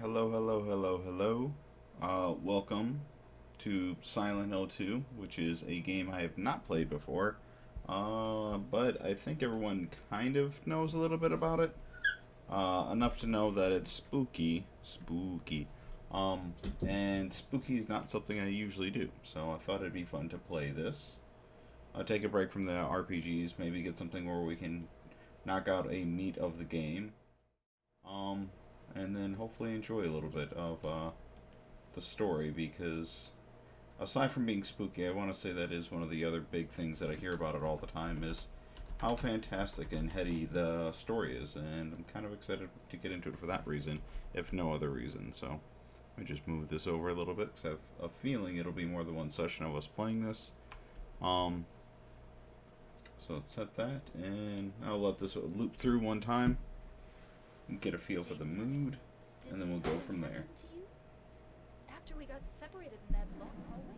Hello, hello, hello, hello. Welcome to Silent Hill 2, which is a game I have not played before. But I think everyone kind of knows a little bit about it. Enough to know that it's spooky. Spooky. And spooky is not something I usually do. So I thought it'd be fun to play this. I'll take a break from the RPGs, maybe get something where we can knock out a meat of the game. Um, and then hopefully enjoy a little bit of the story because aside from being spooky, I want to say that is one of the other big things that I hear about it all the time is how fantastic and heady the story is, and I'm kind of excited to get into it for that reason, if no other reason. So let me just move this over a little bit because I have a feeling it'll be more than one session of us playing this. Um, so let's set that, and I'll let this loop through one time, get a feel for the mood, and then we'll go from there. To you? After we got separated in that long hallway?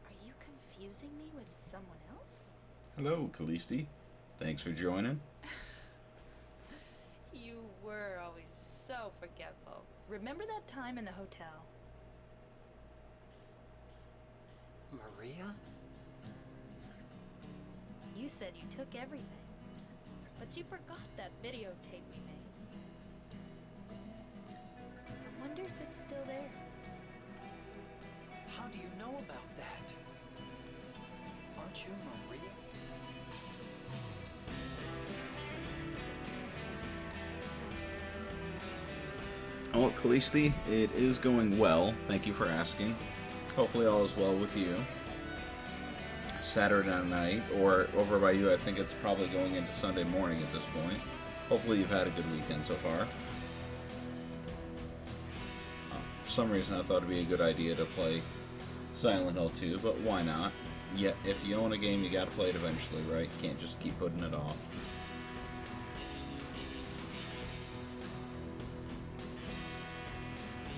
Are you confusing me with someone else? Hello, Callisti. Thanks for joining. You were always so forgetful. Remember that time in the hotel? Maria? You said you took everything, but you forgot that videotape we made. I wonder if it's still there. How do you know about that? Aren't you Maria? Oh, Callisti, it is going well. Thank you for asking. Hopefully all is well with you. Saturday night, or over by you, I think it's probably going into Sunday morning at this point. Hopefully you've had a good weekend so far. For some reason I thought it'd be a good idea to play Silent Hill 2, but why not? Yeah, if you own a game, you gotta play it eventually, right? You can't just keep putting it off.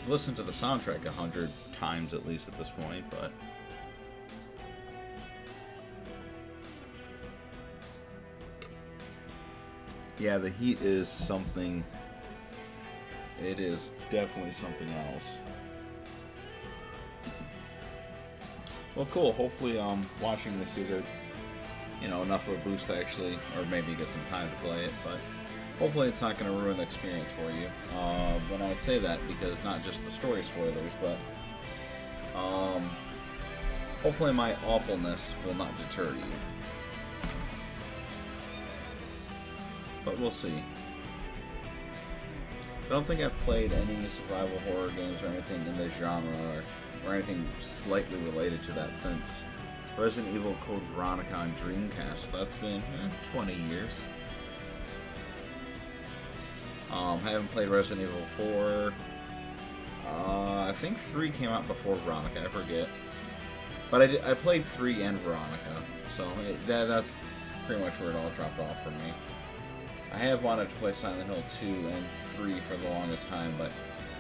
I've listened to the soundtrack 100 times at least at this point, but yeah, the heat is something. It is definitely something else. Well, cool. Hopefully, watching this you get, enough of a boost to actually, or maybe get some time to play it. But hopefully, it's not going to ruin the experience for you. When I say that, because not just the story spoilers, but hopefully, my awfulness will not deter you. But we'll see. I don't think I've played any survival horror games or anything in this genre or anything slightly related to that since Resident Evil Code Veronica on Dreamcast. So that's been 20 years. I haven't played Resident Evil 4. I think 3 came out before Veronica, I forget. But I played 3 and Veronica, so that's pretty much where it all dropped off for me. I have wanted to play Silent Hill 2 and 3 for the longest time, but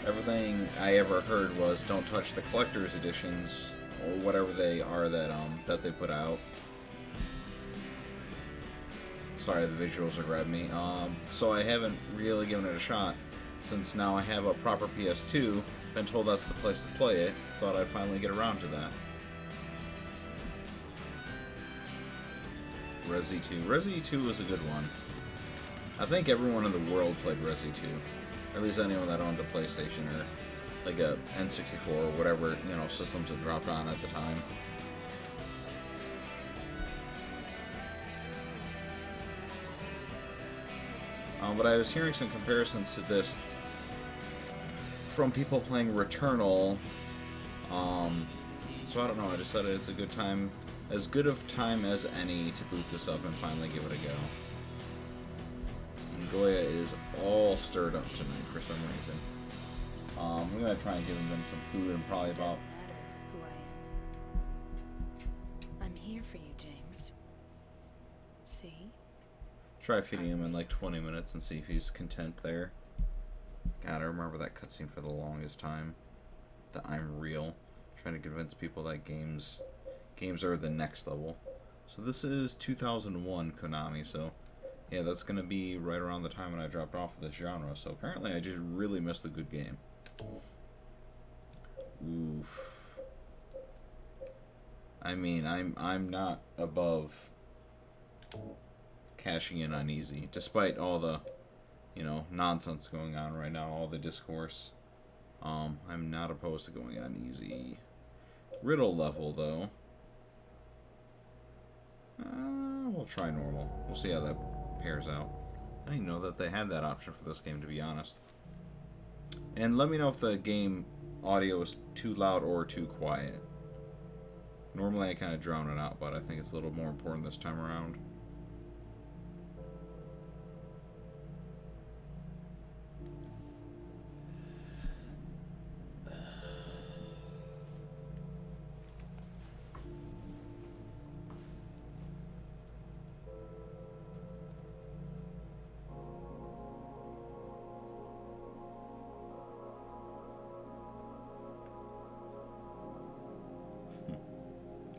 everything I ever heard was don't touch the collector's editions or whatever they are that they put out. Sorry, the visuals are grabbing me. So I haven't really given it a shot since now I have a proper PS2. Been told that's the place to play it. Thought I'd finally get around to that. Resi 2. Resi 2 was a good one. I think everyone in the world played Resi 2. Or at least anyone that owned a PlayStation or like a N64 or whatever, systems that dropped on at the time. But I was hearing some comparisons to this from people playing Returnal. So I don't know, I decided it's a good time, as good of time as any to boot this up and finally give it a go. Goya is all stirred up tonight for some reason. I'm gonna try and give them some food and probably about. Doesn't matter who I am. I'm here for you, James. See? Try feeding him in like 20 minutes and see if he's content there. God, I remember that cutscene for the longest time. The I'm real. Trying to convince people that games are the next level. So this is 2001 Konami, so Yeah, that's gonna be right around the time when I dropped off of this genre. So apparently, I just really missed a good game. Oof. I mean, I'm not above cashing in on easy, despite all the, nonsense going on right now, all the discourse. I'm not opposed to going on easy. Riddle level though. We'll try normal. We'll see how that pairs out. I didn't know that they had that option for this game, to be honest. And let me know if the game audio is too loud or too quiet. Normally I kind of drown it out, but I think it's a little more important this time around.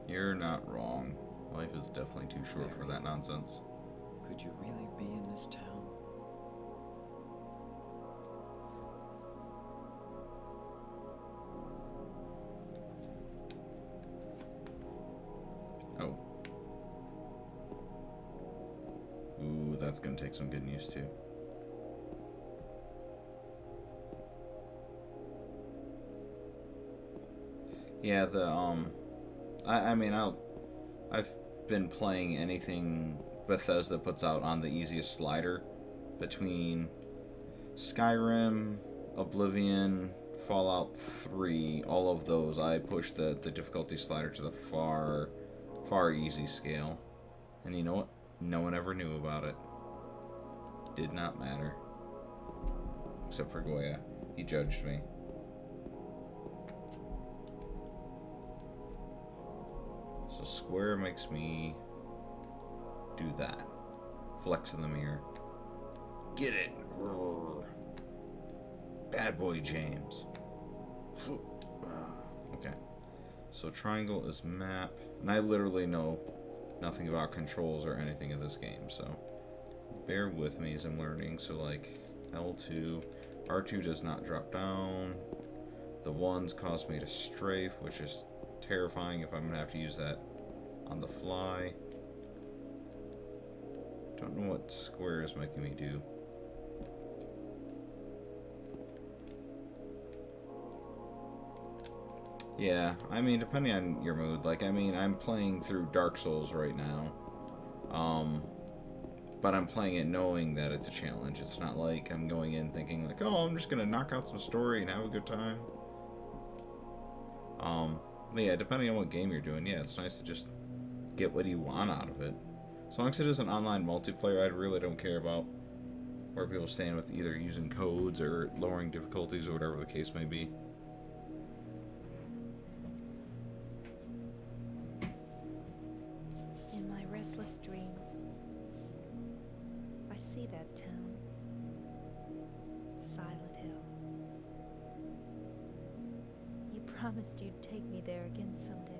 You're not wrong. Life is definitely too short for that nonsense. Could you really be in this town? Oh. Ooh, that's gonna take some getting used to. Yeah, I've been playing anything Bethesda puts out on the easiest slider between Skyrim, Oblivion, Fallout 3, all of those. I push the difficulty slider to the far easy scale. And you know what? No one ever knew about it. Did not matter. Except for Goya. He judged me. So square makes me do that. Flex in the mirror. Get it! Roar. Bad boy James. Okay. So triangle is map. And I literally know nothing about controls or anything in this game, so bear with me as I'm learning. So like L2. R2 does not drop down. The ones cause me to strafe, which is terrifying if I'm going to have to use that on the fly. Don't know what square is making me do. Yeah, I mean, depending on your mood. Like, I mean, I'm playing through Dark Souls right now. But I'm playing it knowing that it's a challenge. It's not like I'm going in thinking like, oh, I'm just going to knock out some story and have a good time. Yeah, depending on what game you're doing, yeah, it's nice to just get what you want out of it. As long as it is an online multiplayer, I really don't care about where people stand with either using codes or lowering difficulties or whatever the case may be. In my restless dreams, I see that town. Silent Hill. You promised you'd take me there again someday.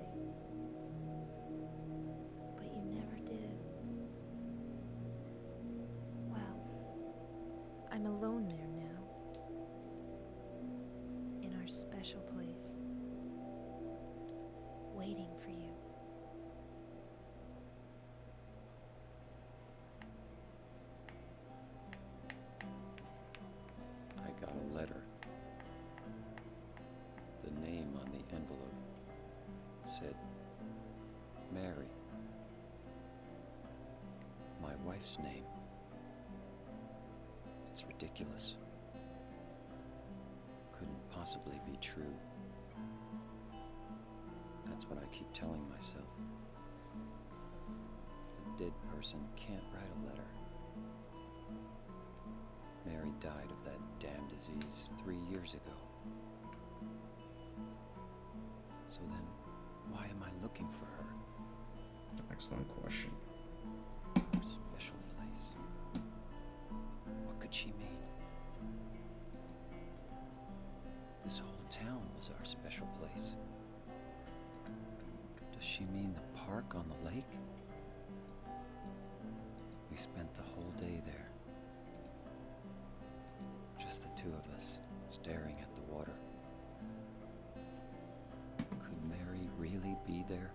But you never did. Well, I'm alone there now. In our special place. Waiting for you. I got a letter. The name on the envelope said Mary. My wife's name. It's ridiculous. Couldn't possibly be true. That's what I keep telling myself. A dead person can't write a letter. Mary died of that damn disease 3 years ago. So then, why am I looking for her? Excellent question. Our special place. What could she mean? This whole town was our special place. Does she mean the park on the lake? We spent the whole day there. Just the two of us, staring at the water. Could Mary really be there?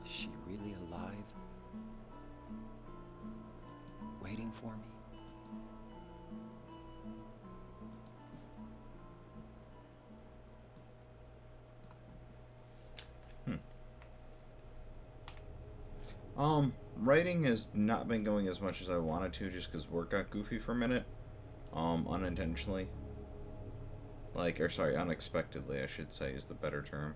Is she really alive? Waiting for me? Writing has not been going as much as I wanted to just because work got goofy for a minute. Unintentionally. Unexpectedly, I should say, is the better term.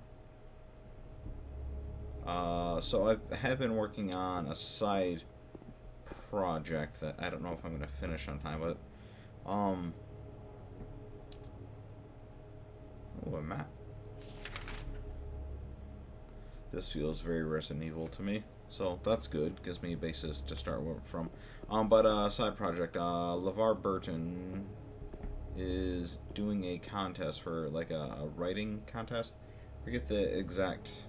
So I have been working on a side project that I don't know if I'm going to finish on time, but, oh, a map. This feels very Resident Evil to me. So that's good. Gives me a basis to start from. Side project. LeVar Burton is doing a contest for like a writing contest. Forget the exact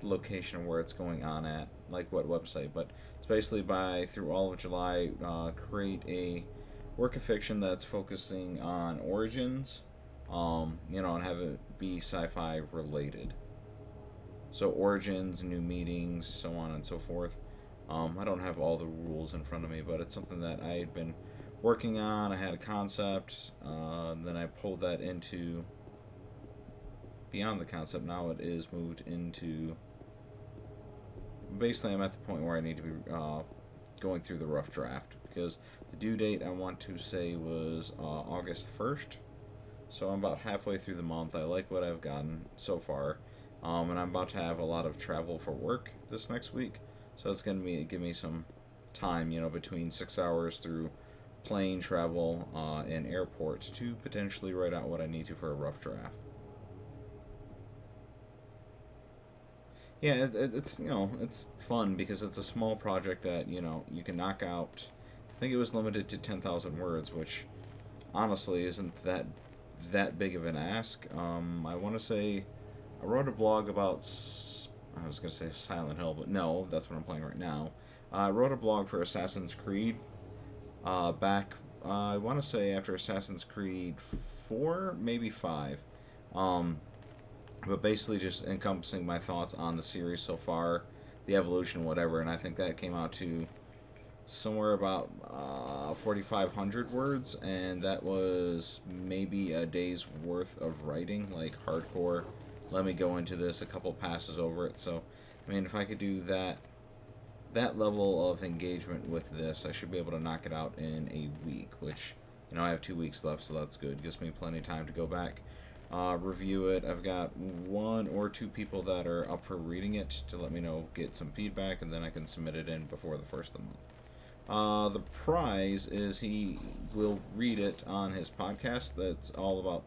location where it's going on at, like what website, but it's basically through all of July, create a work of fiction that's focusing on origins, and have it be sci-fi related. So origins, new meetings, so on and so forth. I don't have all the rules in front of me, but it's something that I had been working on. I had a concept, then I pulled that into beyond the concept. Now it is moved into. Basically, I'm at the point where I need to be going through the rough draft because the due date I want to say was August 1st. So I'm about halfway through the month. I like what I've gotten so far. And I'm about to have a lot of travel for work this next week. So it's going to give me some time, between 6 hours through plane travel and airports to potentially write out what I need to for a rough draft. Yeah, it's it's fun because it's a small project that, you can knock out. I think it was limited to 10,000 words, which honestly isn't that big of an ask. I want to say I wrote a blog about, I was going to say Silent Hill, but no, that's what I'm playing right now. I wrote a blog for Assassin's Creed back, I want to say after Assassin's Creed 4, maybe 5. But basically just encompassing my thoughts on the series so far, the evolution, whatever, and I think that came out to somewhere about 4,500 words, and that was maybe a day's worth of writing, like hardcore. Let me go into this, a couple passes over it. So, I mean, if I could do that level of engagement with this, I should be able to knock it out in a week, which, I have 2 weeks left, so that's good. Gives me plenty of time to go back, review it. I've got 1 or 2 people that are up for reading it to let me know, get some feedback, and then I can submit it in before the first of the month. The prize is he will read it on his podcast that's all about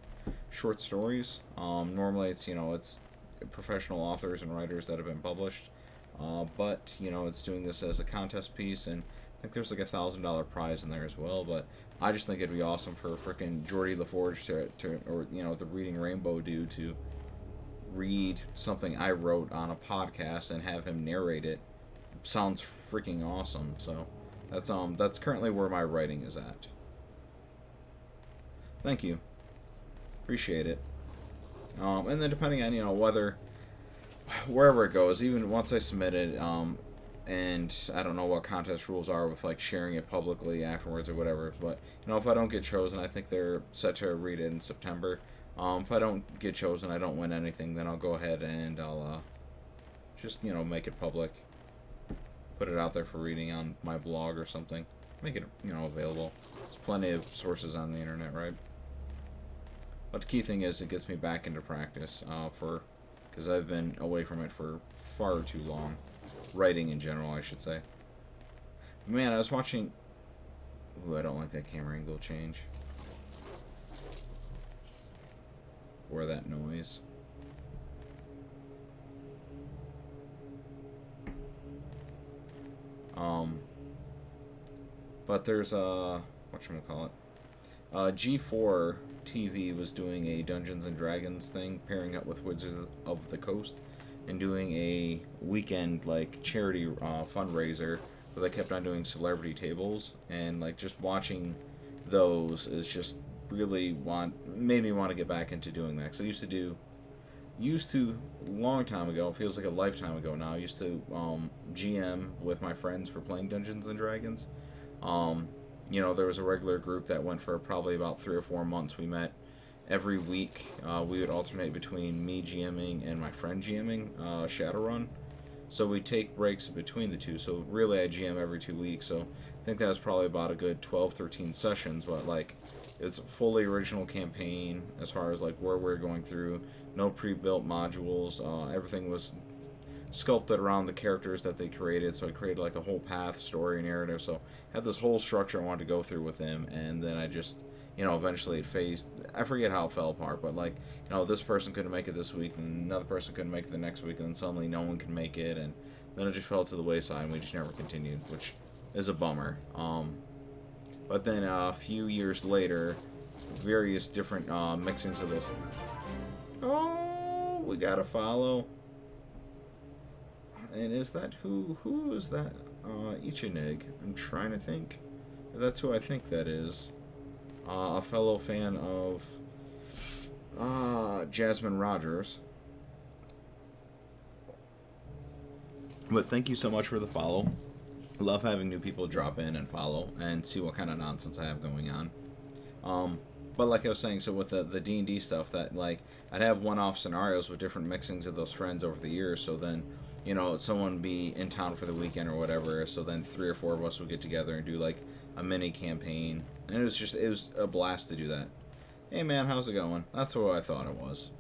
short stories. Normally it's professional authors and writers that have been published, but it's doing this as a contest piece, and I think there's like $1,000 prize in there as well. But I just think it'd be awesome for frickin' Geordie LaForge or the Reading Rainbow dude to read something I wrote on a podcast and have him narrate it. Sounds freaking awesome. So that's currently where my writing is at. Thank you. Appreciate it. And then depending on, wherever it goes, even once I submit it, and I don't know what contest rules are with like sharing it publicly afterwards or whatever, but if I don't get chosen, I think they're set to read it in September. If I don't get chosen, I don't win anything, then I'll go ahead and I'll just make it public, put it out there for reading on my blog or something, make it available. There's plenty of sources on the internet, right? But the key thing is it gets me back into practice because I've been away from it for far too long. Writing in general, I should say. Man, I was watching. Ooh, I don't like that camera angle change. Or that noise. But there's whatchamacallit. G4 TV was doing a Dungeons and Dragons thing, pairing up with Wizards of the Coast, and doing a weekend like charity fundraiser where they kept on doing celebrity tables, and like just watching those is just really made me want to get back into doing that. Because I used to long time ago, it feels like a lifetime ago now. I used to GM with my friends for playing Dungeons and Dragons. There was a regular group that went for probably about 3 or 4 months. We met every week. We would alternate between me GMing and my friend GMing Shadowrun. So we take breaks between the two. So really, I GM every 2 weeks. So I think that was probably about a good 12, 13 sessions. But like, it's a fully original campaign as far as like where we're going through. No pre-built modules. Everything was sculpted around the characters that they created. So I created like a whole path, story, narrative. So I had this whole structure I wanted to go through with them, and then I just, eventually it phased. I forget how it fell apart, but like, this person couldn't make it this week, and another person couldn't make it the next week, and then suddenly no one can make it, and then it just fell to the wayside, and we just never continued, which is a bummer. But then a few years later, various different mixings of this. Oh, we gotta follow. And is that who is that? Ichinig. I'm trying to think. That's who I think that is. A fellow fan of Jasmine Rogers. But thank you so much for the follow. I love having new people drop in and follow and see what kind of nonsense I have going on. But like I was saying, so with the D&D stuff, that like I'd have one-off scenarios with different mixings of those friends over the years. So then, someone would be in town for the weekend or whatever. So then 3 or 4 of us would get together and do like a mini campaign, and it was a blast to do that. Hey man, how's it going? That's what I thought it was.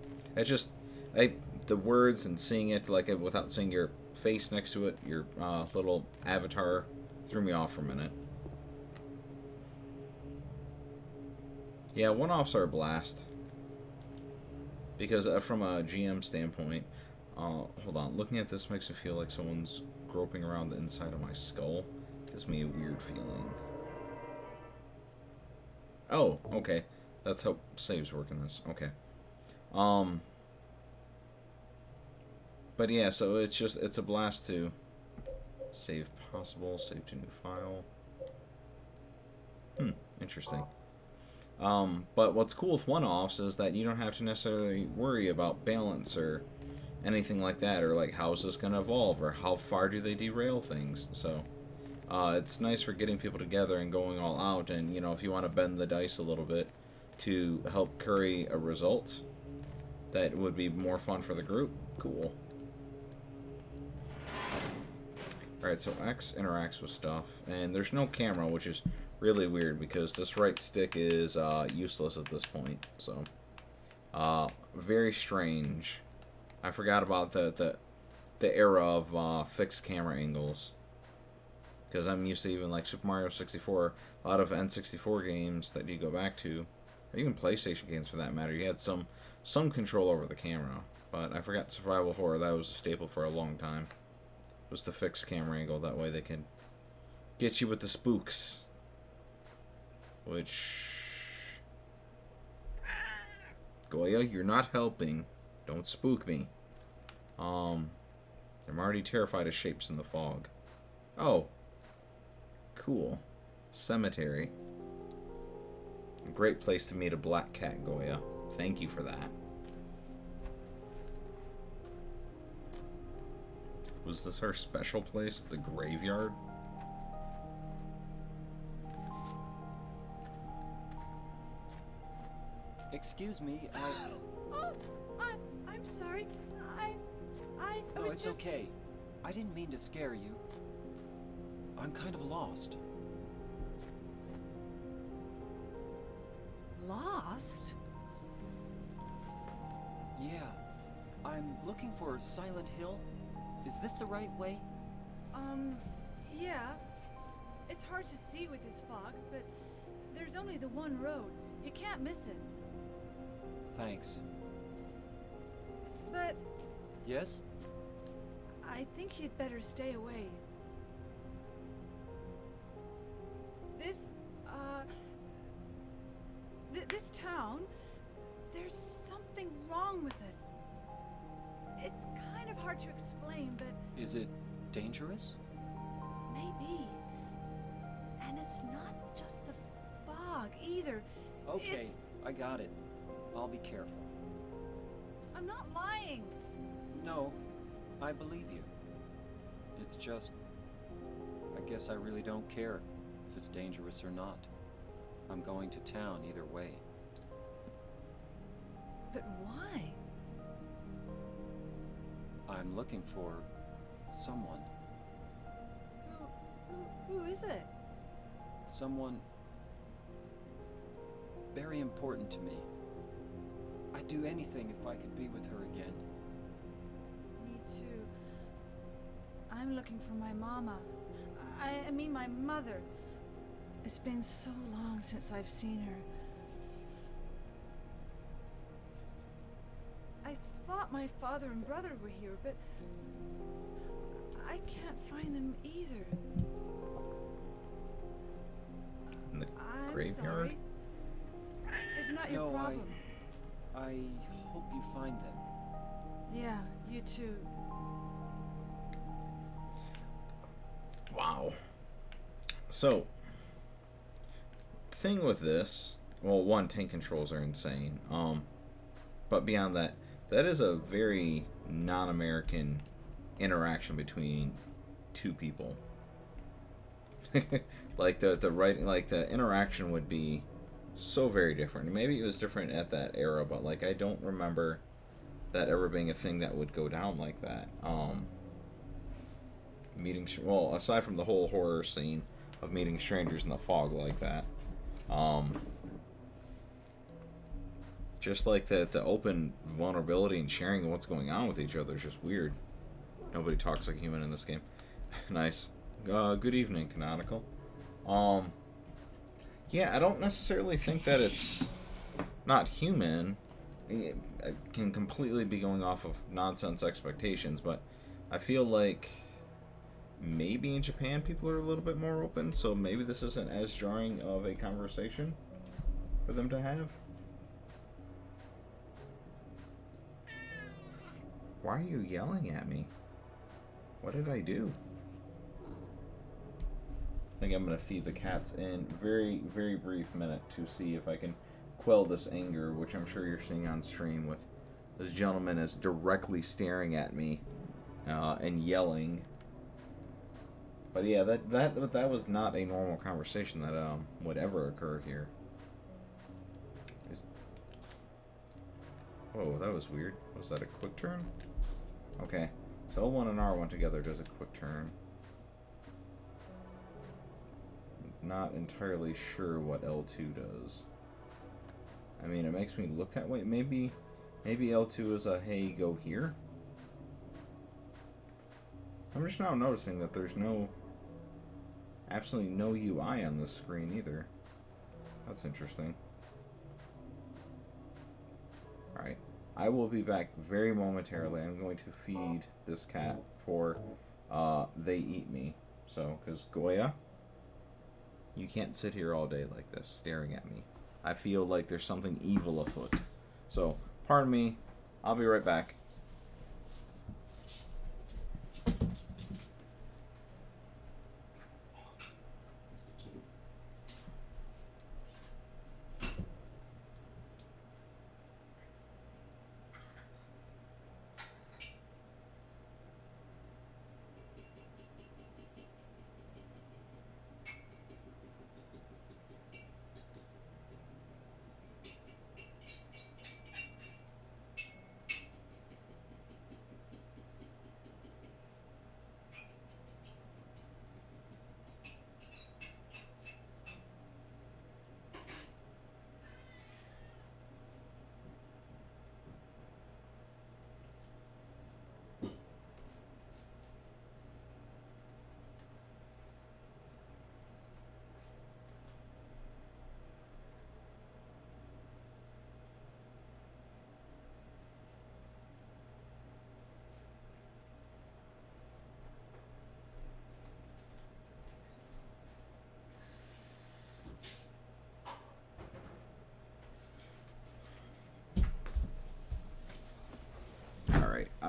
The words and seeing it like it without seeing your face next to it, your little avatar, threw me off for a minute. Yeah, one-offs are a blast. Because from a GM standpoint, hold on, looking at this makes me feel like someone's groping around the inside of my skull. Gives me a weird feeling. Oh, okay. That's how saves work in this. Okay. But yeah, so it's a blast to save possible, save to new file. Interesting. But what's cool with one-offs is that you don't have to necessarily worry about balance or anything like that, or like how is this going to evolve, or how far do they derail things. So it's nice for getting people together and going all out, and if you want to bend the dice a little bit to help curry a result that would be more fun for the group, cool. Alright, so X interacts with stuff, and there's no camera, which is really weird because this right stick is useless at this point. So very strange. I forgot about the era of fixed camera angles, because I'm used to even like Super Mario 64, a lot of N64 games that you go back to, or even PlayStation games for that matter, you had some control over the camera. But I forgot Survival Horror, that was a staple for a long time. It was the fixed camera angle, that way they can get you with the spooks. Which... Goya, you're not helping. Don't spook me. I'm already terrified of shapes in the fog. Oh. Cool. Cemetery. A great place to meet a black cat, Goya. Thank you for that. Was this our special place? The graveyard? Excuse me, I'm sorry. I No, was it's just... okay. I didn't mean to scare you. I'm kind of lost. Lost? Yeah. I'm looking for Silent Hill. Is this the right way? Yeah. It's hard to see with this fog, but there's only the one road. You can't miss it. Thanks. But Yes? I think you'd better stay away. This town, there's something wrong with it. It's kind of hard to explain, but Is it dangerous? maybe. And it's not just the fog either. Okay, It's... I got it. I'll be careful. I'm not lying. No, I believe you. It's just... I guess I really don't care if it's dangerous or not. I'm going to town either way. But why? I'm looking for someone. Who is it? Someone very important to me. I'd do anything if I could be with her again. Me too. I'm looking for my mama. I mean my mother. It's been so long since I've seen her. I thought my father and brother were here, but I can't find them either. In the I'm graveyard? sorry. It's not your No, problem. I hope you find them. Yeah, you too. Wow. So, thing with this, well, one, tank controls are insane. But beyond that, that is a very non-American interaction between two people. Like the writing, like the interaction would be so very different. Maybe it was different at that era, but like I don't remember that ever being a thing that would go down like that. Meeting, well, aside from the whole horror scene of meeting strangers in the fog like that, just like the open vulnerability and sharing what's going on with each other is just weird. Nobody talks like a human in this game. Nice. Good evening, Canonical. Yeah, I don't necessarily think that it's not human. It can completely be going off of nonsense expectations, but I feel like maybe in Japan people are a little bit more open, so maybe this isn't as jarring of a conversation for them to have. Why are you yelling at me? What did I do? I think I'm going to feed the cats in very, very brief minute to see if I can quell this anger, which I'm sure you're seeing on stream with this gentleman is directly staring at me and yelling. But yeah, that was not a normal conversation that would ever occur here. Whoa, that was weird. Was that a quick turn? Okay, so L1 and R1 together does a quick turn. Not entirely sure what L2 does. I mean, it makes me look that way. Maybe L2 is a hey, go here. I'm just now noticing that there's absolutely no UI on this screen either. That's interesting. Alright, I will be back very momentarily. I'm going to feed this cat before they eat me. So, because Goya, you can't sit here all day like this, staring at me. I feel like there's something evil afoot. So, pardon me. I'll be right back.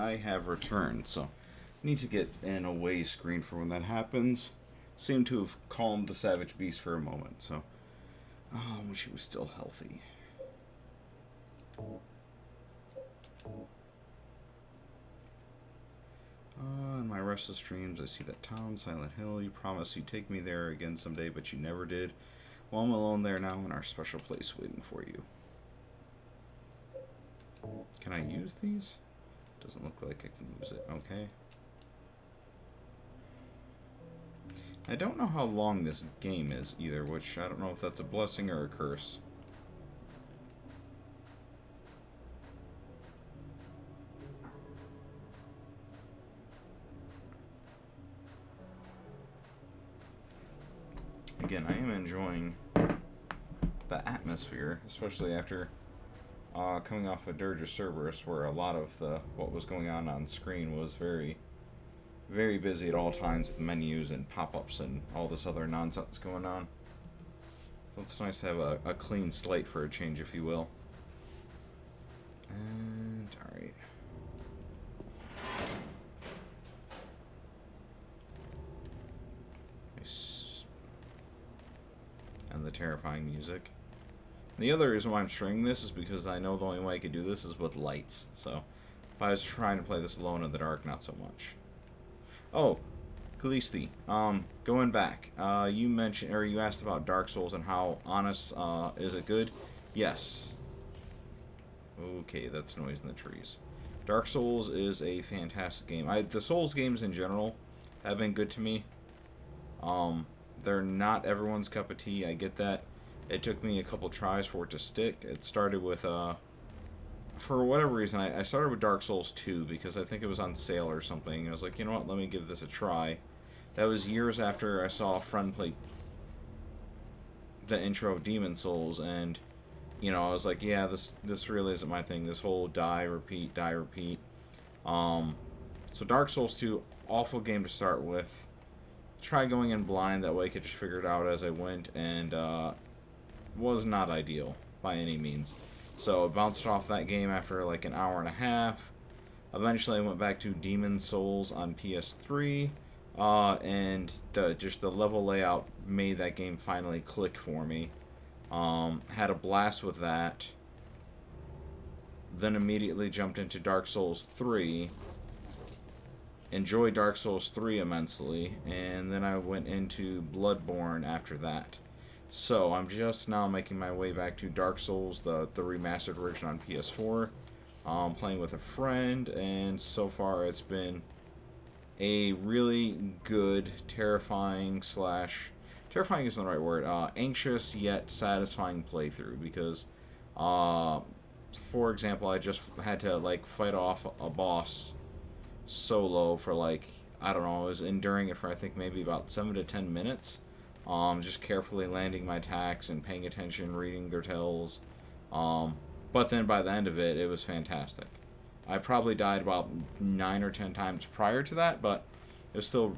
I have returned, so need to get an away screen for when that happens. Seem to have calmed the Savage Beast for a moment, so I wish he was still healthy. In my restless dreams, I see that town, Silent Hill. You promised you'd take me there again someday, but you never did. Well, I'm alone there now in our special place waiting for you. Can I use these? Doesn't look like I can use it. Okay. I don't know how long this game is either, which I don't know if that's a blessing or a curse. Again, I am enjoying the atmosphere, especially after coming off of Dirge of Cerberus, where a lot of what was going on screen was very, very busy at all times with menus and pop-ups and all this other nonsense going on. So it's nice to have a clean slate for a change, if you will. And, alright. And the terrifying music. The other reason why I'm stringing this is because I know the only way I could do this is with lights. So, if I was trying to play this alone in the dark, not so much. Oh, Kalisti, going back, you mentioned, or you asked about Dark Souls and how honest, is it good? Yes. Okay, that's noise in the trees. Dark Souls is a fantastic game. The Souls games in general have been good to me. They're not everyone's cup of tea, I get that. It took me a couple tries for it to stick. It started with, for whatever reason, I started with Dark Souls 2 because I think it was on sale or something. I was like, you know what, let me give this a try. That was years after I saw a friend play the intro of Demon Souls, and, you know, I was like, yeah, this really isn't my thing. This whole die, repeat, die, repeat. So Dark Souls 2, awful game to start with. Try going in blind, that way I could just figure it out as I went, and was not ideal by any means. So I bounced off that game after like an hour and a half. Eventually I went back to Demon Souls on PS3, and just the level layout made that game finally click for me. Had a blast with that. Then immediately jumped into Dark Souls 3. Enjoyed Dark Souls 3 immensely, and then I went into Bloodborne after that. So I'm just now making my way back to Dark Souls, the remastered version on PS4. Playing with a friend, and so far it's been a really good, terrifying isn't the right word, anxious yet satisfying playthrough, because, for example, I just had to, like, fight off a boss solo for, like, I don't know, I was enduring it for I think maybe about 7 to 10 minutes. Just carefully landing my attacks and paying attention, reading their tells. But then by the end of it, it was fantastic. I probably died about 9 or 10 times prior to that, but it was still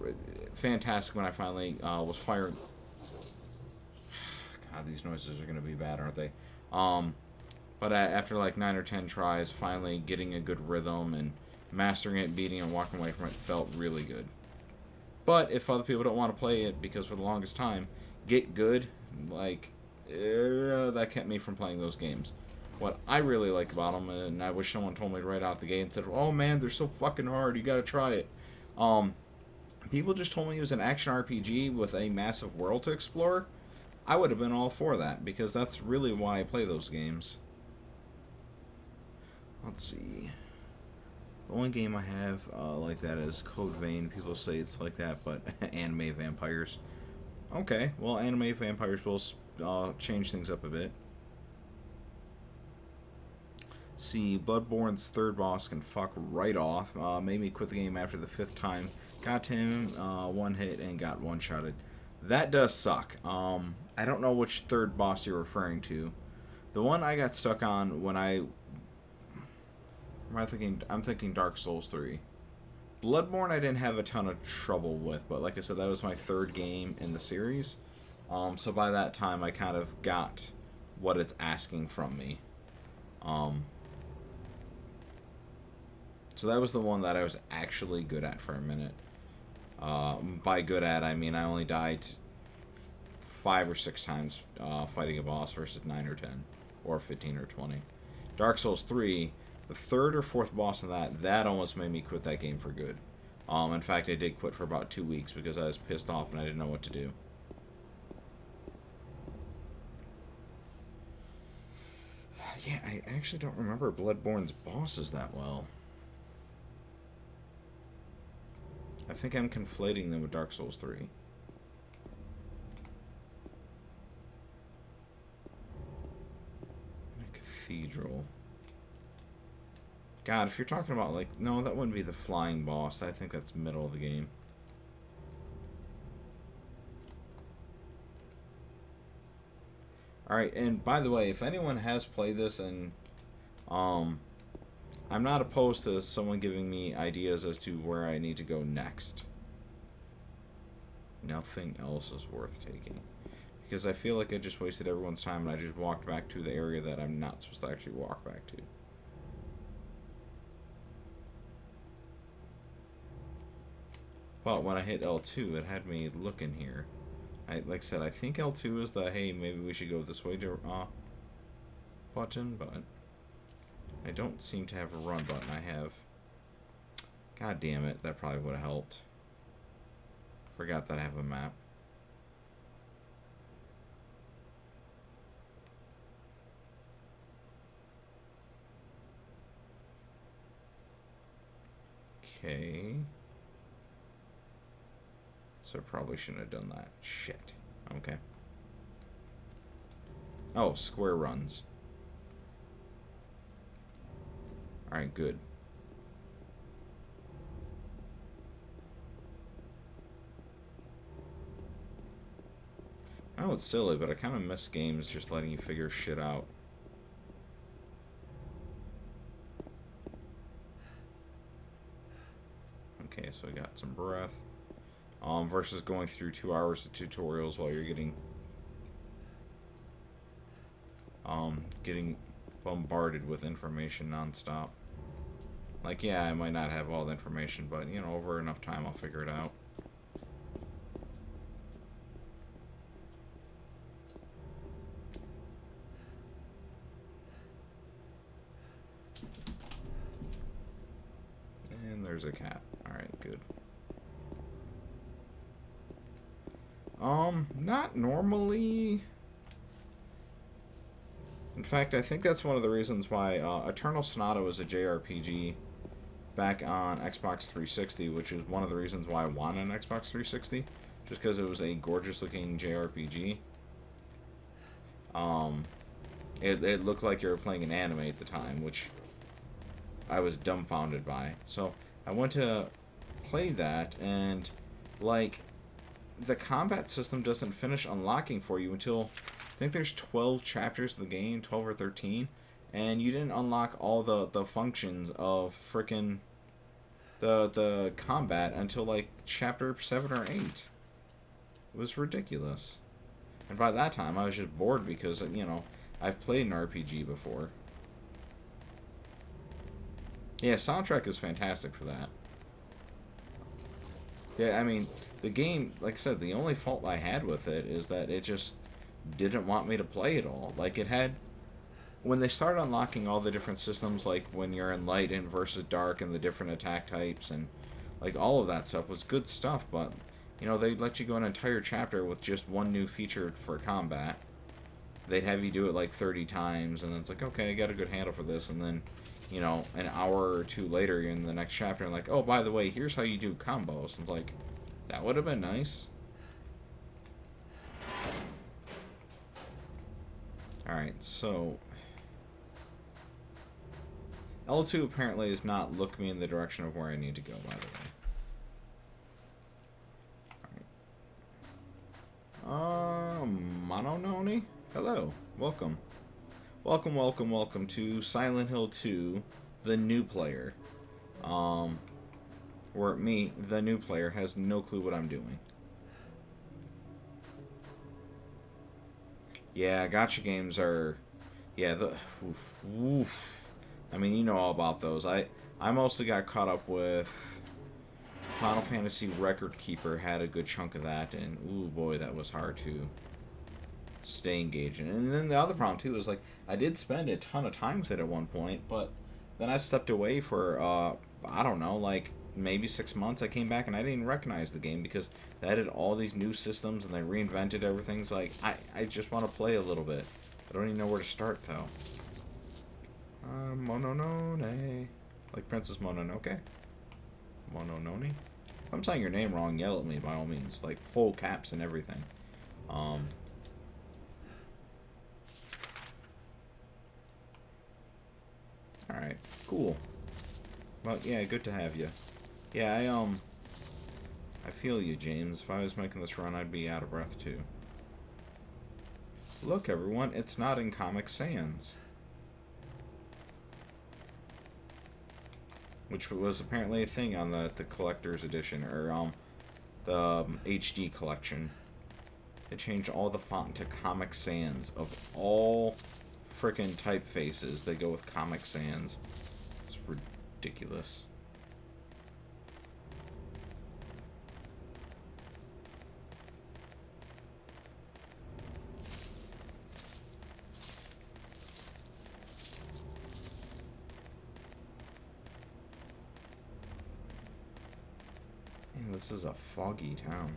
fantastic when I finally was firing. God, these noises are going to be bad, aren't they? But after like 9 or 10 tries, finally getting a good rhythm and mastering it, beating it, and walking away from it felt really good. But if other people don't want to play it, because for the longest time, get good, like, that kept me from playing those games. What I really like about them, and I wish someone told me right out the gate and said, oh man, they're so fucking hard, you gotta try it. People just told me it was an action RPG with a massive world to explore. I would have been all for that, because that's really why I play those games. Let's see. The only game I have like that is Code Vein. People say it's like that, but anime vampires. Okay, well, anime vampires will change things up a bit. See, Bloodborne's third boss can fuck right off. Made me quit the game after the 5th time. Got him one hit and got one-shotted. That does suck. I don't know which third boss you're referring to. The one I got stuck on when I'm thinking Dark Souls 3. Bloodborne I didn't have a ton of trouble with, but like I said, that was my 3rd game in the series. So by that time I kind of got what it's asking from me. So that was the one that I was actually good at for a minute. By good at, I mean I only died 5 or 6 times fighting a boss versus 9 or 10. Or 15 or 20. Dark Souls 3, the 3rd or 4th boss of that almost made me quit that game for good. In fact, I did quit for about 2 weeks because I was pissed off and I didn't know what to do. Yeah, I actually don't remember Bloodborne's bosses that well. I think I'm conflating them with Dark Souls 3. A cathedral. God, if you're talking about, like... No, that wouldn't be the flying boss. I think that's middle of the game. Alright, and by the way, if anyone has played this and... I'm not opposed to someone giving me ideas as to where I need to go next. Nothing else is worth taking. Because I feel like I just wasted everyone's time and I just walked back to the area that I'm not supposed to actually walk back to. But when I hit L2, it had me looking here. Like I said, I think L2 is the, hey, maybe we should go this way to, button, but I don't seem to have a run button. I have... God damn it, that probably would have helped. Forgot that I have a map. Okay. So probably shouldn't have done that. Shit. Okay. Oh, square runs. Alright, good. I know it's silly, but I kind of miss games just letting you figure shit out. Okay, so I got some breath. Versus going through 2 hours of tutorials while you're getting bombarded with information nonstop. Like, yeah, I might not have all the information, but, you know, over enough time I'll figure it out. And there's a cat. Alright, good. Not normally. In fact, I think that's one of the reasons why Eternal Sonata was a JRPG back on Xbox 360, which is one of the reasons why I wanted an Xbox 360, just because it was a gorgeous-looking JRPG. It looked like you were playing an anime at the time, which I was dumbfounded by. So I went to play that, and like, the combat system doesn't finish unlocking for you until, I think there's 12 chapters of the game, 12 or 13, and you didn't unlock all the functions of frickin' the combat until like chapter 7 or 8. It was ridiculous. And by that time I was just bored because, you know, I've played an RPG before. Yeah, soundtrack is fantastic for that. Yeah, I mean, the game, like I said, the only fault I had with it is that it just didn't want me to play it all. Like, it had... When they started unlocking all the different systems, like when you're in light and versus dark and the different attack types and, like, all of that stuff was good stuff, but, you know, they'd let you go an entire chapter with just one new feature for combat. They'd have you do it, like, 30 times, and then it's like, okay, I got a good handle for this, and then, you know, an hour or two later, you're in the next chapter, and like, oh, by the way, here's how you do combos. And it's like, that would have been nice. Alright, so... L2 apparently does not look me in the direction of where I need to go, by the way. Alright. Monononi? Hello. Welcome. Welcome to Silent Hill 2, the new player. Where me, the new player, has no clue what I'm doing. Yeah, gacha games are... Yeah, oof. I mean, you know all about those. I mostly got caught up with Final Fantasy Record Keeper. Had a good chunk of that, and ooh boy, that was hard to stay engaged in. And then the other problem too is like I did spend a ton of time with it at one point, but then I stepped away for I don't know, like maybe 6 months. I came back and I didn't even recognize the game because they added all these new systems and they reinvented everything. So like I just want to play a little bit. I don't even know where to start though. Mononone, like Princess Mononoke. Mononone. If I'm saying your name wrong, yell at me by all means, like full caps and everything. Alright, cool. Well, yeah, good to have you. Yeah, I feel you, James. If I was making this run, I'd be out of breath, too. Look, everyone, it's not in Comic Sans. Which was apparently a thing on the collector's edition, or, the HD collection. They changed all the font to Comic Sans of all frickin' typefaces. They go with Comic Sans. It's ridiculous. Man, this is a foggy town.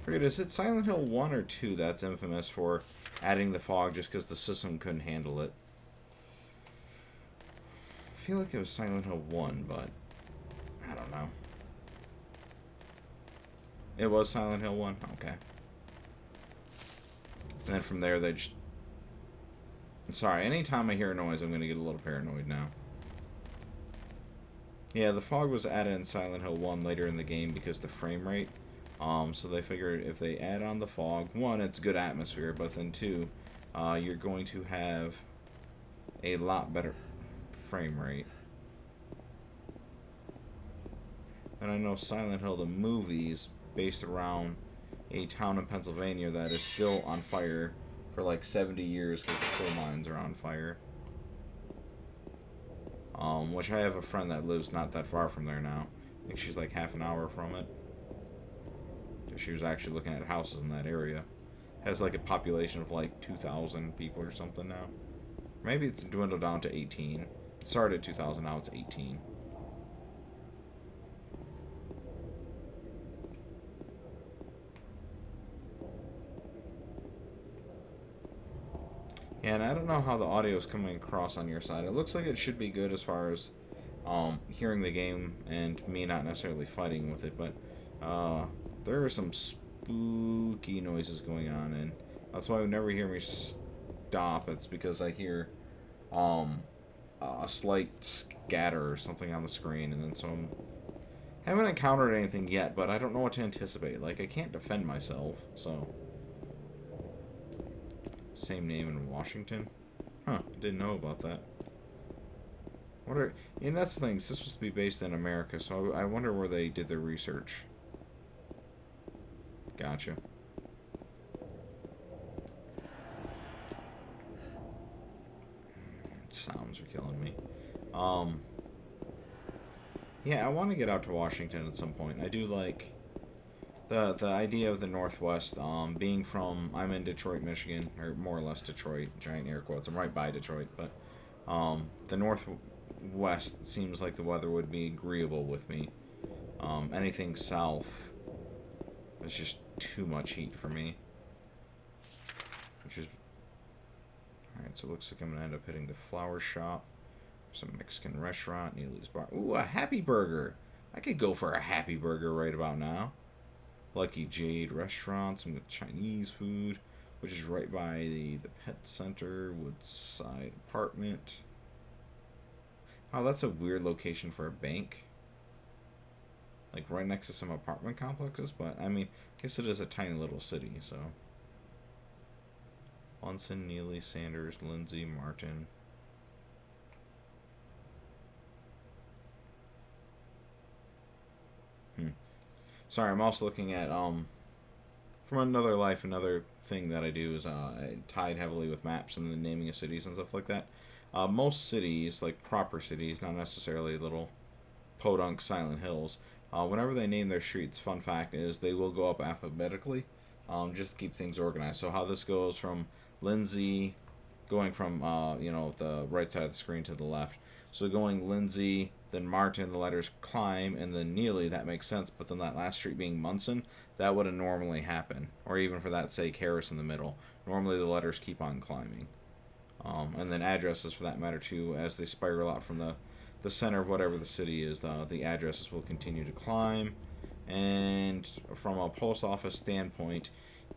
Forget, is it Silent Hill 1 or 2 that's infamous for adding the fog just because the system couldn't handle it? I feel like it was Silent Hill 1, but I don't know. It was Silent Hill 1? Okay. And then from there, they just... I'm sorry, anytime I hear a noise, I'm going to get a little paranoid now. Yeah, the fog was added in Silent Hill 1 later in the game because the frame rate. So they figured if they add on the fog, one, it's good atmosphere, but then two, you're going to have a lot better frame rate. And I know Silent Hill, the movie, is based around a town in Pennsylvania that is still on fire for like 70 years because the coal mines are on fire. Which I have a friend that lives not that far from there now. I think she's like half an hour from it. She was actually looking at houses in that area. Has like a population of like 2,000 people or something now. Maybe it's dwindled down to 18. It started at 2,000, now it's 18. Yeah, and I don't know how the audio is coming across on your side. It looks like it should be good as far as hearing the game and me not necessarily fighting with it, but there are some spooky noises going on, and that's why you never hear me stop. It's because I hear a slight scatter or something on the screen, and then some... I haven't encountered anything yet, but I don't know what to anticipate. Like, I can't defend myself, so... Same name in Washington? Huh, didn't know about that. What are... And that's the thing, this was to be based in America, so I wonder where they did their research. Gotcha. Sounds are killing me. Yeah, I want to get out to Washington at some point. I do like the idea of the Northwest. Being from, I'm in Detroit, Michigan, or more or less Detroit. Giant air quotes. I'm right by Detroit, but the Northwest seems like the weather would be agreeable with me. Anything south is just too much heat for me. Which is... Alright, so it looks like I'm going to end up hitting the flower shop. Some Mexican restaurant, Neely's Bar. Ooh, a Happy Burger! I could go for a Happy Burger right about now. Lucky Jade Restaurant, some good Chinese food, which is right by the pet center, Woodside Apartment. Oh, that's a weird location for a bank. Like right next to some apartment complexes, but I mean, I guess it is a tiny little city, so. Munson, Neely, Sanders, Lindsay, Martin. Sorry, I'm also looking at, from Another Life, another thing that I do is I tied heavily with maps and the naming of cities and stuff like that. Most cities, like proper cities, not necessarily little podunk Silent Hills, whenever they name their streets, fun fact is they will go up alphabetically, just to keep things organized. So how this goes from Lindsay, going from the right side of the screen to the left. So going Lindsay, then Martin, the letters climb, and then Neely. That makes sense. But then that last street being Munson, that wouldn't normally happen, or even for that sake, Harris in the middle. Normally the letters keep on climbing, and then addresses for that matter too, as they spiral out from the center of whatever the city is. The addresses will continue to climb, and from a post office standpoint,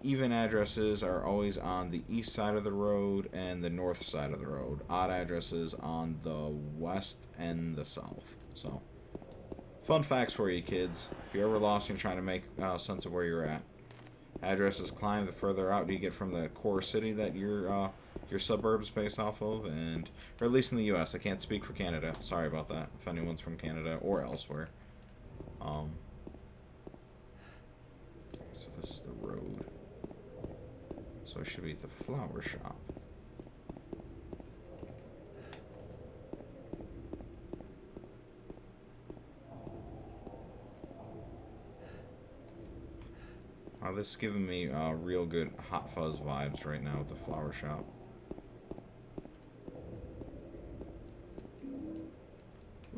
even addresses are always on the east side of the road and the north side of the road. Odd addresses on the west and the south. So, fun facts for you kids. If you're ever lost and you're trying to make sense of where you're at, addresses climb the further out you get from the core city that your suburbs based off of, or at least in the U.S. I can't speak for Canada. Sorry about that. If anyone's from Canada or elsewhere. So this is the road. So it should be the flower shop. This is giving me real good Hot Fuzz vibes right now with the flower shop.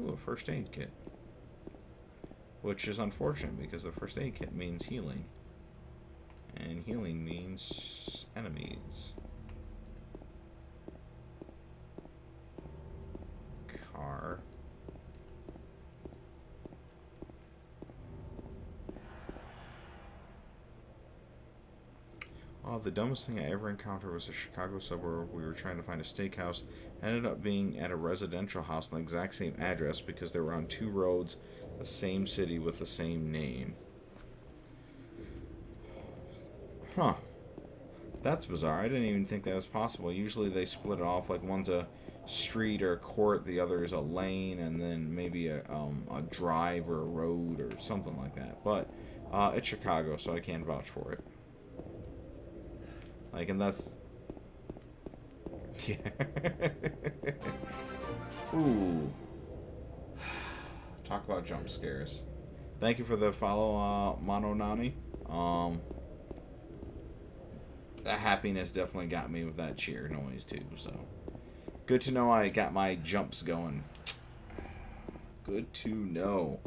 Ooh, a first aid kit. Which is unfortunate because the first aid kit means healing. And healing means enemies. Car. Oh, the dumbest thing I ever encountered was a Chicago suburb. We were trying to find a steakhouse. Ended up being at a residential house on the exact same address because they were on two roads, the same city with the same name. Huh. That's bizarre. I didn't even think that was possible. Usually they split it off, like one's a street or a court, the other is a lane, and then maybe a drive or a road or something like that. But it's Chicago, so I can't vouch for it. Like, and that's... Yeah. Ooh. Talk about jump scares. Thank you for the follow, Mono Nani. That happiness definitely got me with that cheer noise, too, so... Good to know I got my jumps going. Good to know.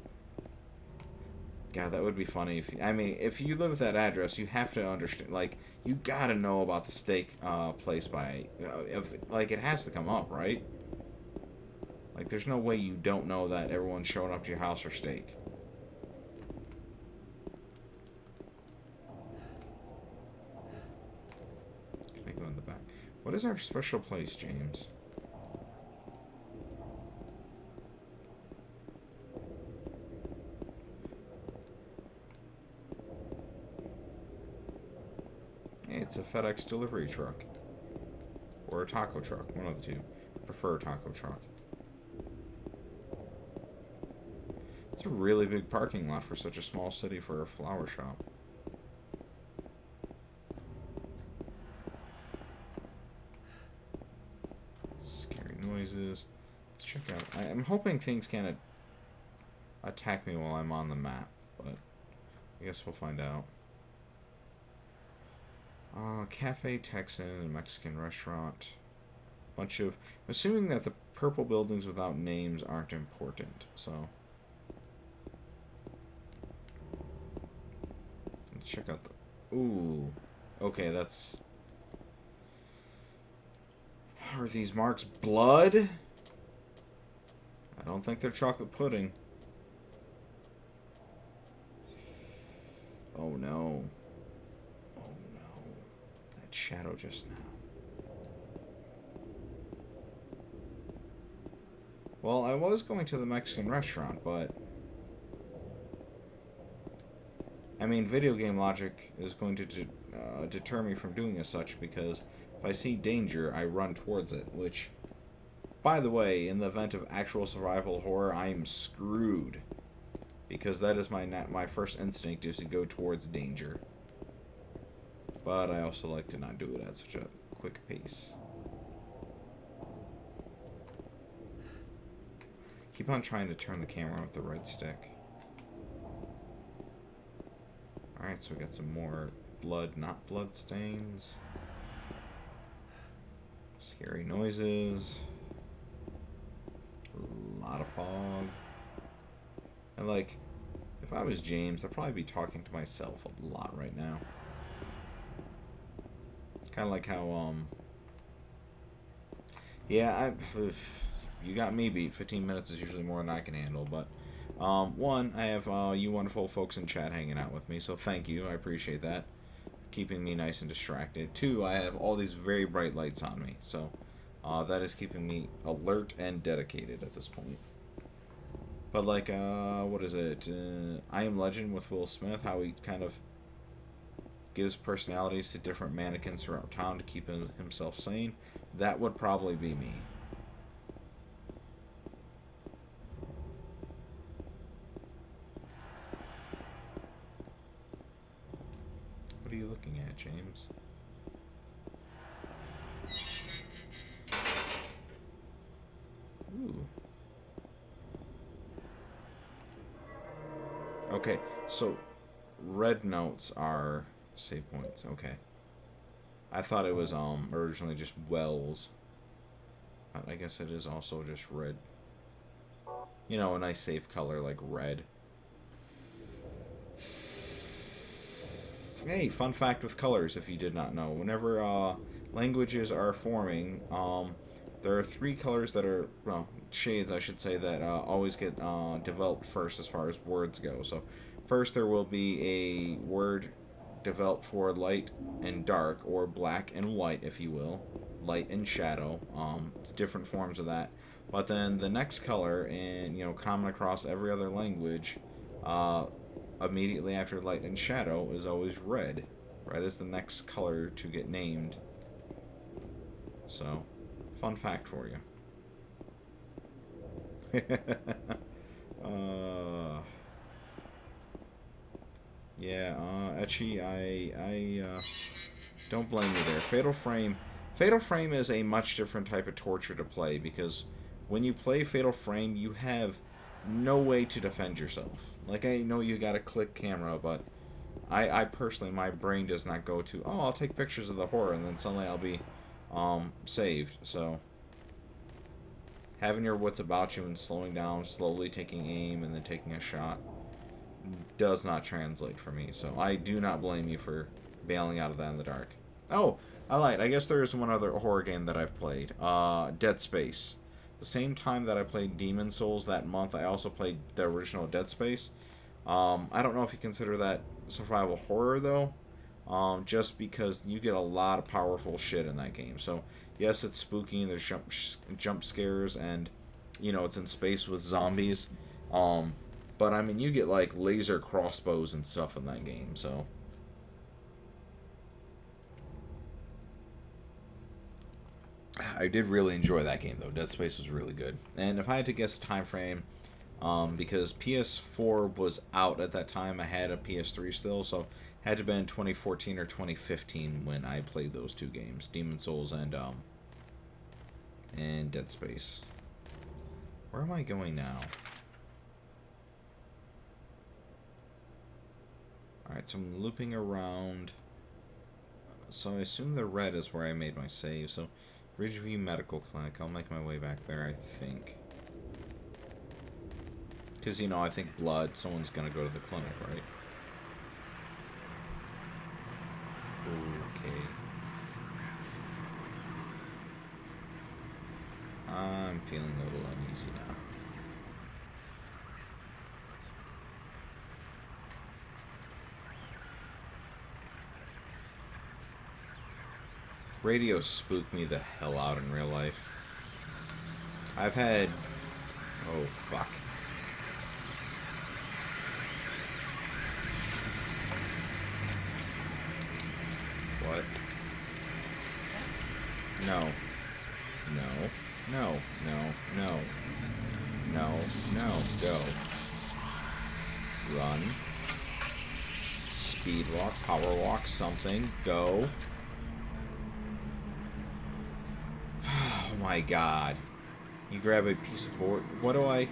God, that would be funny. If you live at that address, you have to understand, like, you gotta know about the steak place by, it has to come up, right? Like, there's no way you don't know that everyone's showing up to your house for steak. Can I go in the back? What is our special place, James? It's a FedEx delivery truck. Or a taco truck. One of the two. I prefer a taco truck. It's a really big parking lot for such a small city for a flower shop. Scary noises. Let's check out. I'm hoping things can't attack me while I'm on the map, but I guess we'll find out. Cafe Texan and Mexican restaurant. Bunch of... I'm assuming that the purple buildings without names aren't important, so... Let's check out the... Ooh. Okay, that's... Are these marks blood? I don't think they're chocolate pudding. Oh no. Shadow just now. Well, I was going to the Mexican restaurant, but... I mean, video game logic is going to deter me from doing as such, because if I see danger, I run towards it, which, by the way, in the event of actual survival horror, I'm screwed. Because that is my first instinct, is to go towards danger. But I also like to not do it at such a quick pace. Keep on trying to turn the camera with the right stick. Alright, so we got some more blood, not blood stains. Scary noises. A lot of fog. And like, if I was James, I'd probably be talking to myself a lot right now. Kind of like how, yeah, you got me beat. 15 minutes is usually more than I can handle, but, one, I have, you wonderful folks in chat hanging out with me, so thank you, I appreciate that. Keeping me nice and distracted. Two, I have all these very bright lights on me, so, that is keeping me alert and dedicated at this point. But like, what is it? I Am Legend with Will Smith, how he kind of gives personalities to different mannequins throughout town to keep himself sane. That would probably be me. What are you looking at, James? Ooh. Okay, so red notes are save points. Okay. I thought it was originally just wells. But I guess it is also just red. You know, a nice safe color like red. Hey, fun fact with colors if you did not know. Whenever languages are forming, there are three colors that are, well, shades I should say, that always get developed first as far as words go. So first there will be a word developed for light and dark, or black and white if you will, light and shadow. It's different forms of that. But then the next color, and you know, common across every other language, immediately after light and shadow, is always red. Red is the next color to get named. So, fun fact for you. Yeah, Etchy, I don't blame you there. Fatal Frame is a much different type of torture to play, because when you play Fatal Frame, you have no way to defend yourself. Like, I know you got a click camera, but I personally, my brain does not go to, oh, I'll take pictures of the horror, and then suddenly I'll be, saved. So, having your wits about you and slowing down, slowly taking aim, and then taking a shot does not translate for me. So, I do not blame you for bailing out of that in the dark. Oh, I lied. I guess there is one other horror game that I've played. Dead Space. The same time that I played Demon Souls that month, I also played the original Dead Space. I don't know if you consider that survival horror, though. Just because you get a lot of powerful shit in that game. So, yes, it's spooky, and there's jump scares, and, you know, it's in space with zombies. But, I mean, you get, like, laser crossbows and stuff in that game, so... I did really enjoy that game, though. Dead Space was really good. And if I had to guess a time frame, because PS4 was out at that time, I had a PS3 still, so it had to have been 2014 or 2015 when I played those two games, Demon Souls and Dead Space. Where am I going now? Alright, so I'm looping around. So I assume the red is where I made my save, so... Ridgeview Medical Clinic. I'll make my way back there, I think. Because, you know, I think blood, someone's going to go to the clinic, right? Okay. I'm feeling a little uneasy now. Radio spooked me the hell out in real life. I've had... Oh, fuck. What? No. No. No. No. No. No. No. Go. Run. Speed walk. Power walk. Something. Go. Oh my god. You grab a piece of board. What do I...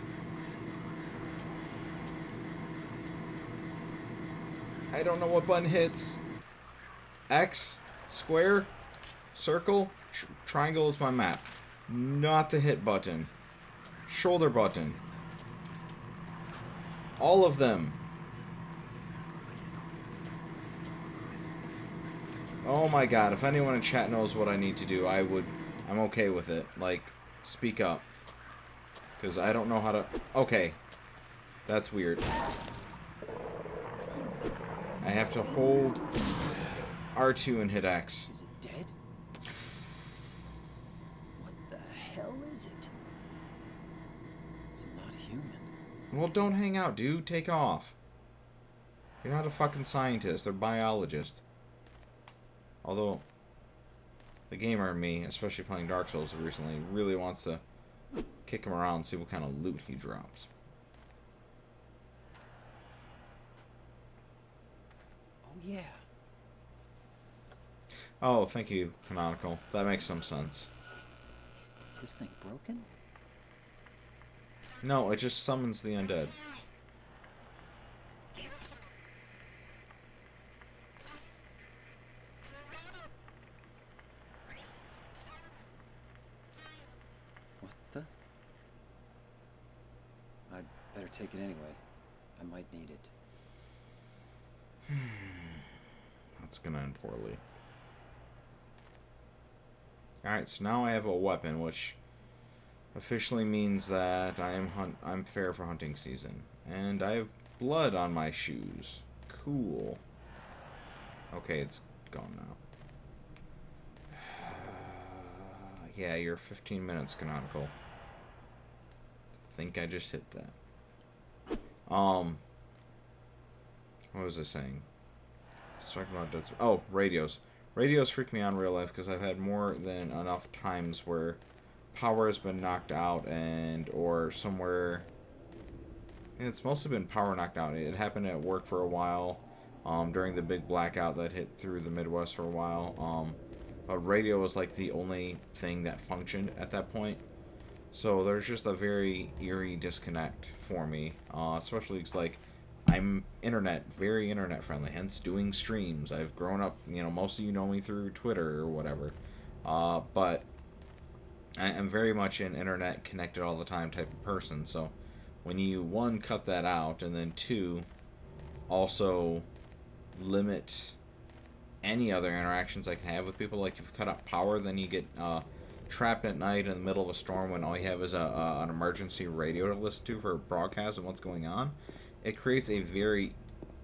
I don't know what button hits. X, square, circle, triangle is my map. Not the hit button. Shoulder button. All of them. Oh my god, if anyone in chat knows what I need to do, I'm okay with it. Like, speak up. Because I don't know how to... Okay. That's weird. I have to hold R2 and hit X. Is it dead? What the hell is it? It's not human. Well, don't hang out, dude. Take off. You're not a fucking scientist. They're biologists. Although, the gamer in me, especially playing Dark Souls recently, really wants to kick him around and see what kind of loot he drops. Oh, yeah. Oh, thank you, Canonical. That makes some sense. This thing broken? No, it just summons the undead. What the? I'd better take it anyway. I might need it. That's gonna end poorly. Alright, so now I have a weapon, which officially means that I'm fair for hunting season. And I have blood on my shoes. Cool. Okay, it's gone now. Yeah, you're 15 minutes, Canonical. I think I just hit that. What was I saying? Talking about dead. Oh, radios. Radios freak me out in real life because I've had more than enough times where power has been knocked out or somewhere. It's mostly been power knocked out. It happened at work for a while, during the big blackout that hit through the Midwest for a while. But radio was like the only thing that functioned at that point. So there's just a very eerie disconnect for me, especially because like I'm very internet friendly, hence doing streams. I've grown up, most of you know me through Twitter or whatever. But I'm very much an internet connected all the time type of person. So when you, one, cut that out, and then two, also limit any other interactions I can have with people, like if you cut out power, then you get trapped at night in the middle of a storm when all you have is an emergency radio to listen to for broadcast and what's going on. It creates a very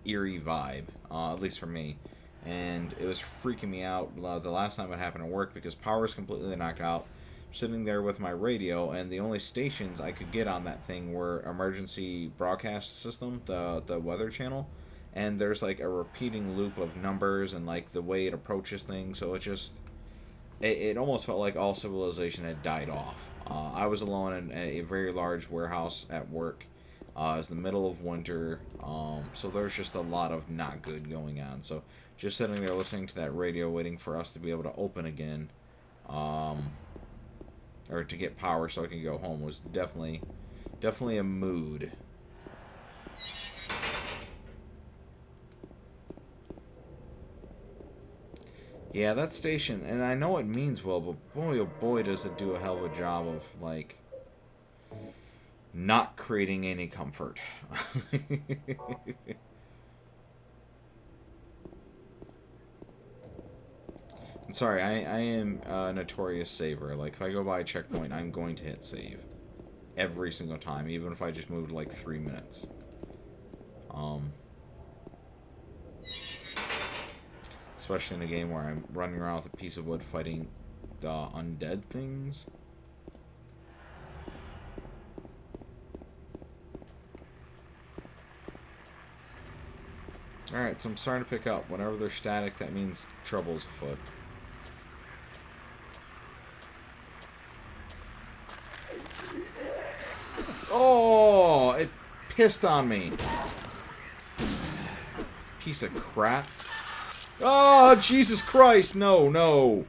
eerie vibe, at least for me. And it was freaking me out the last time it happened at work because power was completely knocked out. I'm sitting there with my radio, and the only stations I could get on that thing were emergency broadcast system, the weather channel. And there's like a repeating loop of numbers and like the way it approaches things. So it almost felt like all civilization had died off. I was alone in a very large warehouse at work. It's the middle of winter, so there's just a lot of not good going on. So just sitting there listening to that radio, waiting for us to be able to open again, or to get power so I can go home, was definitely a mood. Yeah, that station, and I know it means well, but boy oh boy does it do a hell of a job of, like, not creating any comfort. I'm sorry, I am a notorious saver. Like, if I go by a checkpoint, I'm going to hit save. Every single time, even if I just moved, like, 3 minutes. Especially in a game where I'm running around with a piece of wood fighting the undead things. Alright, so I'm starting to pick up. Whenever they're static, that means trouble's afoot. Oh, it pissed on me. Piece of crap. Oh, Jesus Christ. No, no.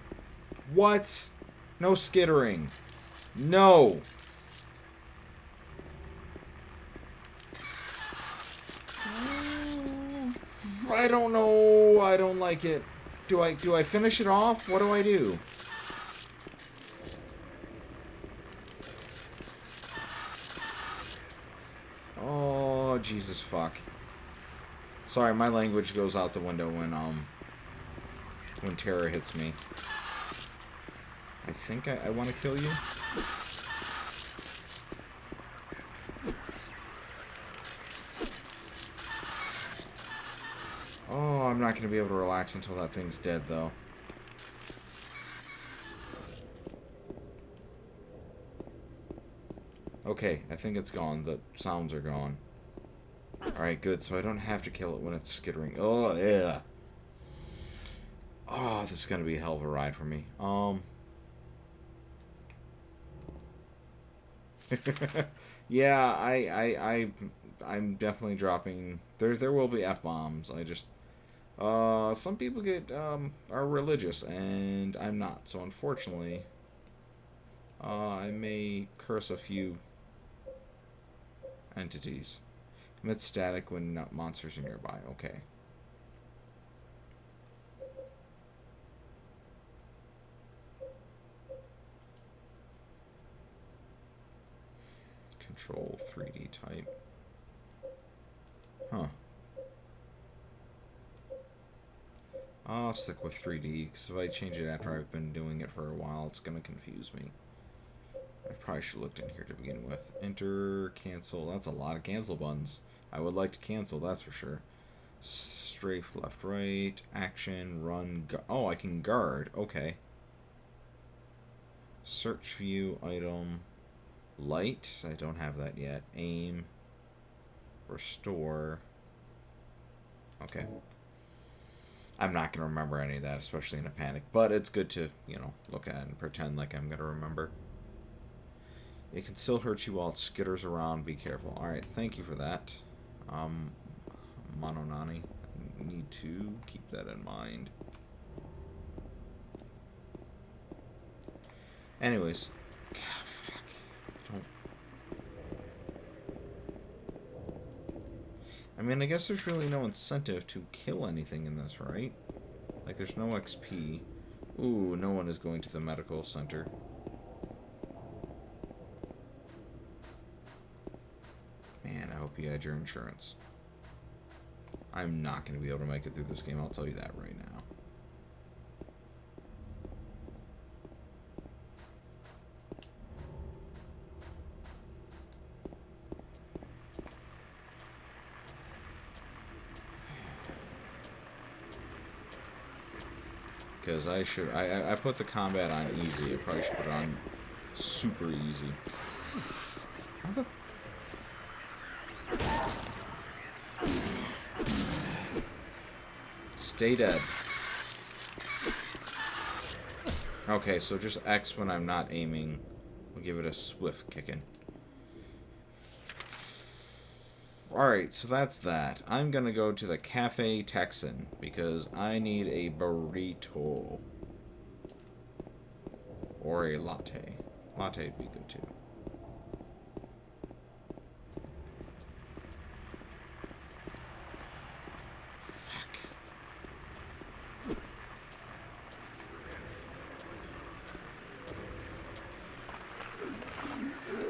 What? No skittering. No. I don't know. I don't like it. Do I finish it off? What do I do? Oh, Jesus fuck. Sorry, my language goes out the window when terror hits me. I think I want to kill you. Oh, I'm not going to be able to relax until that thing's dead, though. Okay, I think it's gone. The sounds are gone. Alright, good. So I don't have to kill it when it's skittering. Oh, yeah. Oh, this is going to be a hell of a ride for me. Yeah, I'm definitely dropping... There will be F-bombs. I just... some people are religious, and I'm not. So, unfortunately, I may curse a few entities. Emit static when monsters are nearby. Okay. Control 3D type. Huh. I'll stick with 3D, because if I change it after I've been doing it for a while, it's going to confuse me. I probably should have looked in here to begin with. Enter, cancel. That's a lot of cancel buttons. I would like to cancel, that's for sure. Strafe, left, right. Action, run. Oh, I can guard. Okay. Search view, item. Light. I don't have that yet. Aim. Restore. Okay. I'm not going to remember any of that, especially in a panic. But it's good to, you know, look at and pretend like I'm going to remember. It can still hurt you while it skitters around. Be careful. Alright, thank you for that. Mononani. I need to keep that in mind. Anyways. God, fuck. I mean, I guess there's really no incentive to kill anything in this, right? Like, there's no XP. Ooh, no one is going to the medical center. Man, I hope you had your insurance. I'm not going to be able to make it through this game, I'll tell you that right now. Because I put the combat on easy. I probably should put it on super easy. How the... Stay dead. Okay, so just X when I'm not aiming. We'll give it a swift kicking. Alright, so that's that. I'm gonna go to the Cafe Texan because I need a burrito. Or a latte. Latte would be good too. Fuck.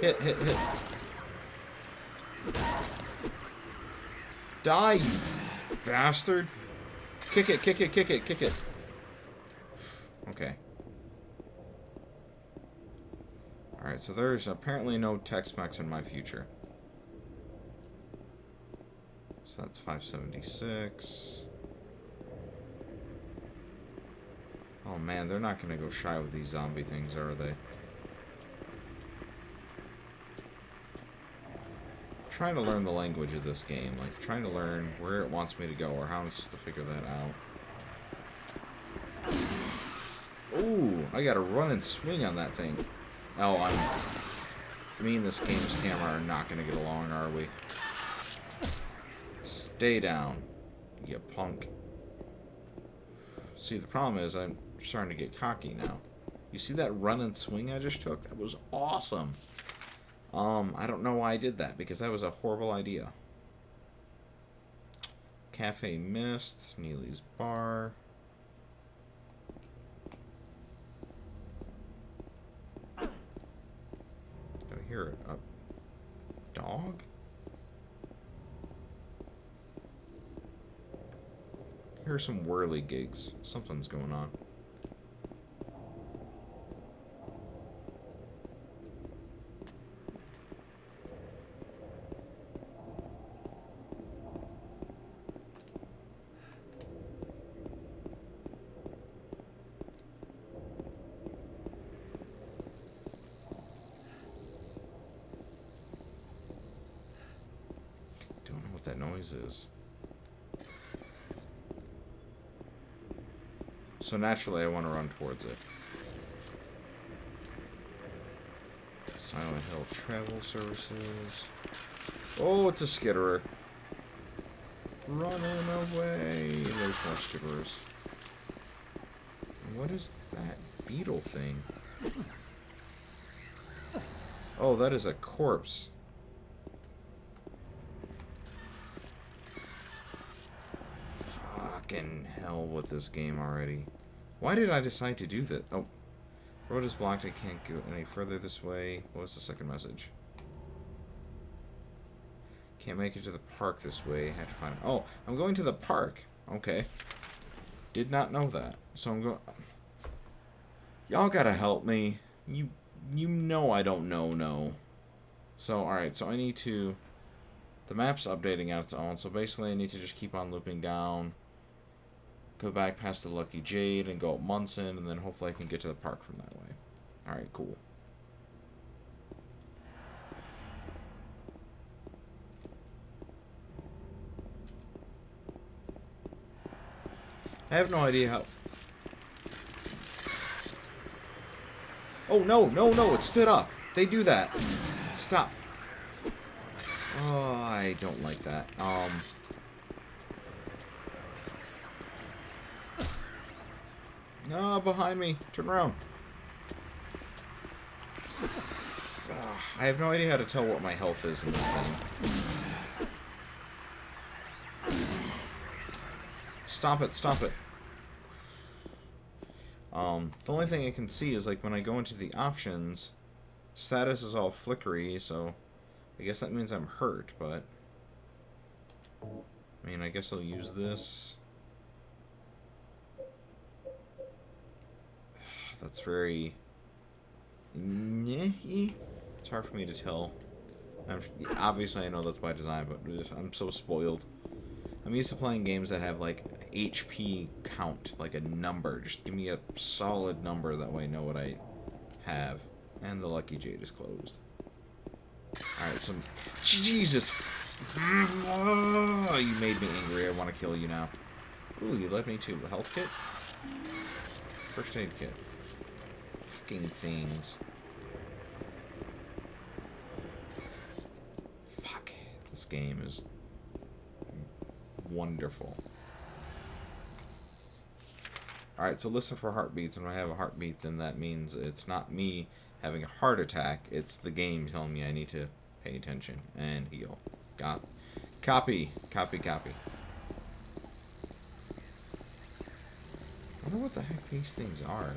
Hit, hit, hit. Die, you bastard. Kick it, kick it, kick it, kick it. Okay. Alright, so there's apparently no Tex-Mex in my future. So that's 576. Oh man, they're not going to go shy with these zombie things, are they? Trying to learn the language of this game, like trying to learn where it wants me to go or how I'm supposed to figure that out. Ooh, I gotta run and swing on that thing. Oh, me and this game's camera are not gonna get along, are we? Stay down, you punk. See, the problem is I'm starting to get cocky now. You see that run and swing I just took? That was awesome. I don't know why I did that, because that was a horrible idea. Cafe Mist, Neely's Bar. Do I hear a dog? Here's some whirligigs. Something's going on. Don't know what that noise is. So naturally, I want to run towards it. Silent Hill Travel Services. Oh, it's a skitterer. Running away. There's more skitterers. What is that beetle thing? Oh, that is a corpse. Fucking hell with this game already. Why did I decide to do that? Oh. Road is blocked. I can't go any further this way. What was the second message? Can't make it to the park this way. Have to find it. Oh, I'm going to the park. Okay. Did not know that. So I'm going... Y'all gotta help me. You know I don't know, no. So, alright. So I need to... The map's updating on its own. So basically I need to just keep on looping down. Go back past the Lucky Jade and go up Munson, and then hopefully I can get to the park from that way. Alright, cool. I have no idea how... Oh, no, no, no, it stood up. They do that. Stop. Oh, I don't like that. No, behind me. Turn around. I have no idea how to tell what my health is in this game. Stop it, stop it. The only thing I can see is, like, when I go into the options, status is all flickery, so I guess that means I'm hurt, but... I mean, I guess I'll use this. That's very... It's hard for me to tell. Obviously, I know that's by design, but I'm so spoiled. I'm used to playing games that have, like, HP count, like a number. Just give me a solid number, that way I know what I have. And the Lucky Jade is closed. Alright, so... Jesus! Oh, you made me angry. I want to kill you now. Ooh, you led me to a health kit? First aid kit. Fucking things. Fuck. This game is... wonderful. Alright, so listen for heartbeats, and when I have a heartbeat, then that means it's not me having a heart attack, it's the game telling me I need to pay attention and heal. Got it. Copy. Copy, copy. I wonder what the heck these things are.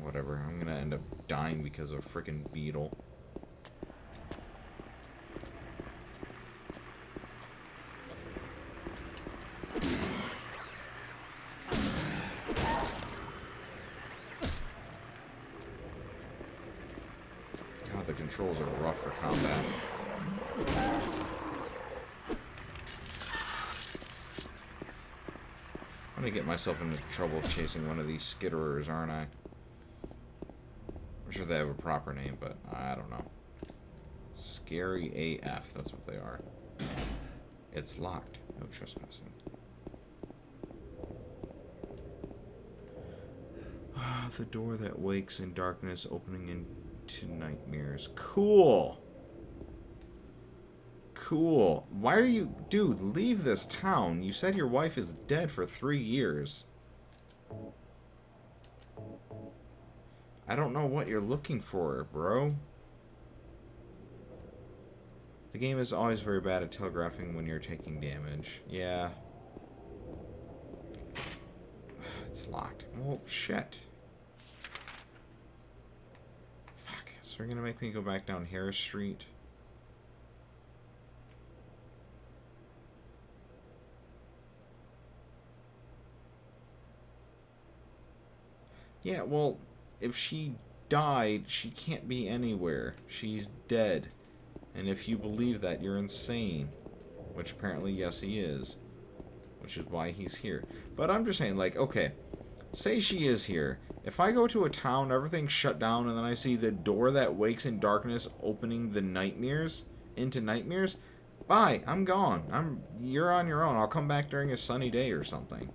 Whatever, I'm gonna end up dying because of a freaking beetle. God, the controls are rough for combat. I'm gonna get myself into trouble chasing one of these skitterers, aren't I? I'm sure they have a proper name, but I don't know. Scary AF, that's what they are. It's locked. No trespassing. The door that wakes in darkness, opening into nightmares. Cool! Cool. Why are you... Dude, leave this town. You said your wife is dead for 3 years. I don't know what you're looking for, bro. The game is always very bad at telegraphing when you're taking damage. Yeah. It's locked. Oh, shit. Fuck. So they're gonna make me go back down Harris Street. Yeah, well, if she died, she can't be anywhere. She's dead. And if you believe that, you're insane. Which apparently, yes, he is. Which is why he's here. But I'm just saying, like, okay. Say she is here. If I go to a town, everything's shut down, and then I see the door that wakes in darkness opening the nightmares into nightmares, bye, I'm gone. You're on your own. I'll come back during a sunny day or something.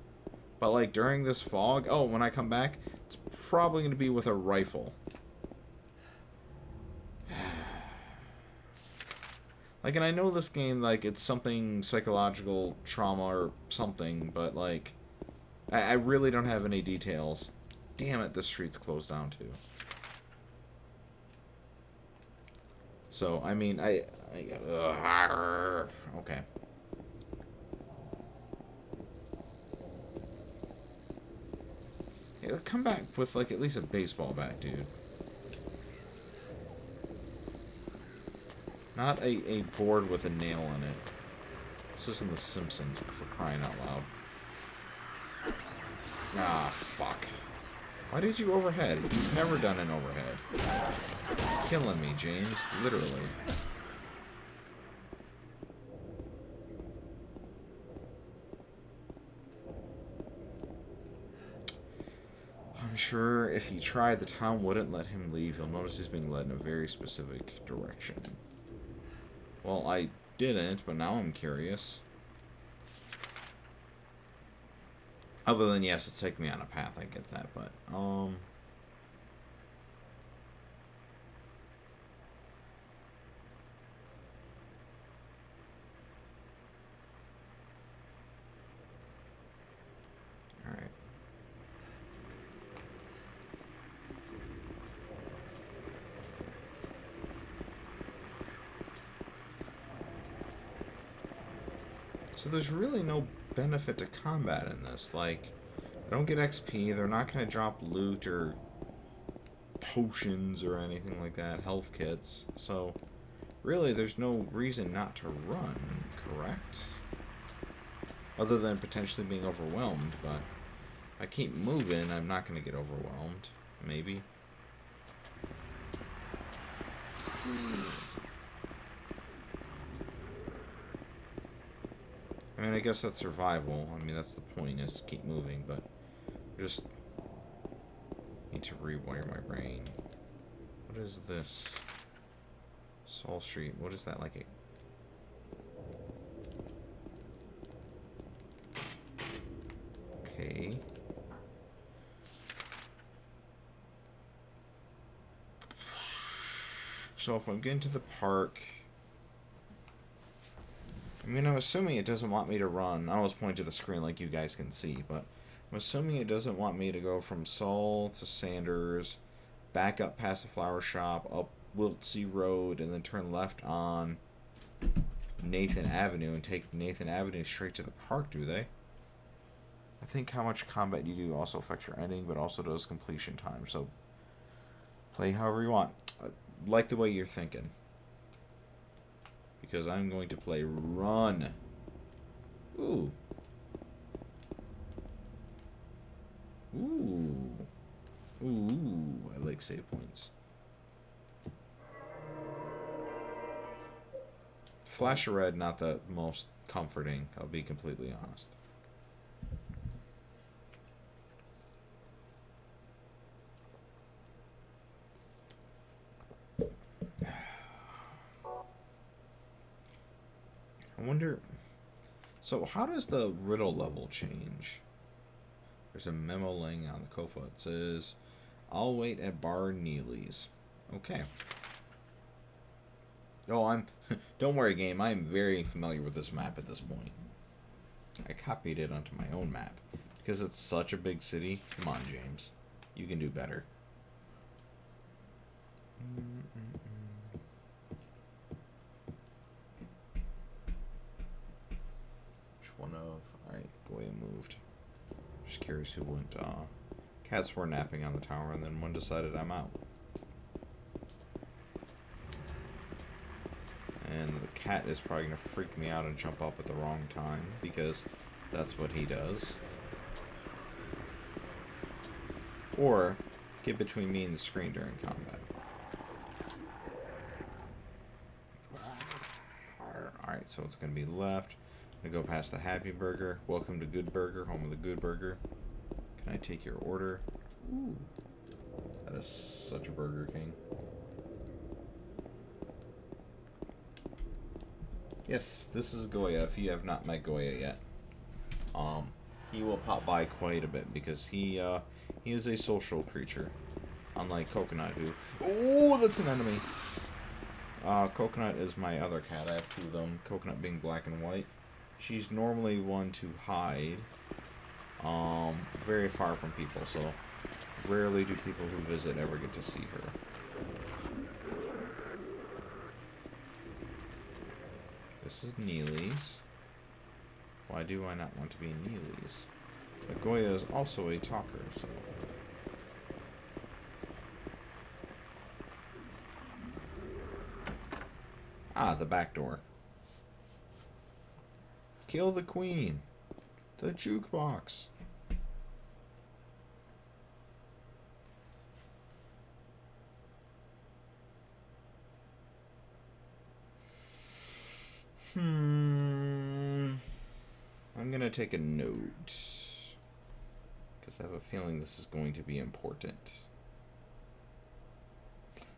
But, like, during this fog, oh, when I come back, it's probably going to be with a rifle. Like, and I know this game, like, it's something psychological trauma or something, but, like, I really don't have any details. Damn it, this street's closed down, too. So, I mean, okay. Yeah, come back with, like, at least a baseball bat, dude. Not a board with a nail in it. This isn't The Simpsons, for crying out loud. Ah, fuck. Why did you overhead? You've never done an overhead. You're killing me, James. Literally. I'm sure if he tried, the town wouldn't let him leave. You'll notice he's being led in a very specific direction. Well, I didn't, but now I'm curious. Other than, yes, it's taking me on a path, I get that, but, Alright. So there's really no benefit to combat in this. Like, I don't get XP, they're not going to drop loot or potions or anything like that, health kits. So, really, there's no reason not to run, correct? Other than potentially being overwhelmed, but if I keep moving, I'm not going to get overwhelmed. Maybe. I mean, I guess that's survival. I mean, that's the point, is to keep moving, but just need to rewire my brain. What is this? Saul Street. What is that, like a... Okay. So if I'm getting to the park... I mean, I'm assuming it doesn't want me to run. I always point to the screen like you guys can see, but I'm assuming it doesn't want me to go from Saul to Sanders, back up past the flower shop, up Wiltsey Road, and then turn left on Nathan Avenue and take Nathan Avenue straight to the park, do they? I think how much combat you do also affects your ending, but also does completion time, so play however you want. I like the way you're thinking. Because I'm going to play Run. Ooh. Ooh. Ooh. I like save points. Flash of Red, not the most comforting, I'll be completely honest. I wonder... So, how does the riddle level change? There's a memo laying on the Kofa. It says, I'll wait at Bar Neely's. Okay. Oh, don't worry, game. I am very familiar with this map at this point. I copied it onto my own map. Because it's such a big city. Come on, James. You can do better. Which one of... Alright, Goya moved. Just curious who went, Cats were napping on the tower, and then one decided I'm out. And the cat is probably going to freak me out and jump up at the wrong time, because that's what he does. Or get between me and the screen during combat. Alright, so it's going to be left. I'm going to go past the Happy Burger. Welcome to Good Burger, home of the Good Burger. Can I take your order? Ooh. That is such a Burger King. Yes, this is Goya, if you have not met Goya yet. He will pop by quite a bit, because he is a social creature. Unlike Coconut, who... Oh, that's an enemy! Coconut is my other cat. I have two of them. Coconut being black and white. She's normally one to hide. Very far from people, so rarely do people who visit ever get to see her. This is Neely's. Why do I not want to be Neely's? But Goya is also a talker, so... Ah, the back door. Kill the queen. The jukebox. I'm gonna take a note. Because I have a feeling this is going to be important.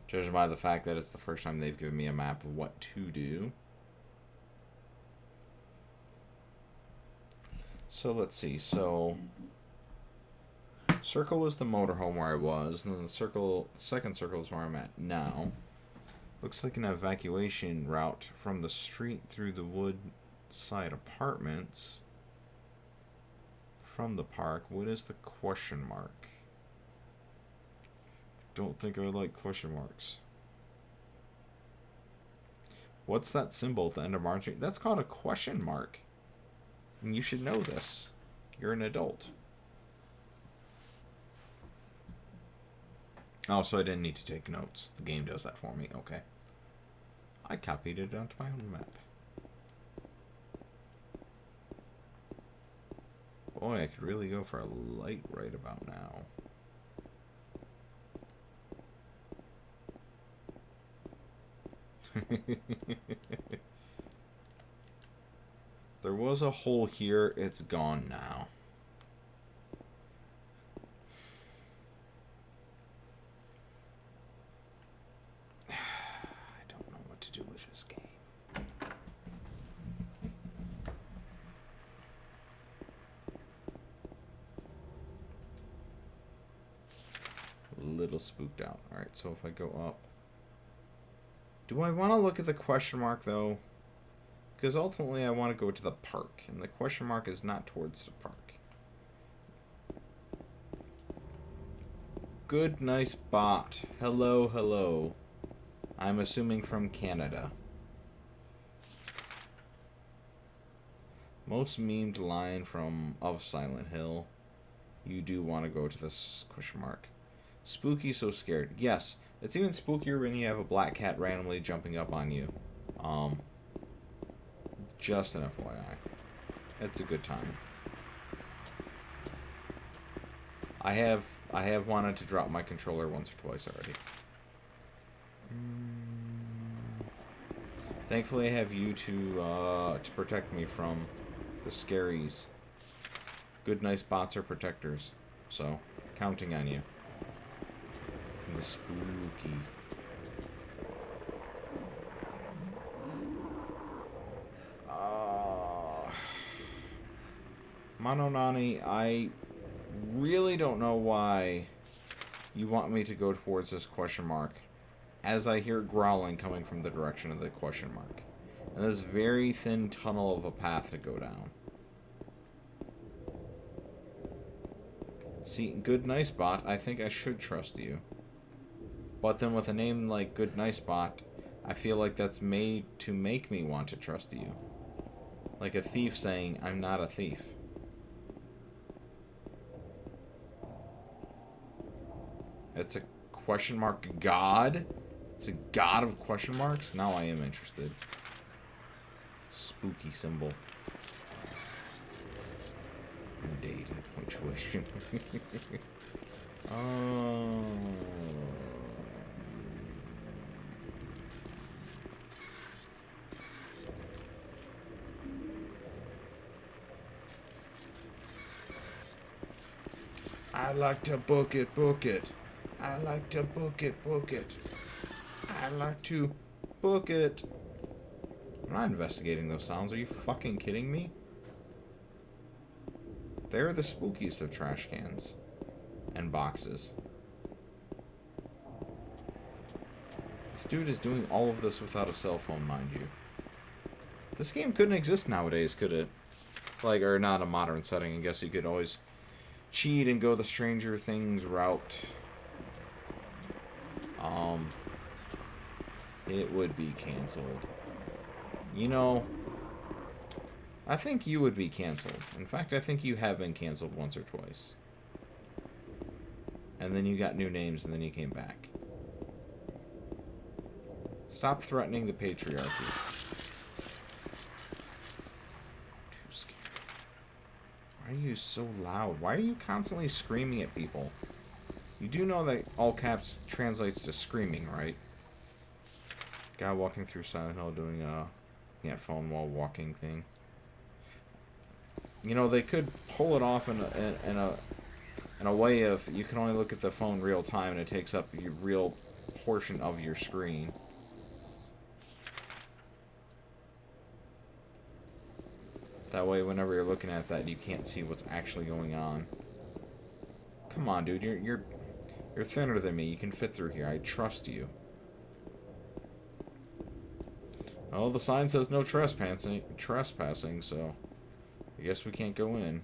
Judging by the fact that it's the first time they've given me a map of what to do. So let's see. So circle is the motorhome where I was, and then the second circle is where I'm at now. Looks like an evacuation route from the street through the woodside apartments. From the park. What is the question mark? Don't think I like question marks. What's that symbol at the end of marching? That's called a question mark. And you should know this. You're an adult. Oh, so I didn't need to take notes. The game does that for me. Okay. I copied it onto my own map. Boy, I could really go for a light right about now. There was a hole here. It's gone now. I don't know what to do with this game. A little spooked out. Alright, so if I go up... Do I want to look at the question mark, though? Because ultimately I want to go to the park, and the question mark is not towards the park. Good, nice bot. Hello, hello. I'm assuming from Canada. Most memed line of Silent Hill. You do want to go to this question mark. Spooky, so scared. Yes, it's even spookier when you have a black cat randomly jumping up on you. Just an FYI. It's a good time. I have wanted to drop my controller once or twice already. Thankfully I have you to protect me from the scaries. Good, nice bots are protectors. So, counting on you. From the spooky. Mononani, I really don't know why you want me to go towards this question mark, as I hear growling coming from the direction of the question mark. And this very thin tunnel of a path to go down. See, good, nice bot, I think I should trust you. But then with a name like Good Nice Bot, I feel like that's made to make me want to trust you. Like a thief saying, I'm not a thief. It's a question mark god? It's a god of question marks? Now I am interested. Spooky symbol. Dated punctuation. Oh. I like to book it, book it. I like to book it, book it. I like to book it. I'm not investigating those sounds. Are you fucking kidding me? They're the spookiest of trash cans. And boxes. This dude is doing all of this without a cell phone, mind you. This game couldn't exist nowadays, could it? Like, or not a modern setting. I guess you could always cheat and go the Stranger Things route. It would be canceled. You know, I think you would be canceled. In fact, I think you have been canceled once or twice. And then you got new names, and then you came back. Stop threatening the patriarchy. Too scared. Why are you so loud? Why are you constantly screaming at people? You do know that all caps translates to screaming, right? Guy walking through Silent Hill doing a phone while walking thing. You know, they could pull it off in a way of you can only look at the phone real time and it takes up your real portion of your screen. That way, whenever you're looking at that, you can't see what's actually going on. Come on, dude, you're thinner than me. You can fit through here. I trust you. Oh, the sign says no trespassing, so I guess we can't go in.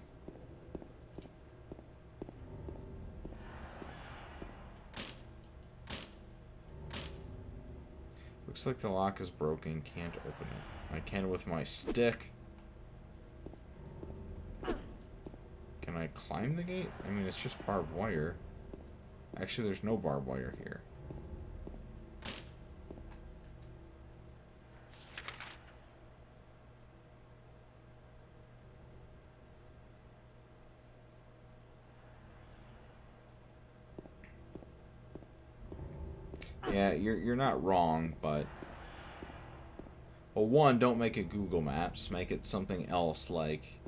Looks like the lock is broken. Can't open it. I can with my stick. Can I climb the gate? I mean, it's just barbed wire. Actually, there's no barbed wire here. Yeah, you're not wrong, but well, one, don't make it Google Maps. Make it something else. Like,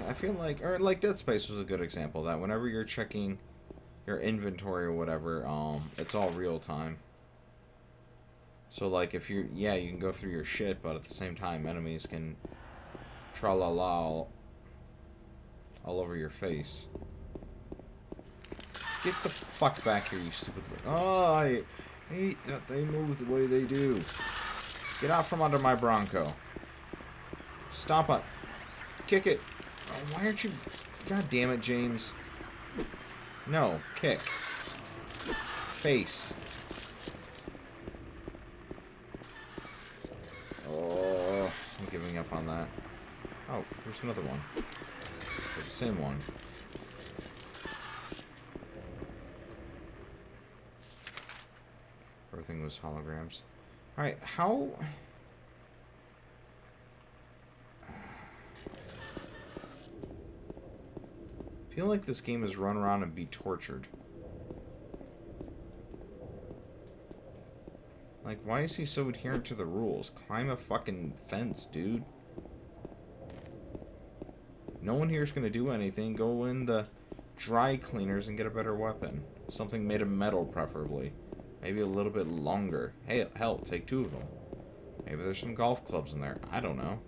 I feel like, or like Dead Space was a good example of that. Whenever you're checking your inventory or whatever, it's all real time. So like, if you can go through your shit, but at the same time, enemies can tra-la-la all over your face. Get the fuck back here, you stupid... Oh, I hate that they move the way they do. Get out from under my Bronco. Stop it. Kick it. Oh, why aren't you... God damn it, James. No, kick. Face. Oh, I'm giving up on that. Oh, here's another one. They're the same one. Everything was holograms. Alright, how... I feel like this game is run around and be tortured. Like, why is he so adherent to the rules? Climb a fucking fence, dude. No one here is going to do anything. Go in the dry cleaners and get a better weapon. Something made of metal, preferably. Maybe a little bit longer. Hey, hell, take 2 of them. Maybe there's some golf clubs in there. I don't know.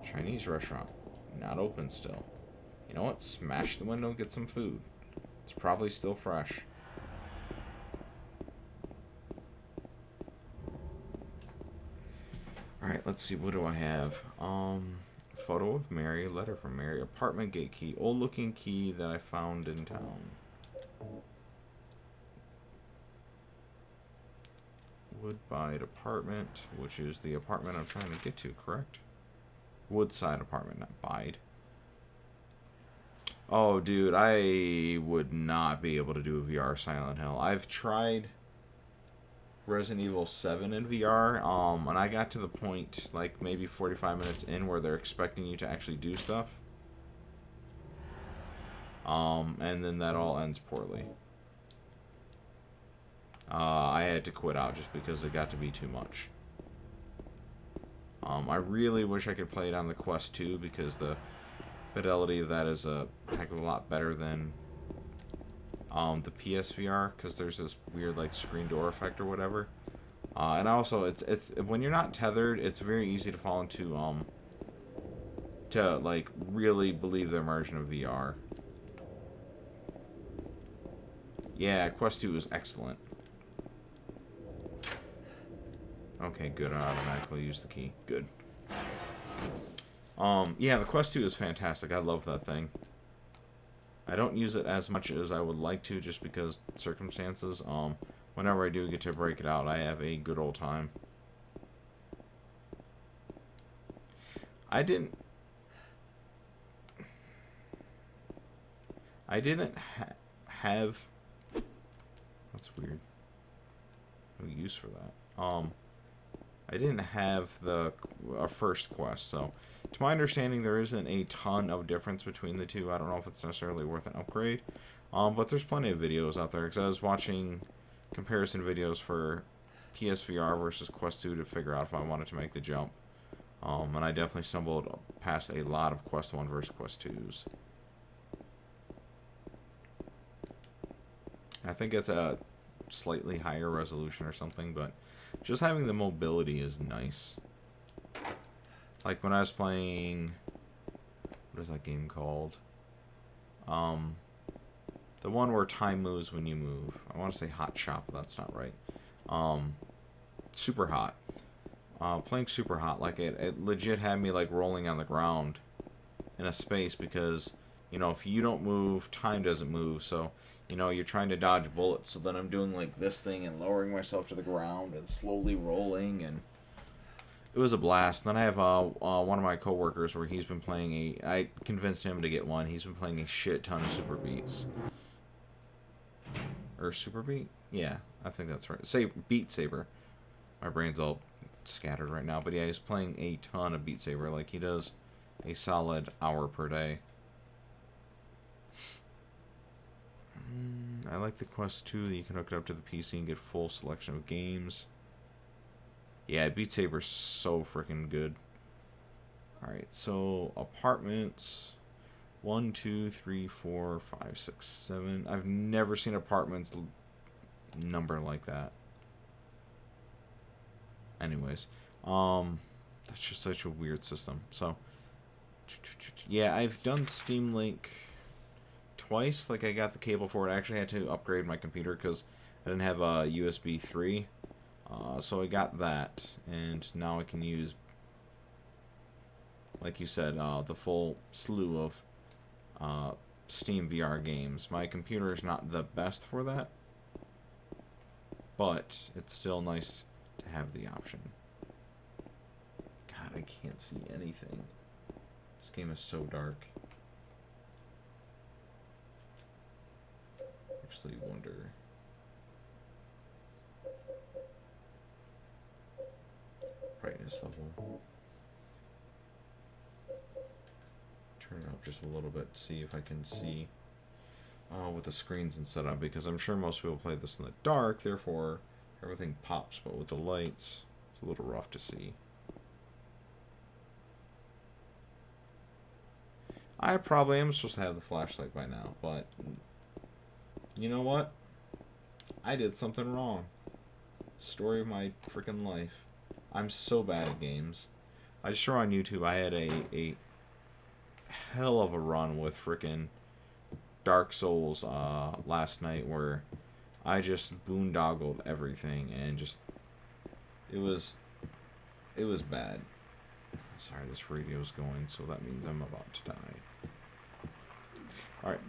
Chinese restaurant. Not open still. You know what? Smash the window, get some food. It's probably still fresh. Alright, let's see. What do I have? Photo of Mary, letter from Mary, apartment gate key, old looking key that I found in town. Woodbine apartment, which is the apartment I'm trying to get to, correct? Woodside apartment, not Bide. Oh, dude, I would not be able to do a VR Silent Hill. I've tried Resident Evil 7 in VR, and I got to the point, like, maybe 45 minutes in where they're expecting you to actually do stuff. And then that all ends poorly. I had to quit out just because it got to be too much. I really wish I could play it on the Quest 2 because the fidelity of that is a heck of a lot better than the PSVR, because there's this weird like screen door effect or whatever. And also, it's when you're not tethered, it's very easy to fall into to like really believe the immersion of VR. Yeah, Quest 2 is excellent. Okay, good. I automatically use the key. Good. Yeah, the Quest 2 is fantastic. I love that thing. I don't use it as much as I would like to, just because circumstances. Whenever I do get to break it out, I have a good old time. I didn't have. That's weird. No use for that. I didn't have the first Quest, so to my understanding, there isn't a ton of difference between the two. I don't know if it's necessarily worth an upgrade, but there's plenty of videos out there, because I was watching comparison videos for PSVR versus Quest 2 to figure out if I wanted to make the jump, and I definitely stumbled past a lot of Quest 1 versus Quest 2s. I think it's a slightly higher resolution or something, but just having the mobility is nice. Like when I was playing, what is that game called? The one where time moves when you move. I want to say Hot Shop, but that's not right. Super Hot. Playing Super Hot, like it legit had me like rolling on the ground in a space, because you know, if you don't move, time doesn't move. So, you know, you're trying to dodge bullets. So then I'm doing like this thing and lowering myself to the ground and slowly rolling, and it was a blast. Then I have one of my coworkers where he's been playing I convinced him to get one. He's been playing a shit ton of Super Beats. Or Super Beat? Yeah, I think that's right. Say Beat Saber. My brain's all scattered right now, but yeah, he's playing a ton of Beat Saber. Like, he does a solid hour per day. I like the Quest 2 that you can hook it up to the PC and get full selection of games. Yeah, Beat Saber's so freaking good. Alright, so apartments. 1, 2, 3, 4, 5, 6, 7. I've never seen apartments number like that. Anyways, that's just such a weird system. So, yeah, I've done Steam Link twice. Like, I got the cable for it. I actually had to upgrade my computer because I didn't have a USB 3. So I got that, and now I can use, like you said, the full slew of Steam VR games. My computer is not the best for that, but it's still nice to have the option. God, I can't see anything. This game is so dark. Actually wonder. Brightness level. Turn it up just a little bit to see if I can see with the screens and setup, because I'm sure most people play this in the dark, therefore everything pops, but with the lights it's a little rough to see. I probably am supposed to have the flashlight by now, but you know what? I did something wrong. Story of my freaking life. I'm so bad at games. I just saw on YouTube I had a hell of a run with freaking Dark Souls last night, where I just boondoggled everything, and just it was bad. Sorry, this radio's going, so that means I'm about to die. Alright.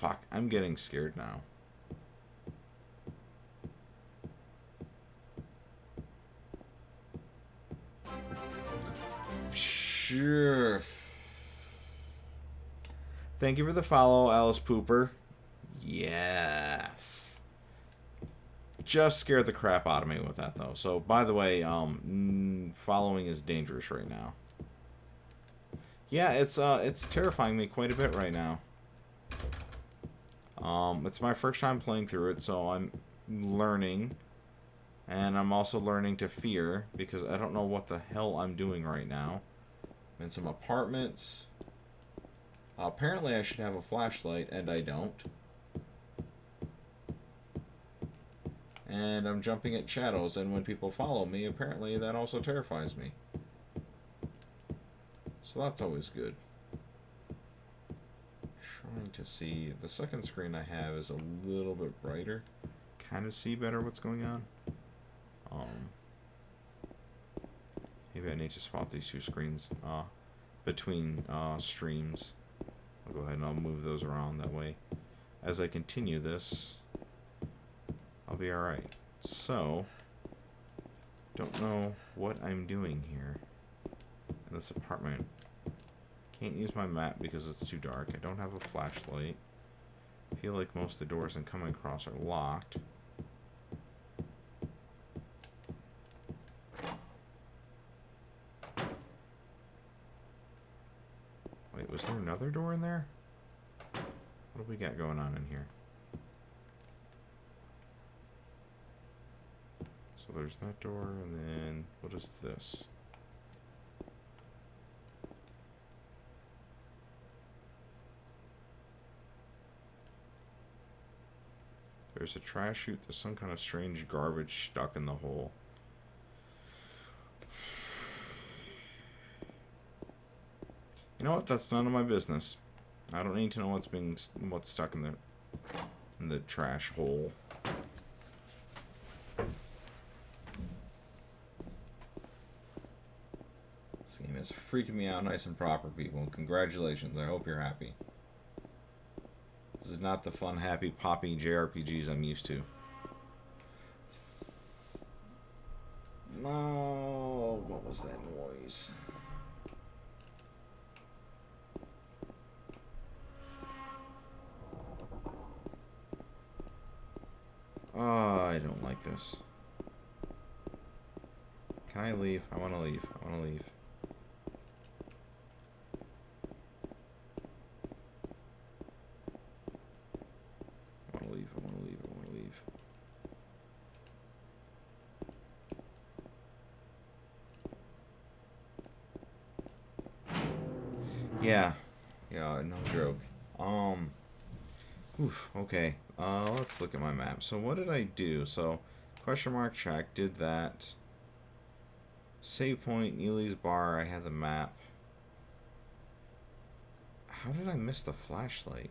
fuck. I'm getting scared now. Sure. Thank you for the follow, Alice Pooper. Yes. Just scared the crap out of me with that, though. So, by the way, following is dangerous right now. Yeah, it's terrifying me quite a bit right now. It's my first time playing through it, so I'm learning. And I'm also learning to fear, because I don't know what the hell I'm doing right now. I'm in some apartments. Apparently I should have a flashlight, and I don't. And I'm jumping at shadows, and when people follow me, apparently that also terrifies me. So that's always good. Trying to see. The second screen I have is a little bit brighter. Kind of see better what's going on. Maybe I need to swap these two screens between streams. I'll go ahead and I'll move those around that way. As I continue this, I'll be alright. So, don't know what I'm doing here in this apartment. Can't use my map because it's too dark. I don't have a flashlight. I feel like most of the doors I'm coming across are locked. Wait, was there another door in there? What do we got going on in here? So there's that door, and then what is this? There's a trash chute. There's some kind of strange garbage stuck in the hole. You know what? That's none of my business. I don't need to know what's stuck in the trash hole. This game is freaking me out nice and proper, people. Congratulations. I hope you're happy. This is not the fun, happy, poppy JRPGs I'm used to. Oh, what was that noise? Oh, I don't like this. Can I leave? I want to leave. I want to leave. I want to leave. I want to leave. I want to leave. Yeah. Yeah, no joke. Oof, okay. Let's look at my map. So what did I do? So, question mark check, did that. Save point, Neely's bar, I had the map. How did I miss the flashlight?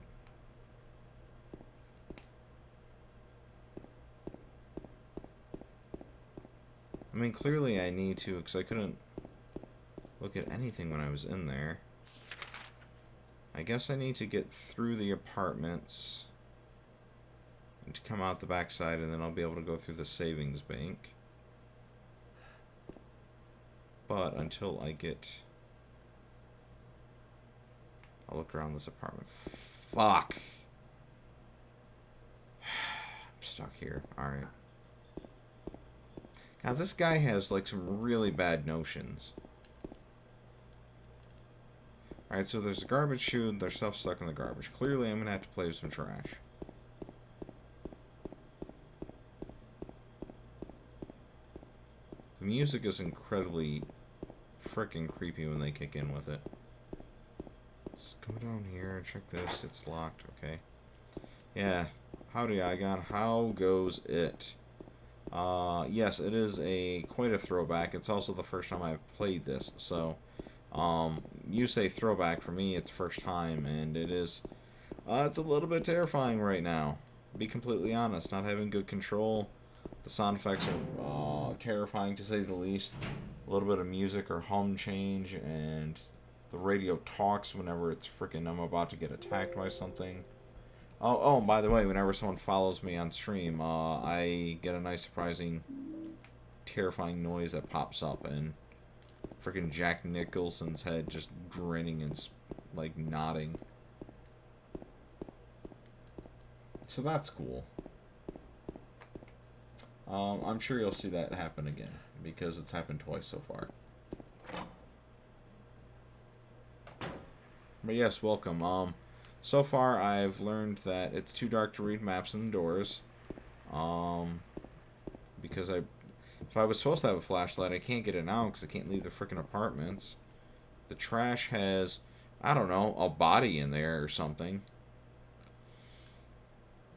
I mean, clearly I need to, because I couldn't look at anything when I was in there. I guess I need to get through the apartments and to come out the backside, and then I'll be able to go through the savings bank. But until I get... I'll look around this apartment. Fuck! I'm stuck here. Alright. Now, this guy has, like, some really bad notions. Alright, so there's a garbage chute, there's stuff stuck in the garbage. Clearly, I'm gonna have to play with some trash. The music is incredibly freaking creepy when they kick in with it. Let's go down here and check this. It's locked, okay. Yeah. Howdy, Igon. How goes it? Yes, it is quite a throwback. It's also the first time I've played this, so... you say throwback, for me it's first time, and it is, it's a little bit terrifying right now. Be completely honest, not having good control. The sound effects are terrifying to say the least. A little bit of music or hum change, and the radio talks whenever it's freaking I'm about to get attacked by something. Oh, and by the way, whenever someone follows me on stream, I get a nice, surprising, terrifying noise that pops up, and freaking Jack Nicholson's head just grinning and, like, nodding. So that's cool. I'm sure you'll see that happen again, because it's happened twice so far. But yes, welcome. So far I've learned that it's too dark to read maps indoors. Because if I was supposed to have a flashlight, I can't get it now because I can't leave the freaking apartments. The trash has, I don't know, a body in there or something.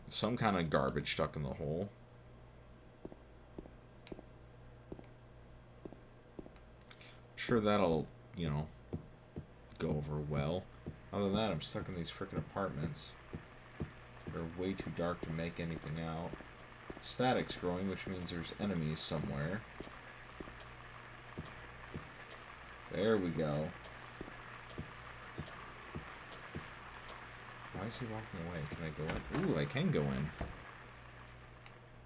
Some kind of garbage stuck in the hole. Sure that'll, you know, go over well. Other than that, I'm stuck in these freaking apartments. They're way too dark to make anything out. Static's growing, which means there's enemies somewhere. There we go. Why is he walking away? Can I go in? Ooh, I can go in.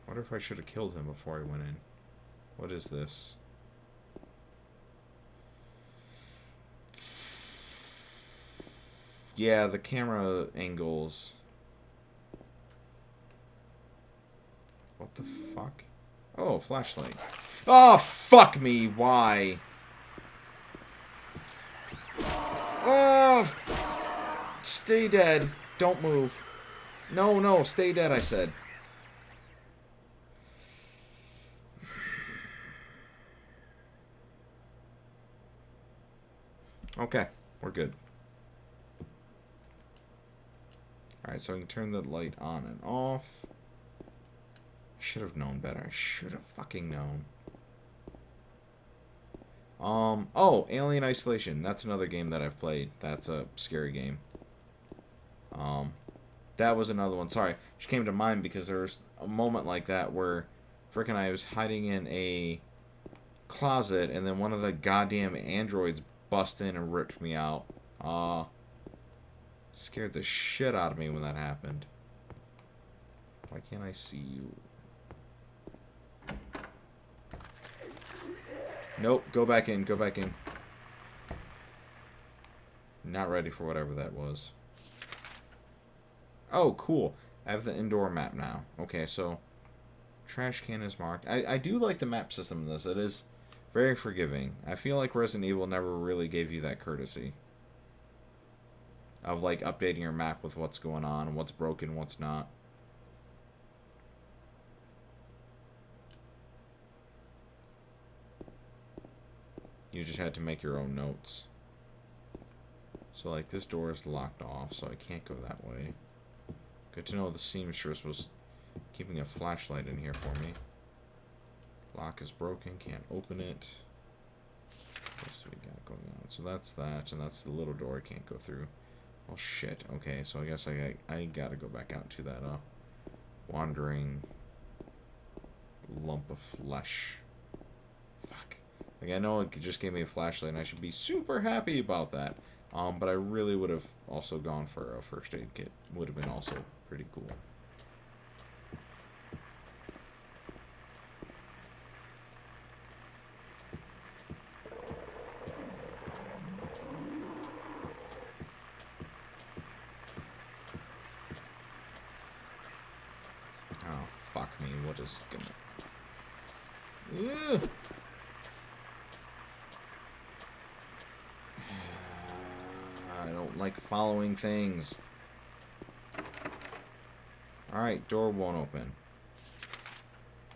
Wonder if I should have killed him before I went in. What is this? Yeah, the camera angles. What the fuck? Oh, flashlight. Oh, fuck me. Why? Oh! Stay dead. Don't move. No, no, stay dead, I said. Okay, we're good. Alright, so I can turn the light on and off. I should have known better. I should have fucking known. Oh, Alien Isolation. That's another game that I've played. That's a scary game. That was another one. Sorry, she came to mind because there was a moment like that where frickin' I was hiding in a closet and then one of the goddamn androids bust in and ripped me out. Scared the shit out of me when that happened. Why can't I see you? Nope, go back in, go back in. Not ready for whatever that was. Oh, cool. I have the indoor map now. Okay, so trash can is marked. I do like the map system in this. It is very forgiving. I feel like Resident Evil never really gave you that courtesy of like updating your map with what's going on, what's broken, what's not. You just had to make your own notes. So like this door is locked off, so I can't go that way. Good to know the seamstress was keeping a flashlight in here for me. Lock is broken, can't open it. What else do we got going on? So that's that, and that's the little door I can't go through. Oh shit, okay, so I guess I gotta go back out to that wandering lump of flesh. Fuck. Like, I know it just gave me a flashlight, and I should be super happy about that. But I really would have also gone for a first aid kit. Would have been also pretty cool. Oh, fuck me. What is gonna... Ugh. I don't like following things. Alright, door won't open.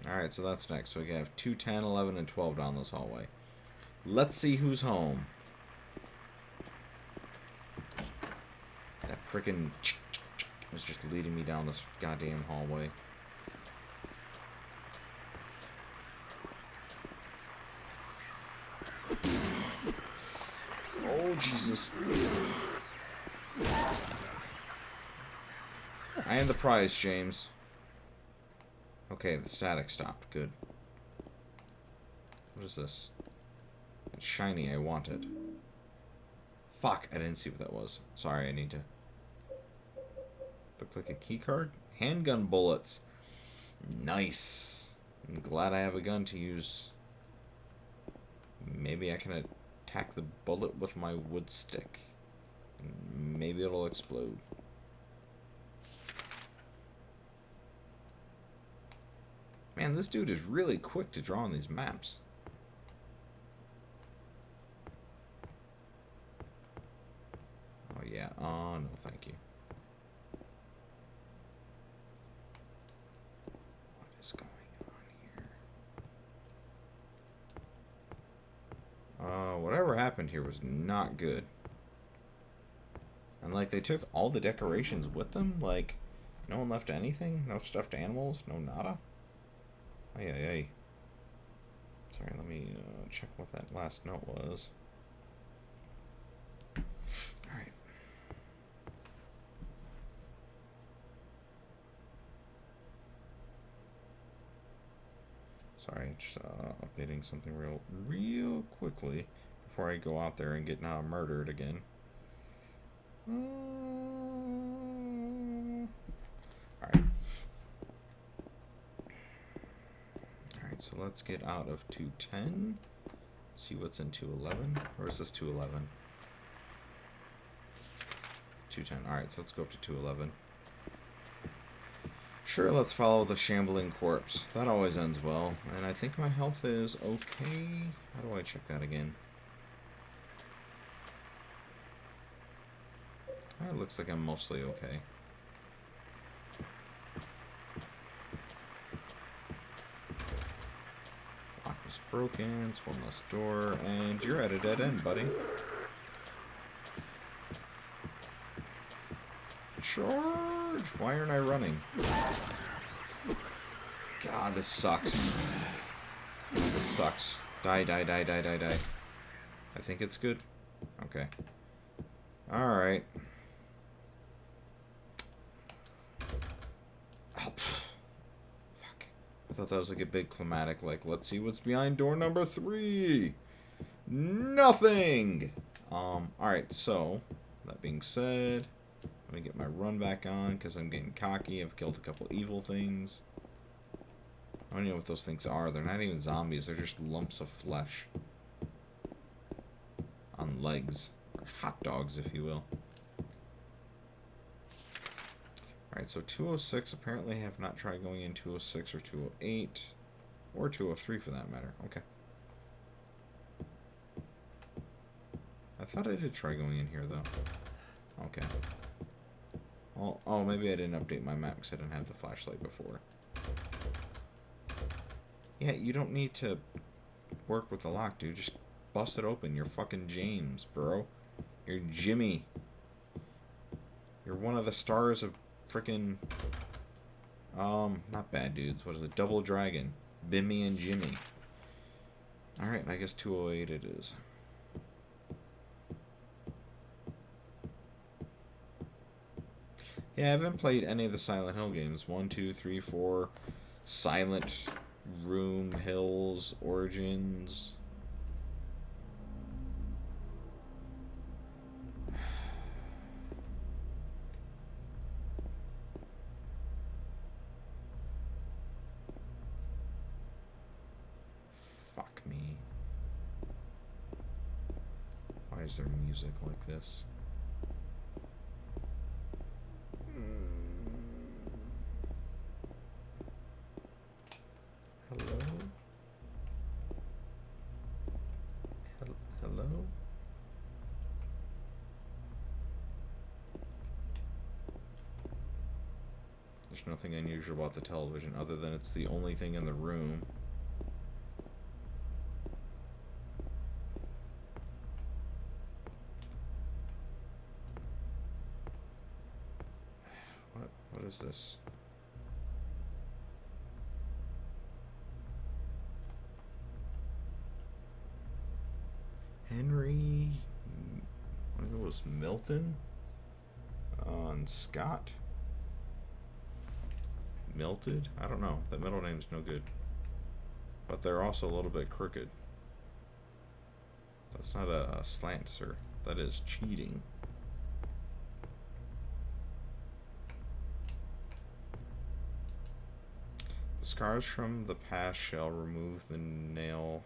Alright, so that's next. So we have 2, 10, 11, and 12 down this hallway. Let's see who's home. That frickin' is just leading me down this goddamn hallway. Oh, Jesus. I am the prize, James. Okay, the static stopped. Good. What is this? It's shiny. I want it. Fuck, I didn't see what that was. Sorry, I need to... Looked like a key card. Handgun bullets. Nice. I'm glad I have a gun to use. Maybe I can attack the bullet with my wood stick. Maybe it'll explode. Man, this dude is really quick to draw on these maps. Oh yeah, oh no thank you. What is going on here? Whatever happened here was not good. And like, they took all the decorations with them? Like, no one left anything? No stuffed animals? No nada? Ay, ay, ay. Sorry, let me check what that last note was. Alright. Sorry, just updating something real quickly before I go out there and get murdered again. Alright. Alright, so let's get out of 210. See what's in 211. Or is this 211? 210. Alright, so let's go up to 211. Sure, let's follow the shambling corpse. That always ends well. And I think my health is okay. How do I check that again? It looks like I'm mostly okay. Lock is broken. It's one less door. And you're at a dead end, buddy. Charge! Why aren't I running? God, this sucks. This sucks. Die, die, die, die, die, die. I think it's good. Okay. Alright. Oh, fuck. I thought that was like a big climatic, like, let's see what's behind door number 3. Nothing! Alright, so, that being said, let me get my run back on, because I'm getting cocky. I've killed a couple evil things. I don't know what those things are. They're not even zombies. They're just lumps of flesh. On legs. Or hot dogs, if you will. Alright, so 206. Apparently I have not tried going in 206 or 208. Or 203 for that matter. Okay. I thought I did try going in here, though. Okay. Oh, maybe I didn't update my map because I didn't have the flashlight before. Yeah, you don't need to work with the lock, dude. Just bust it open. You're fucking James, bro. You're Jimmy. You're one of the stars of frickin'... not Bad Dudes. What is it? Double Dragon. Bimmy and Jimmy. Alright, I guess 208 it is. Yeah, I haven't played any of the Silent Hill games. 1, 2, 3, 4... Silent Room, Hills, Origins. Fuck me. Why is there music like this? Hello? Hello? There's nothing unusual about the television other than it's the only thing in the room. What is this? Henry, I think it was Milton, and Scott, Milted. I don't know. That middle name's no good, but they're also a little bit crooked. That's not a slant, sir. That is cheating. The scars from the past shall remove the nail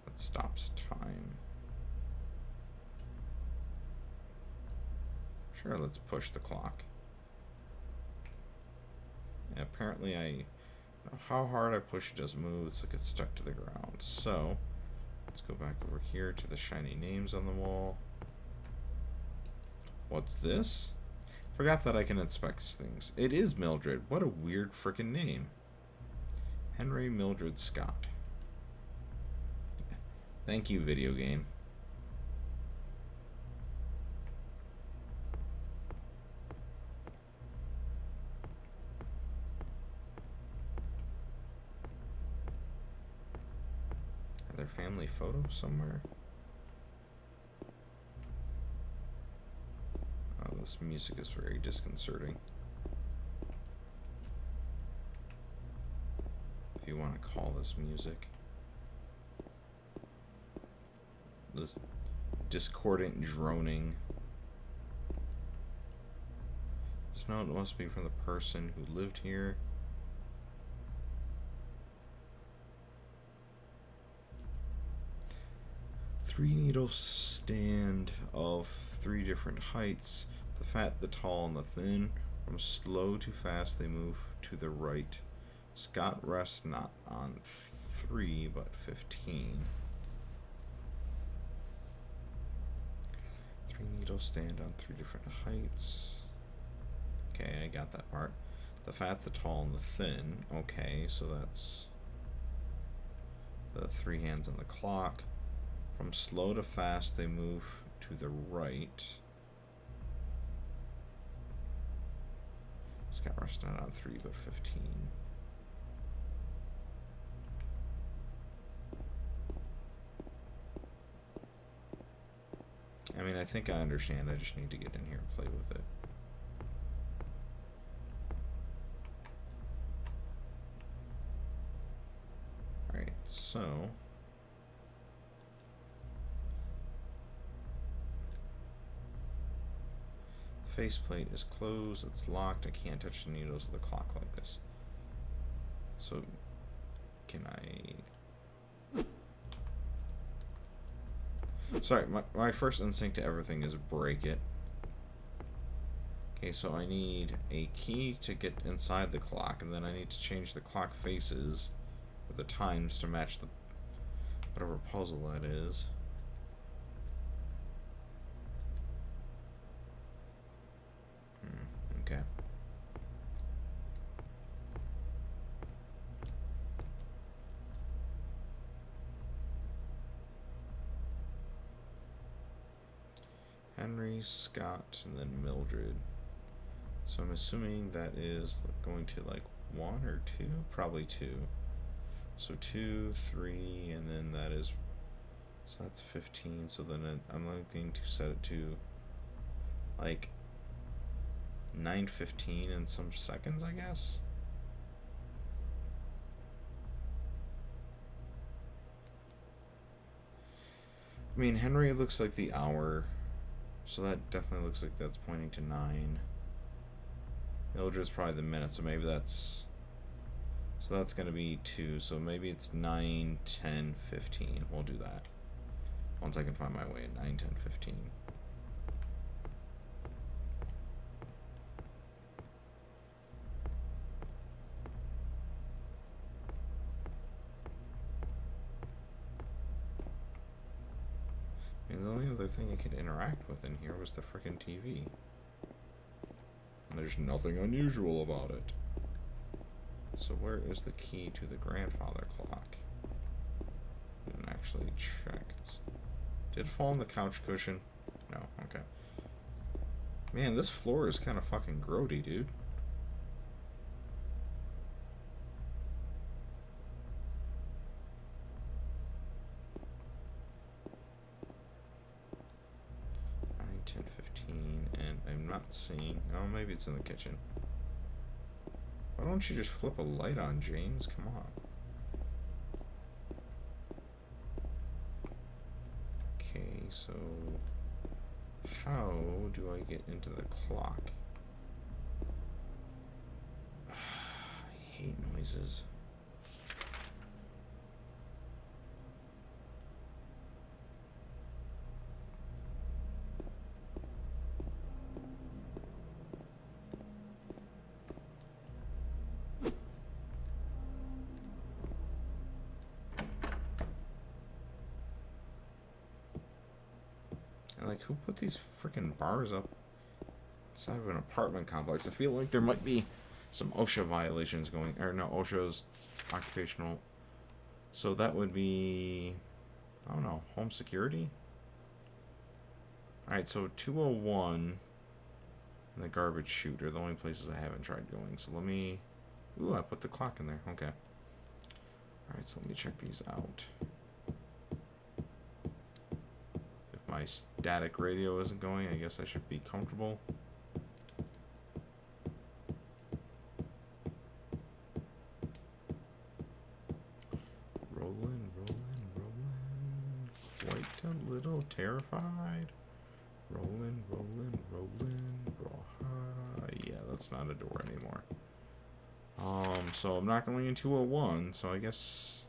that stops time. Sure, let's push the clock. And apparently how hard I push it doesn't move, so it gets stuck to the ground. So, let's go back over here to the shiny names on the wall. What's this? Forgot that I can inspect things. It is Mildred. What a weird frickin' name. Henry Mildred Scott. Thank you, video game. Are there family photos somewhere? Oh, this music is very disconcerting. If you want to call this music. This discordant droning. This note must be from the person who lived here. Three needles stand of 3 different heights. The fat, the tall, and the thin. From slow to fast they move to the right. Scott rests not on 3, but 15. 3 needles stand on 3 different heights. Okay, I got that part. The fat, the tall, and the thin. Okay, so that's the 3 hands on the clock. From slow to fast, they move to the right. Scott rests not on 3, but 15. I mean, I think I understand. I just need to get in here and play with it. Alright, so... the faceplate is closed, it's locked, I can't touch the needles of the clock like this. So, can I... Sorry, my first instinct to everything is break it. Okay, so I need a key to get inside the clock, and then I need to change the clock faces with the times to match the whatever puzzle that is. Okay. Henry, Scott, and then Mildred. So I'm assuming that is going to like 1 or 2? Probably 2. So 2, 3, and then that is... so that's 15. So then I'm looking to set it to like 9:15 in some seconds, I guess. I mean, Henry looks like the hour, so that definitely looks like that's pointing to 9. Mildred's probably the minute, so maybe that's... so that's going to be 2, so maybe it's 9, 10, 15. We'll do that. Once I can find my way at 9, 10, 15. And the only other thing I could interact with in here was the frickin' TV. And there's nothing unusual about it. So where is the key to the grandfather clock? Didn't actually check. Did it fall on the couch cushion? No, okay. Man, this floor is kind of fucking grody, dude. I'm not seeing... oh, maybe it's in the kitchen. Why don't you just flip a light on, James? Come on. Okay, so... how do I get into the clock? I hate noises. Like, who put these freaking bars up inside of an apartment complex? I feel like there might be some OSHA violations going, or no, OSHA's occupational. So that would be, I don't know, home security? Alright, so 201 and the garbage chute are the only places I haven't tried going. So let me, ooh, I put the clock in there, okay. Alright, so let me check these out. My static radio isn't going, I guess I should be comfortable. Rolling, rolling, rolling. Quite a little terrified. Rolling, rolling, rolling. Yeah, that's not a door anymore. So I'm not going in 201, so I guess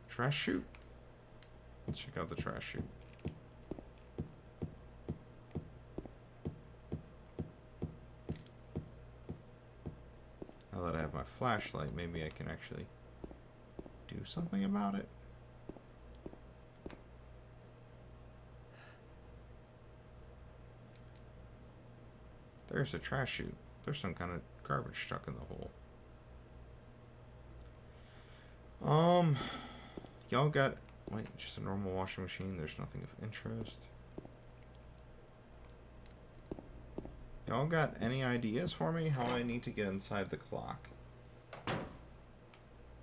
trash chute. Let's check out the trash chute. Now that I have my flashlight, maybe I can actually do something about it. There's a trash chute. There's some kind of garbage stuck in the hole. Y'all got, wait, just a normal washing machine. There's nothing of interest. Y'all got any ideas for me how I need to get inside the clock?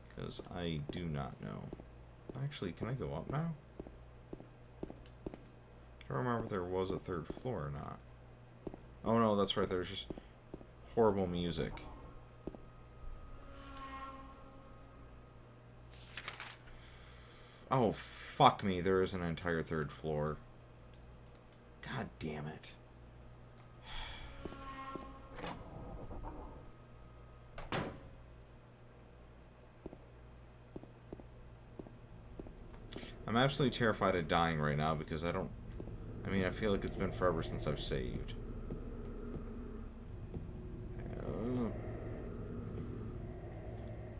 Because I do not know. Actually, can I go up now? I don't remember if there was a third floor or not. Oh no, that's right, there's just horrible music. Oh, fuck me, there is an entire third floor. God damn it. I'm absolutely terrified of dying right now because I feel like it's been forever since I've saved.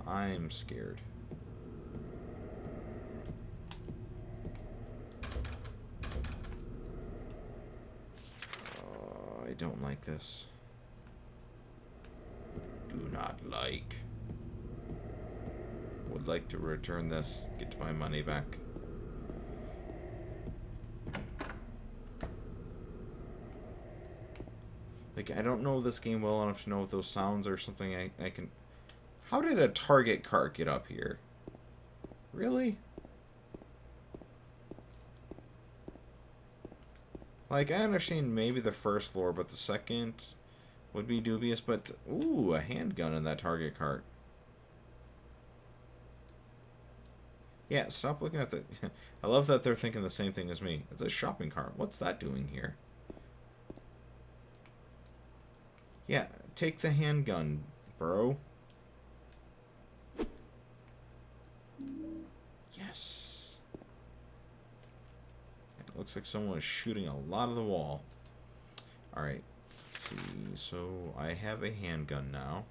I'm scared. I don't like this. Do not like. Would like to return this, get my money back. Like, I don't know this game well enough to know if those sounds are something I can... How did a Target cart get up here? Really? Like, I understand maybe the first floor, but the second would be dubious. But, ooh, a handgun in that Target cart. Yeah, stop looking at the... I love that they're thinking the same thing as me. It's a shopping cart. What's that doing here? Yeah, take the handgun, bro. Yes. It looks like someone is shooting a lot of the wall. Alright, let's see. So, I have a handgun now.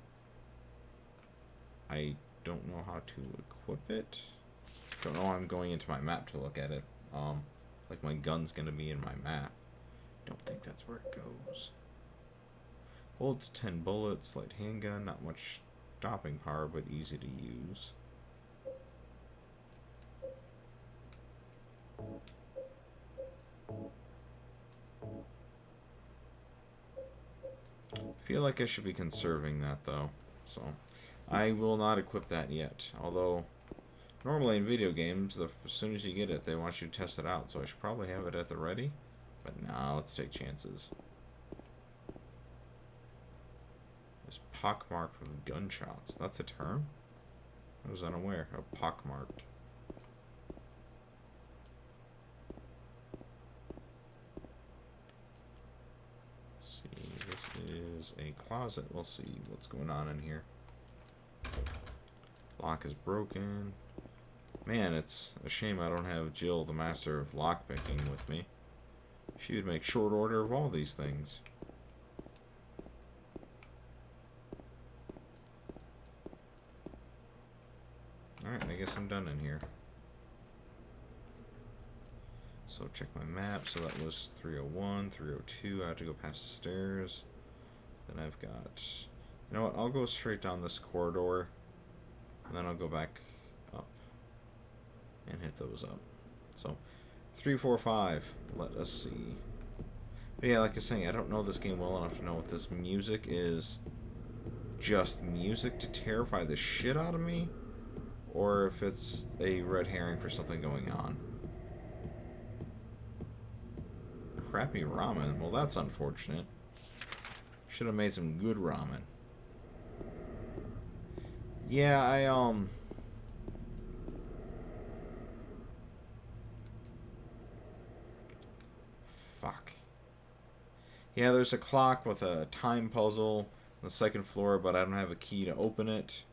I don't know how to equip it. Don't know, I'm going into my map to look at it. Like my gun's gonna be in my map. Don't think that's where it goes. Holds 10 bullets, light handgun, not much stopping power, but easy to use. Feel like I should be conserving that though, so I will not equip that yet. Although normally in video games, as soon as you get it, they want you to test it out, so I should probably have it at the ready. But nah, let's take chances. It's pockmarked with gunshots. That's a term? I was unaware of pockmarked. See, this is a closet. We'll see what's going on in here. Lock is broken. Man, it's a shame I don't have Jill, the master of lockpicking, with me. She would make short order of all these things. Alright, I guess I'm done in here. So check my map. So that was 301, 302. I have to go past the stairs. Then I've got... You know what? I'll go straight down this corridor. And then I'll go back up. And hit those up. So, 3, 4, 5. Let us see. But yeah, like I was saying, I don't know this game well enough to know if this music is just music to terrify the shit out of me, or if it's a red herring for something going on. Crappy ramen. Well, that's unfortunate. Should have made some good ramen. Yeah, Fuck. Yeah, there's a clock with a time puzzle on the second floor, but I don't have a key to open it.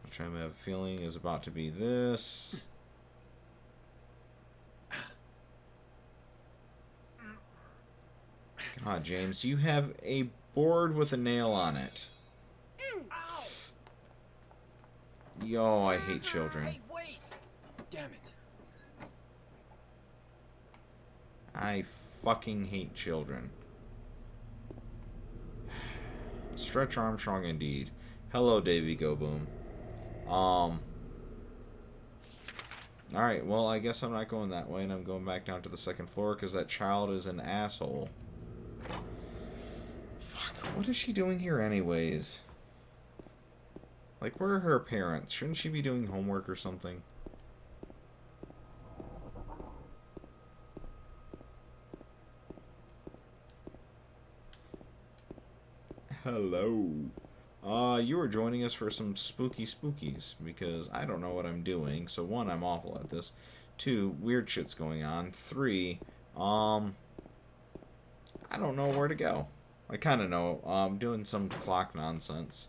Which I have a feeling is about to be this. God, James, you have a board with a nail on it. Yo, I hate children. Hey, wait! Damn it. I fucking hate children. Stretch Armstrong indeed. Hello, Davy Go Boom. Alright, well, I guess I'm not going that way, and I'm going back down to the second floor, because that child is an asshole. Fuck, what is she doing here anyways? Like, where are her parents? Shouldn't she be doing homework or something? Hello. You are joining us for some spooky spookies, because I don't know what I'm doing. So 1, I'm awful at this. 2, weird shit's going on. 3, I don't know where to go. I kind of know. I'm doing some clock nonsense.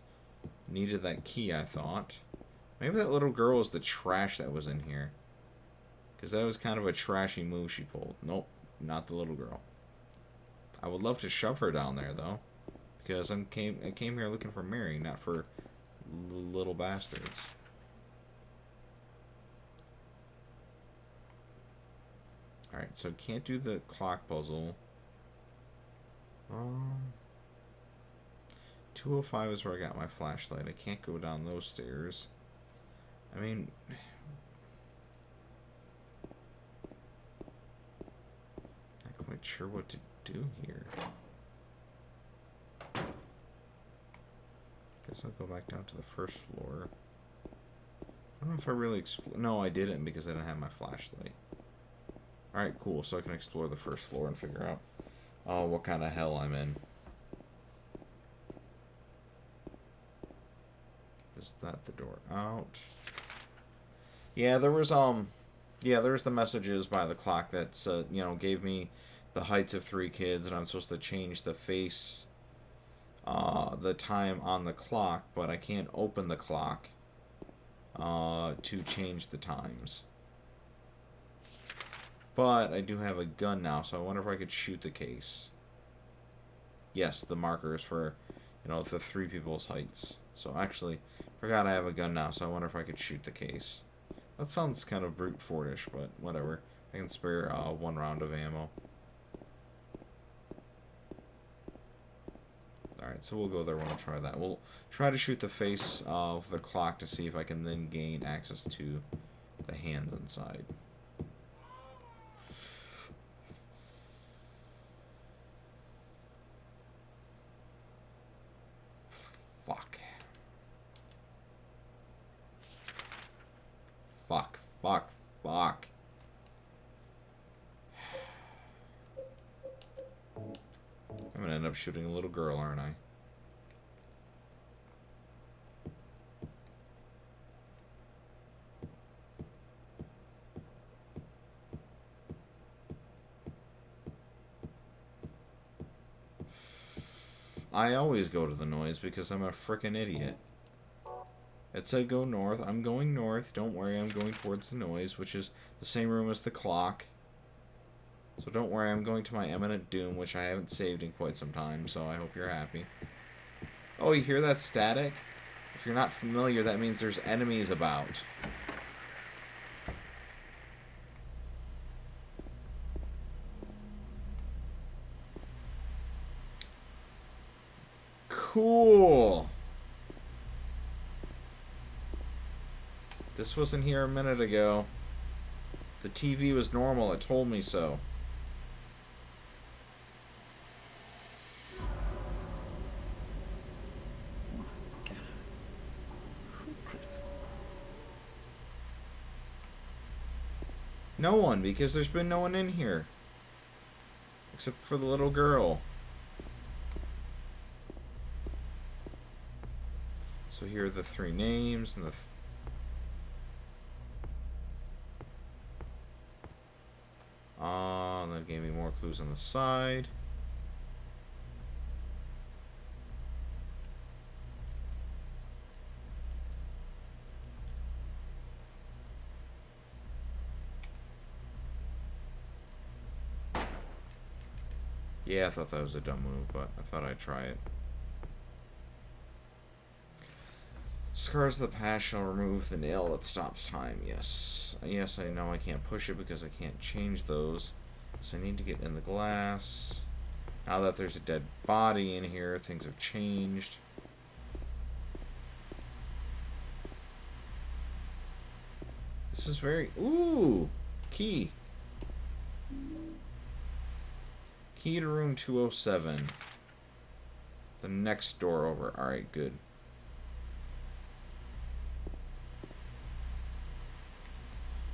Needed that key, I thought. Maybe that little girl was the trash that was in here. Because that was kind of a trashy move she pulled. Nope, not the little girl. I would love to shove her down there, though. Because I came here looking for Mary, not for little bastards. Alright, so can't do the clock puzzle. 205 is where I got my flashlight. I can't go down those stairs. I mean... Not quite sure what to do here. Guess I'll go back down to the first floor. I don't know if I really no, I didn't because I didn't have my flashlight. Alright, cool. So I can explore the first floor and figure out what kind of hell I'm in. Is that the door out? Yeah, there was the messages by the clock that you know, gave me the heights of 3 kids, and I'm supposed to change the face, the time on the clock, but I can't open the clock to change the times. But I do have a gun now, so I wonder if I could shoot the case. Yes, the markers for, you know, the 3 people's heights. So actually, forgot I have a gun now, so I wonder if I could shoot the case. That sounds kind of brute force-ish, but whatever. I can spare 1 round of ammo. Alright, so we'll go there when we'll try that. We'll try to shoot the face of the clock to see if I can then gain access to the hands inside. Fuck. Fuck, fuck, fuck. I'm gonna end up shooting a little girl, aren't I? I always go to the noise because I'm a frickin' idiot. It said go north. I'm going north. Don't worry, I'm going towards the noise, which is the same room as the clock. So don't worry, I'm going to my Eminent Doom, which I haven't saved in quite some time, so I hope you're happy. Oh, you hear that static? If you're not familiar, that means there's enemies about. Cool. This wasn't here a minute ago. The TV was normal, it told me so. No one, because there's been no one in here. Except for the little girl. So here are the three names and the... that gave me more clues on the side. Yeah, I thought that was a dumb move, but I thought I'd try it. Scars of the past shall remove the nail that stops time. Yes. Yes, I know I can't push it because I can't change those. So I need to get in the glass. Now that there's a dead body in here, things have changed. This is very... Ooh! Key. Key to room 207. The next door over. Alright, good.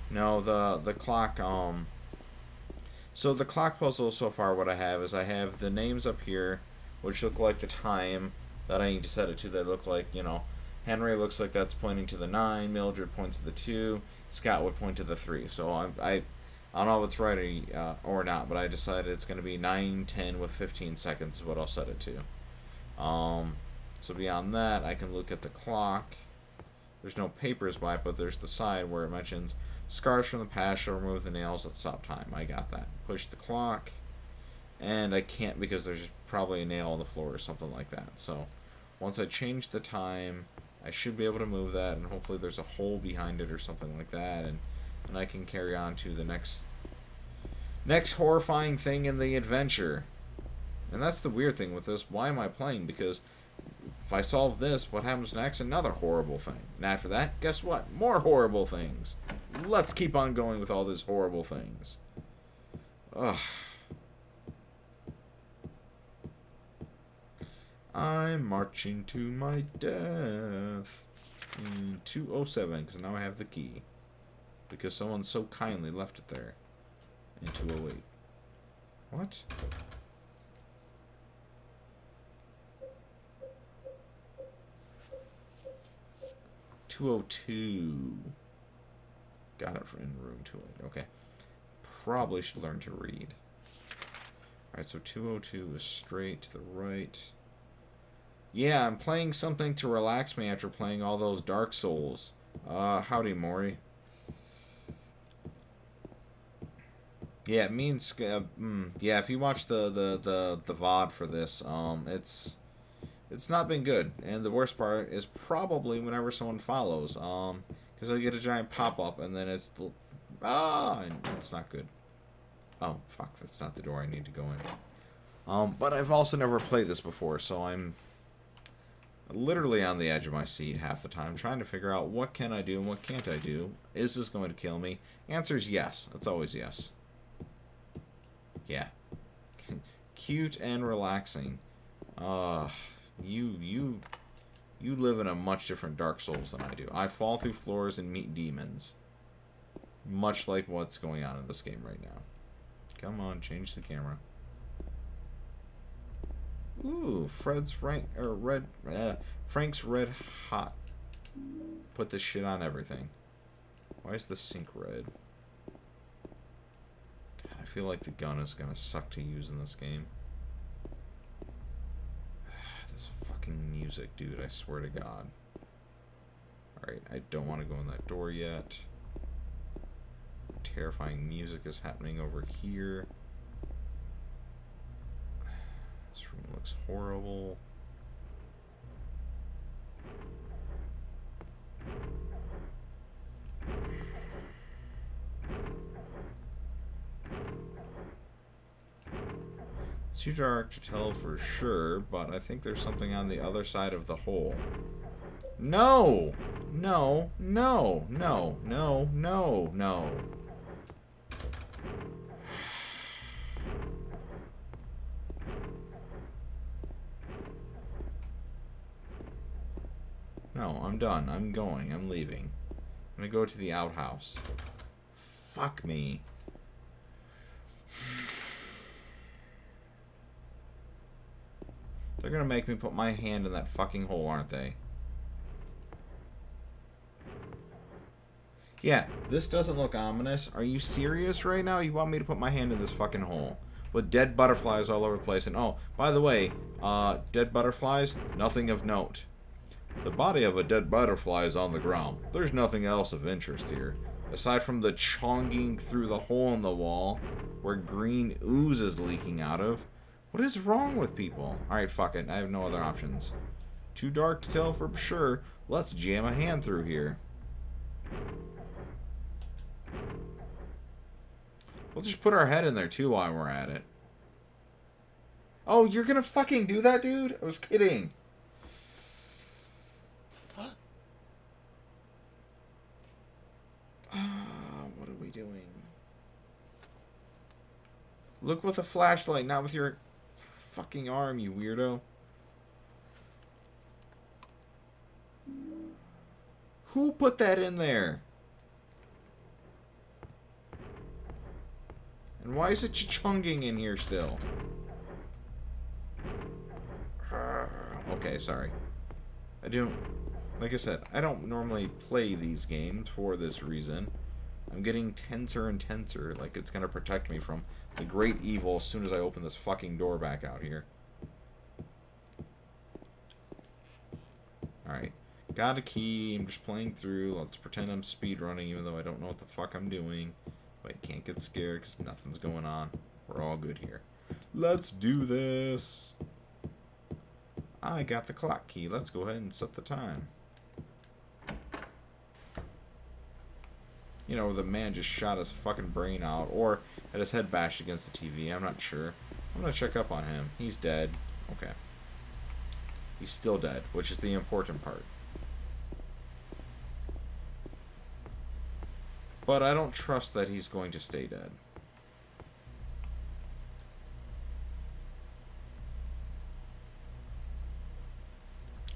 No, the clock, so the clock puzzle so far, what I have is I have the names up here, which look like the time that I need to set it to. They look like, you know, Henry looks like that's pointing to the 9, Mildred points to the 2, Scott would point to the 3. So I don't know if it's right or not, but I decided it's going to be 9:10 with 15 seconds is what I'll set it to. So beyond that, I can look at the clock. There's no papers by it, but there's the side where it mentions scars from the past shall remove the nails that stop time. I got that. Push the clock. And I can't because there's probably a nail on the floor or something like that. So once I change the time, I should be able to move that, and hopefully there's a hole behind it or something like that, and I can carry on to the next horrifying thing in the adventure. And that's the weird thing with this. Why am I playing? Because if I solve this, what happens next? Another horrible thing. And after that, guess what? More horrible things. Let's keep on going with all these horrible things. Ugh. I'm marching to my death. 207, because now I have the key. Because someone so kindly left it there. In 208. What? .202. Got it in room 208. Okay. Probably should learn to read. Alright, so 202 is straight to the right. Yeah, I'm playing something to relax me after playing all those Dark Souls. Howdy, Maury. Yeah, it means yeah, if you watch the VOD for this, it's not been good. And the worst part is probably whenever someone follows, because I get a giant pop-up and then it's and it's not good. Oh, fuck, that's not the door I need to go in. But I've also never played this before, so I'm literally on the edge of my seat half the time, trying to figure out what can I do and what can't I do. Is this going to kill me? Answer is yes. It's always yes. Yeah. Cute and relaxing. You live in a much different Dark Souls than I do. I fall through floors and meet demons. Much like what's going on in this game right now. Come on, change the camera. Ooh, Frank's Red Hot. Put this shit on everything. Why is the sink red? God, I feel like the gun is gonna suck to use in this game. This fucking music, dude, I swear to God. Alright, I don't want to go in that door yet. Terrifying music is happening over here. This room looks horrible. It's too dark to tell for sure, but I think there's something on the other side of the hole. No! No, no, no, no, no, no. No, I'm done. I'm going. I'm leaving. I'm gonna go to the outhouse. Fuck me. They're gonna make me put my hand in that fucking hole, aren't they? Yeah, this doesn't look ominous. Are you serious right now? You want me to put my hand in this fucking hole? With dead butterflies all over the place. And oh, by the way, dead butterflies, nothing of note. The body of a dead butterfly is on the ground. There's nothing else of interest here. Aside from the chonging through the hole in the wall, where green ooze is leaking out of. What is wrong with people? Alright, fuck it. I have no other options. Too dark to tell for sure. Let's jam a hand through here. We'll just put our head in there too while we're at it. Oh, you're gonna fucking do that, dude? I was kidding. What are we doing? Look with a flashlight, not with your fucking arm, you weirdo. Who put that in there? And why is it chunging in here still? Okay, sorry. I don't... Like I said, I don't normally play these games for this reason. I'm getting tenser and tenser, like it's gonna protect me from the great evil as soon as I open this fucking door back out here. Alright. Got a key, I'm just playing through. Let's pretend I'm speedrunning even though I don't know what the fuck I'm doing. Wait, can't get scared because nothing's going on. We're all good here. Let's do this. I got the clock key. Let's go ahead and set the time. You know, the man just shot his fucking brain out or had his head bashed against the TV. I'm not sure. I'm gonna check up on him. He's dead. Okay. He's still dead, which is the important part. But I don't trust that he's going to stay dead.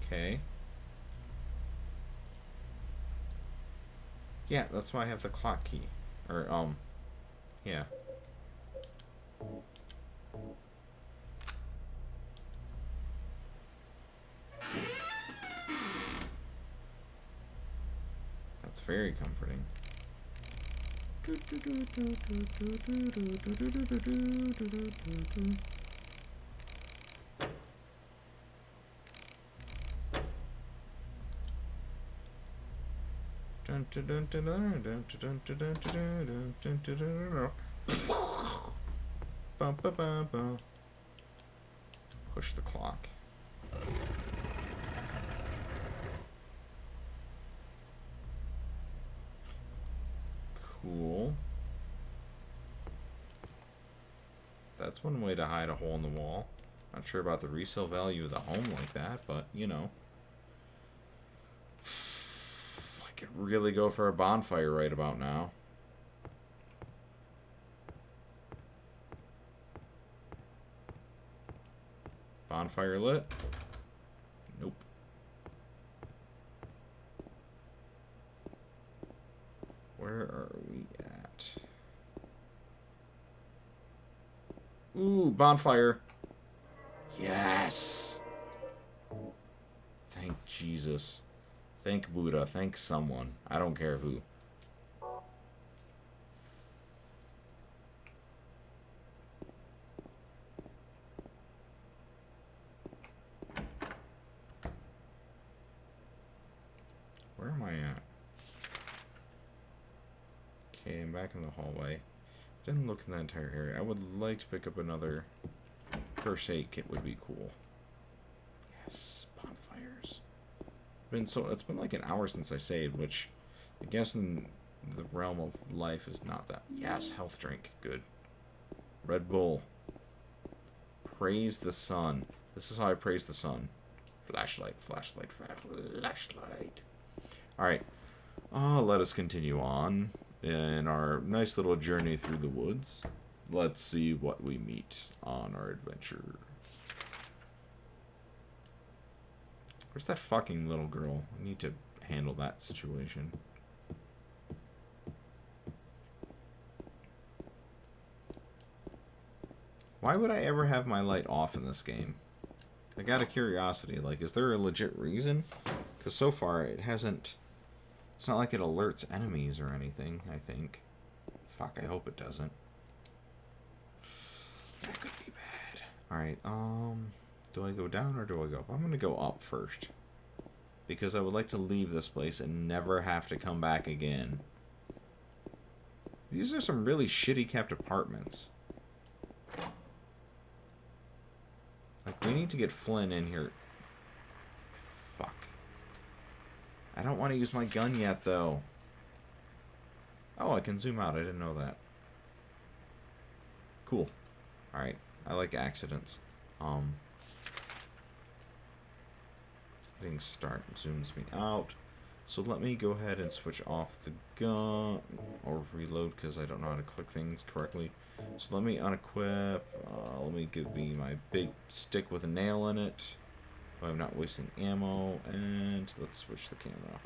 Okay. Yeah, that's why I have the clock key. Or, yeah. That's very comforting. Push the clock. Cool. That's one way to hide a hole in the wall. Not sure about the resale value of the home like that, but, you know. I could really go for a bonfire right about now. Bonfire lit? Nope. Where are we at? Ooh, bonfire. Yes. Thank Jesus. Thank Buddha. Thank someone. I don't care who. Where am I Okay, I'm back in the hallway. Didn't look in the entire area. I would like to pick up another first aid kit. Would be cool. Yes, bonfires. It's been like an hour since I saved, which I guess in the realm of life is not that. Yes, health drink. Good. Red Bull. Praise the sun. This is how I praise the sun. Flashlight, flashlight, flashlight. Alright. Let us continue on in our nice little journey through the woods. Let's see what we meet on our adventure. Where's that fucking little girl? I need to handle that situation. Why would I ever have my light off in this game? Like, out of curiosity, like, is there a legit reason? Because so far, it hasn't... It's not like it alerts enemies or anything, I think. Fuck, I hope it doesn't. That could be bad. Alright, do I go down or do I go up? I'm gonna go up first. Because I would like to leave this place and never have to come back again. These are some really shitty kept apartments. Like, we need to get Flynn in here. Fuck. I don't want to use my gun yet, though. Oh, I can zoom out. I didn't know that. Cool. Alright. I like accidents. Hitting start zooms me out. So let me go ahead and switch off the gun. Or reload, because I don't know how to click things correctly. So let me unequip. Let me give me my big stick with a nail in it. I'm not wasting ammo. And let's switch the camera.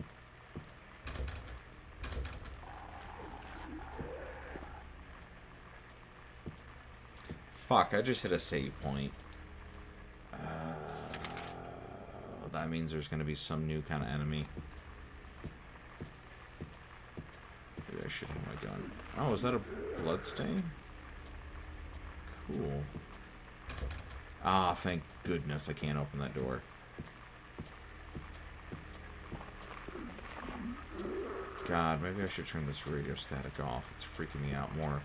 Fuck, I just hit a save point. That means there's going to be some new kind of enemy. Maybe I should have my gun. Oh, is that a bloodstain? Cool. Ah, thank goodness I can't open that door. God, maybe I should turn this radio static off. It's freaking me out more.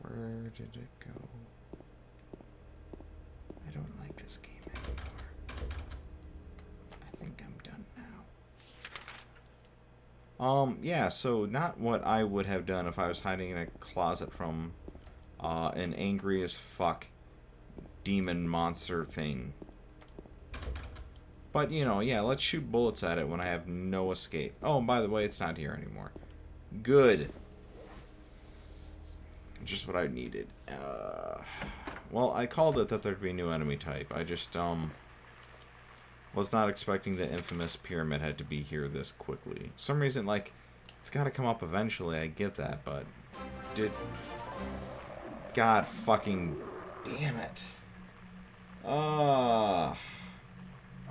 Where did it go? I don't like this game anymore. I think I'm done now. Yeah, so not what I would have done if I was hiding in a closet from an angry as fuck demon monster thing. But, you know, yeah, let's shoot bullets at it when I have no escape. Oh, and by the way, it's not here anymore. Good. Just what I needed. Well, I called it that there'd be a new enemy type. I just, was not expecting the infamous Pyramid Head to be here this quickly. For some reason, like, it's gotta come up eventually, I get that, but... God fucking damn it.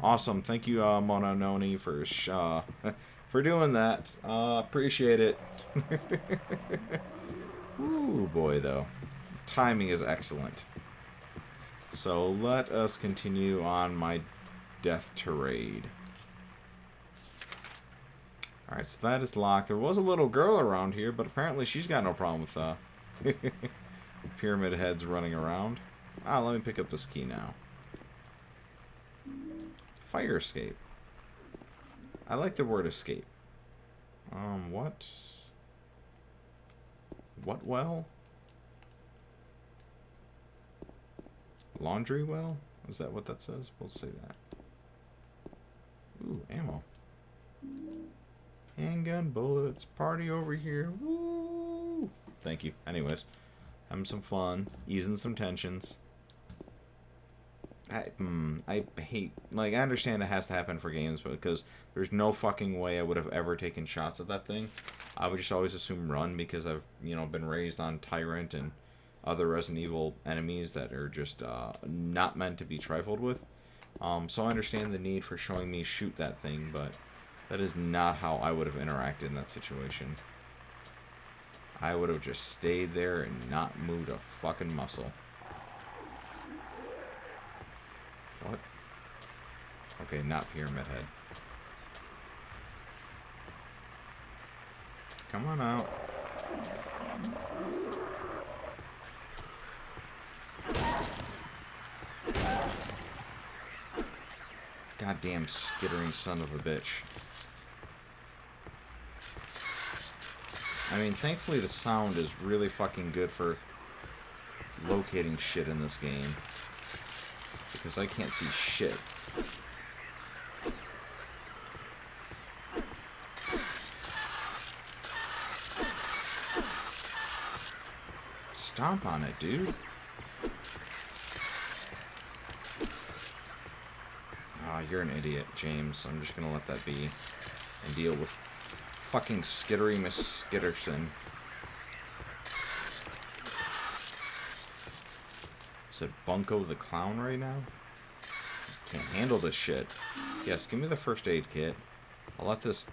Awesome. Thank you, Monononi, for doing that. Appreciate it. Ooh, boy, though. Timing is excellent. So, let us continue on my death tirade. Alright, so that is locked. There was a little girl around here, but apparently she's got no problem with, Pyramid Heads running around. Let me pick up this key now. Fire escape. I like the word escape. What? What well? Laundry well? Is that what that says? We'll say that. Ooh, ammo. Handgun bullets. Party over here. Woo! Thank you. Anyways, having some fun. Easing some tensions. I hate... Like, I understand it has to happen for games, but because there's no fucking way I would have ever taken shots at that thing. I would just always assume run because I've, you know, been raised on Tyrant and other Resident Evil enemies that are just not meant to be trifled with. So I understand the need for showing me shoot that thing, but that is not how I would have interacted in that situation. I would have just stayed there and not moved a fucking muscle. What? Okay, not Pyramid Head. Come on out. Goddamn skittering son of a bitch. I mean, thankfully the sound is really fucking good for locating shit in this game. Because I can't see shit. Stomp on it, dude. Ah, you're an idiot, James. I'm just gonna let that be. And deal with fucking Skittery Miss Skitterson. Is it Bunko the Clown right now? Can't handle this shit. Yes, give me the first aid kit. I'll let this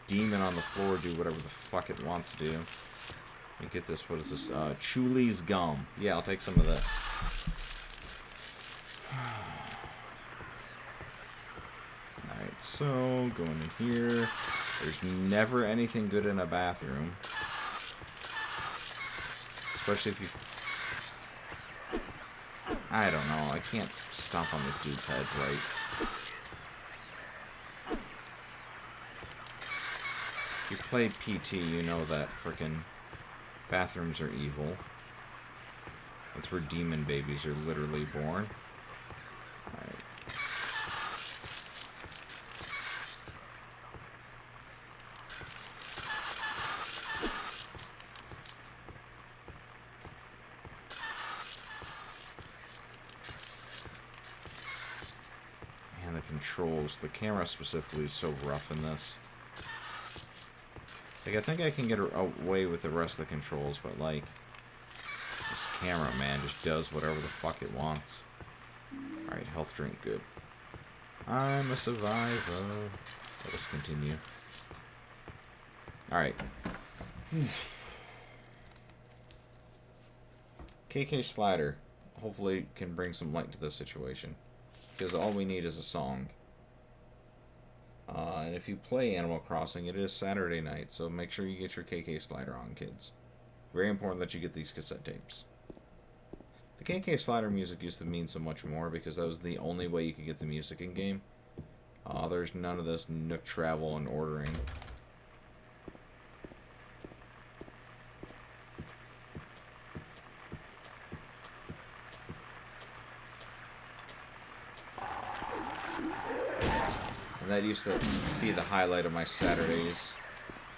demon on the floor do whatever the fuck it wants to do. Let me get this. What is this? Chuli's gum. Yeah, I'll take some of this. Alright, so going in here. There's never anything good in a bathroom. Especially if you... I don't know. I can't stomp on this dude's head, right? If you play PT, you know that frickin' bathrooms are evil. That's where demon babies are literally born. Alright. Man, the controls, the camera specifically is so rough in this. Like, I think I can get away with the rest of the controls, but, like, this camera, man, just does whatever the fuck it wants. Alright, health drink, good. I'm a survivor. Let us continue. Alright. KK Slider hopefully can bring some light to this situation. Because all we need is a song. And if you play Animal Crossing, it is Saturday night, so make sure you get your KK Slider on, kids. Very important that you get these cassette tapes. The KK Slider music used to mean so much more because that was the only way you could get the music in game. There's none of this Nook travel and ordering. And that used to be the highlight of my Saturdays.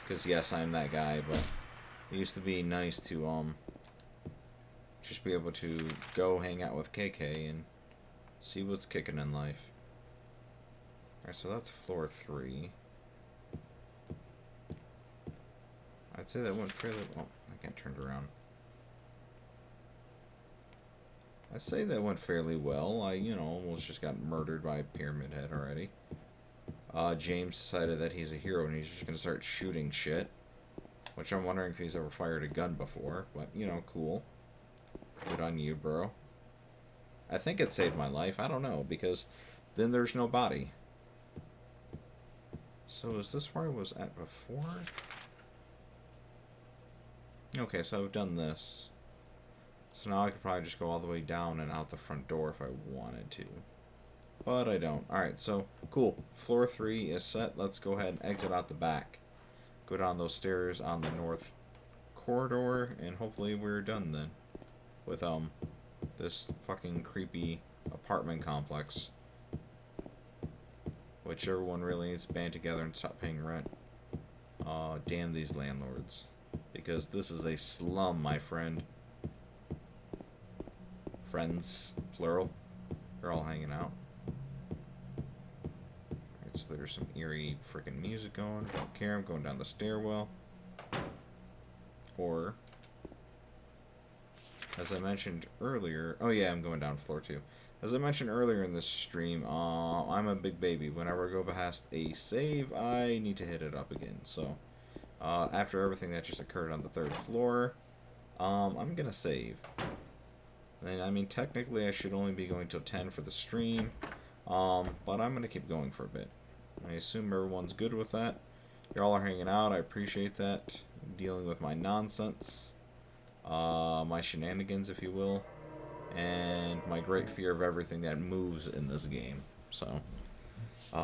Because yes, I'm that guy, but it used to be nice to just be able to go hang out with KK and see what's kicking in life. Alright, so that's floor 3. I'd say that went fairly... Oh, I got turned around. I'd say that went fairly well. I, almost just got murdered by Pyramid Head already. James decided that he's a hero and he's just going to start shooting shit. Which I'm wondering if he's ever fired a gun before. But, cool. Good on you, bro. I think it saved my life. I don't know, because then there's no body. So is this where I was at before? Okay, so I've done this. So now I could probably just go all the way down and out the front door if I wanted to. But I don't. Alright, so cool. Floor 3 is set. Let's go ahead and exit out the back. Go down those stairs on the north corridor, and hopefully we're done then. With, this fucking creepy apartment complex. Which everyone really needs to band together and stop paying rent. Damn these landlords. Because this is a slum, my friend. Friends, plural. They're all hanging out. Alright, so there's some eerie freaking music going. Don't care, I'm going down the stairwell. Or, as I mentioned earlier... Oh yeah, I'm going down floor 2. As I mentioned earlier in this stream, I'm a big baby. Whenever I go past a save, I need to hit it up again. So, after everything that just occurred on the 3rd floor, I'm gonna save. And, I mean, technically I should only be going till 10 for the stream, but I'm gonna keep going for a bit. I assume everyone's good with that. Y'all are hanging out, I appreciate that. Dealing with my nonsense, my shenanigans, if you will. And my great fear of everything that moves in this game. So,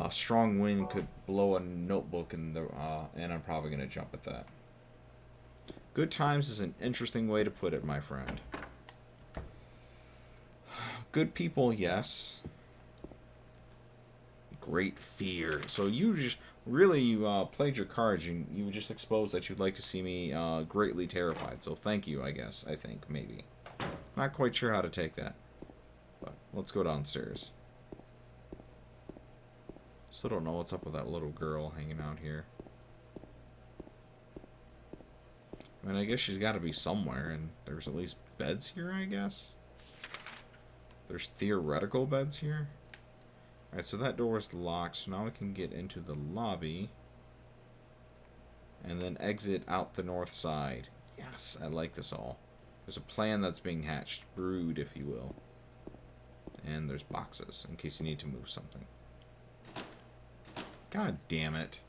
strong wind could blow a notebook in the, and I'm probably going to jump at that. Good times is an interesting way to put it, my friend. Good people, yes. Great fear. So you just really played your cards, and you just exposed that you'd like to see me greatly terrified. So thank you, I guess. I think, maybe. Not quite sure how to take that. But let's go downstairs. Still don't know what's up with that little girl hanging out here. I mean, I guess she's got to be somewhere, and there's at least beds here, I guess. There's theoretical beds here. Alright, so that door is locked, so now we can get into the lobby. And then exit out the north side. Yes, I like this all. There's a plan that's being hatched, brewed, if you will. And there's boxes, in case you need to move something. God damn it.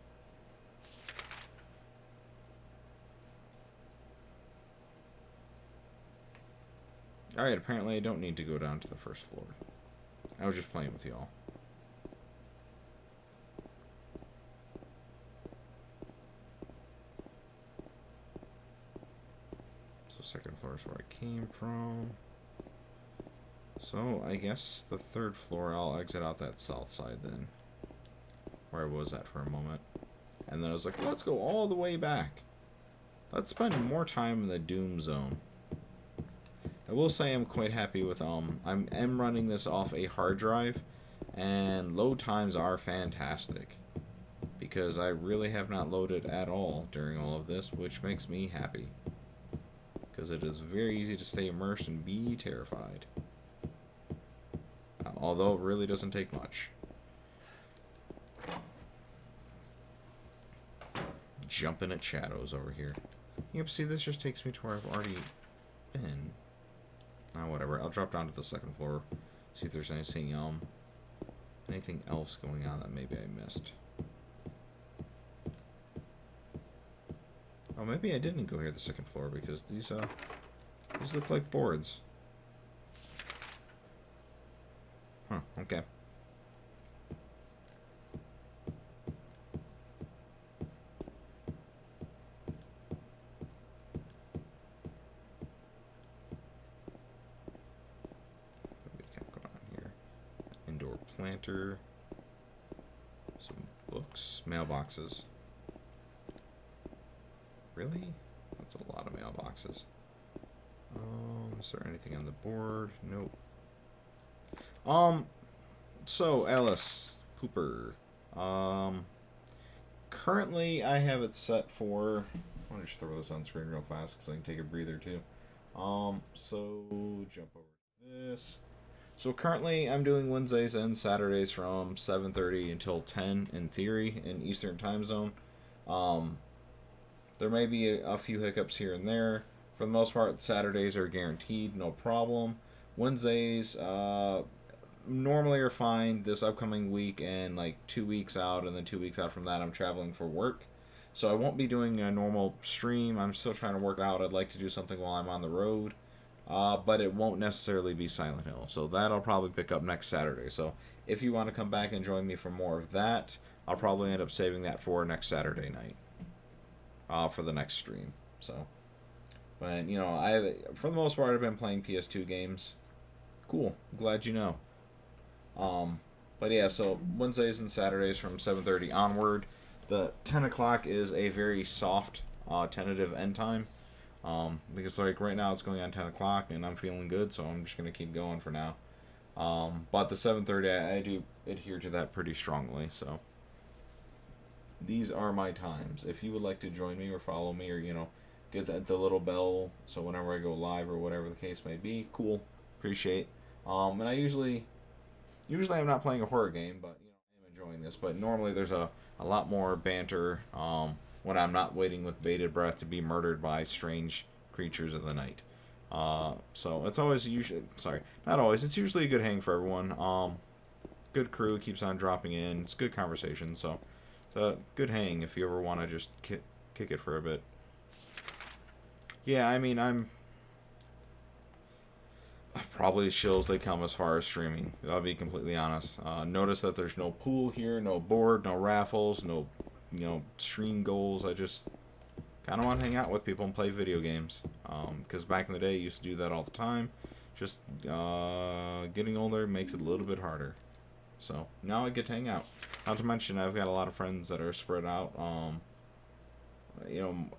Alright, apparently I don't need to go down to the 1st floor. I was just playing with y'all. So 2nd floor is where I came from. So I guess the 3rd floor, I'll exit out that south side then. Where I was at for a moment. And then I was like, let's go all the way back. Let's spend more time in the Doom Zone. I will say I'm quite happy with, I'm running this off a hard drive, and load times are fantastic. Because I really have not loaded at all during all of this, which makes me happy. Because it is very easy to stay immersed and be terrified. Although it really doesn't take much. Jumping at shadows over here. Yep, see, this just takes me to where I've already been. Whatever. I'll drop down to the 2nd floor. See if there's anything else going on that maybe I missed. Oh, maybe I didn't go here the 2nd floor because these look like boards. Huh, okay. Planter, some books, mailboxes. Really? That's a lot of mailboxes. Is there anything on the board? Nope. So Alice Cooper. Currently I have it set for. I want to just throw this on screen real fast because I can take a breather too. So jump over to this. So currently I'm doing Wednesdays and Saturdays from 7:30 until 10 in theory in Eastern Time Zone. There may be a few hiccups here and there. For the most part, Saturdays are guaranteed, no problem. Wednesdays normally are fine. This upcoming week and like 2 weeks out, and then 2 weeks out from that, I'm traveling for work. So I won't be doing a normal stream. I'm still trying to work out. I'd like to do something while I'm on the road. But it won't necessarily be Silent Hill. So that I'll probably pick up next Saturday. So if you want to come back and join me for more of that, I'll probably end up saving that for next Saturday night. For the next stream. So, but you know, for the most part I've been playing PS2 games. Cool. Glad you know. But yeah, so Wednesdays and Saturdays from 7:30 onward. The 10 o'clock is a very soft, tentative end time. Because like right now it's going on 10 o'clock and I'm feeling good, so I'm just gonna keep going for now. But the 7:30 I do adhere to that pretty strongly. So these are my times. If you would like to join me or follow me, or get the little bell so whenever I go live or whatever the case may be, cool. Appreciate. And I usually I'm not playing a horror game, but I'm enjoying this. But normally there's a lot more banter when I'm not waiting with bated breath to be murdered by strange creatures of the night. So it's always not always. It's usually a good hang for everyone. Good crew keeps on dropping in. It's good conversation. So it's a good hang if you ever want to just kick it for a bit. Yeah, I mean I'm probably as chill as they come as far as streaming. I'll be completely honest. Notice that there's no pool here, no board, no raffles, no stream goals. I just kind of want to hang out with people and play video games. Because back in the day, I used to do that all the time. Just getting older makes it a little bit harder. So now I get to hang out. Not to mention, I've got a lot of friends that are spread out.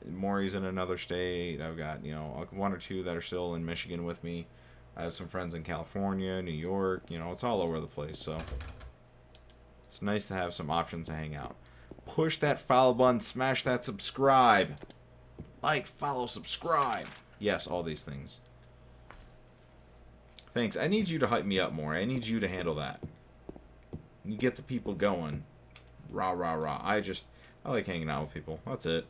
Maury's in another state. I've got one or two that are still in Michigan with me. I have some friends in California, New York. It's all over the place. So it's nice to have some options to hang out. Push that follow button, smash that subscribe. Like, follow, subscribe. Yes, all these things. Thanks. I need you to hype me up more. I need you to handle that. You get the people going. Rah, rah, rah. I like hanging out with people. That's it.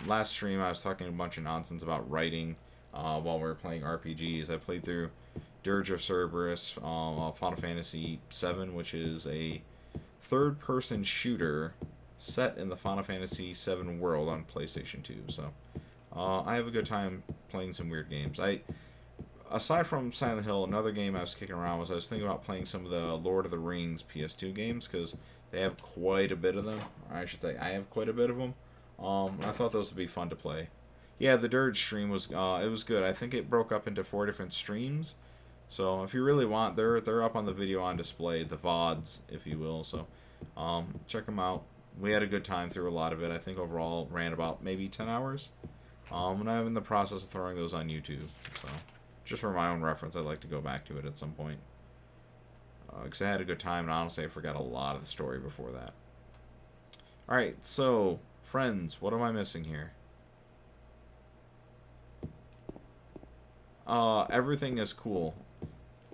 Last stream I was talking a bunch of nonsense about writing while we were playing RPGs. I played through Dirge of Cerberus, Final Fantasy VII, which is a third-person shooter set in the Final Fantasy VII world on PlayStation 2. So I have a good time playing some weird games. Aside from Silent Hill, another game I was kicking around was I was thinking about playing some of the Lord of the Rings PS2 games because they have quite a bit of them. Or I should say I have quite a bit of them. I thought those would be fun to play. Yeah, the Dirge stream was it was good. I think it broke up into 4 different streams. So if you really want, they're up on the video on display, the VODs, if you will. So check them out. We had a good time through a lot of it. I think overall ran about maybe 10 hours. And I'm in the process of throwing those on YouTube. So just for my own reference, I'd like to go back to it at some point. Because I had a good time, and honestly, I forgot a lot of the story before that. Alright, so, friends, what am I missing here? Everything is cool.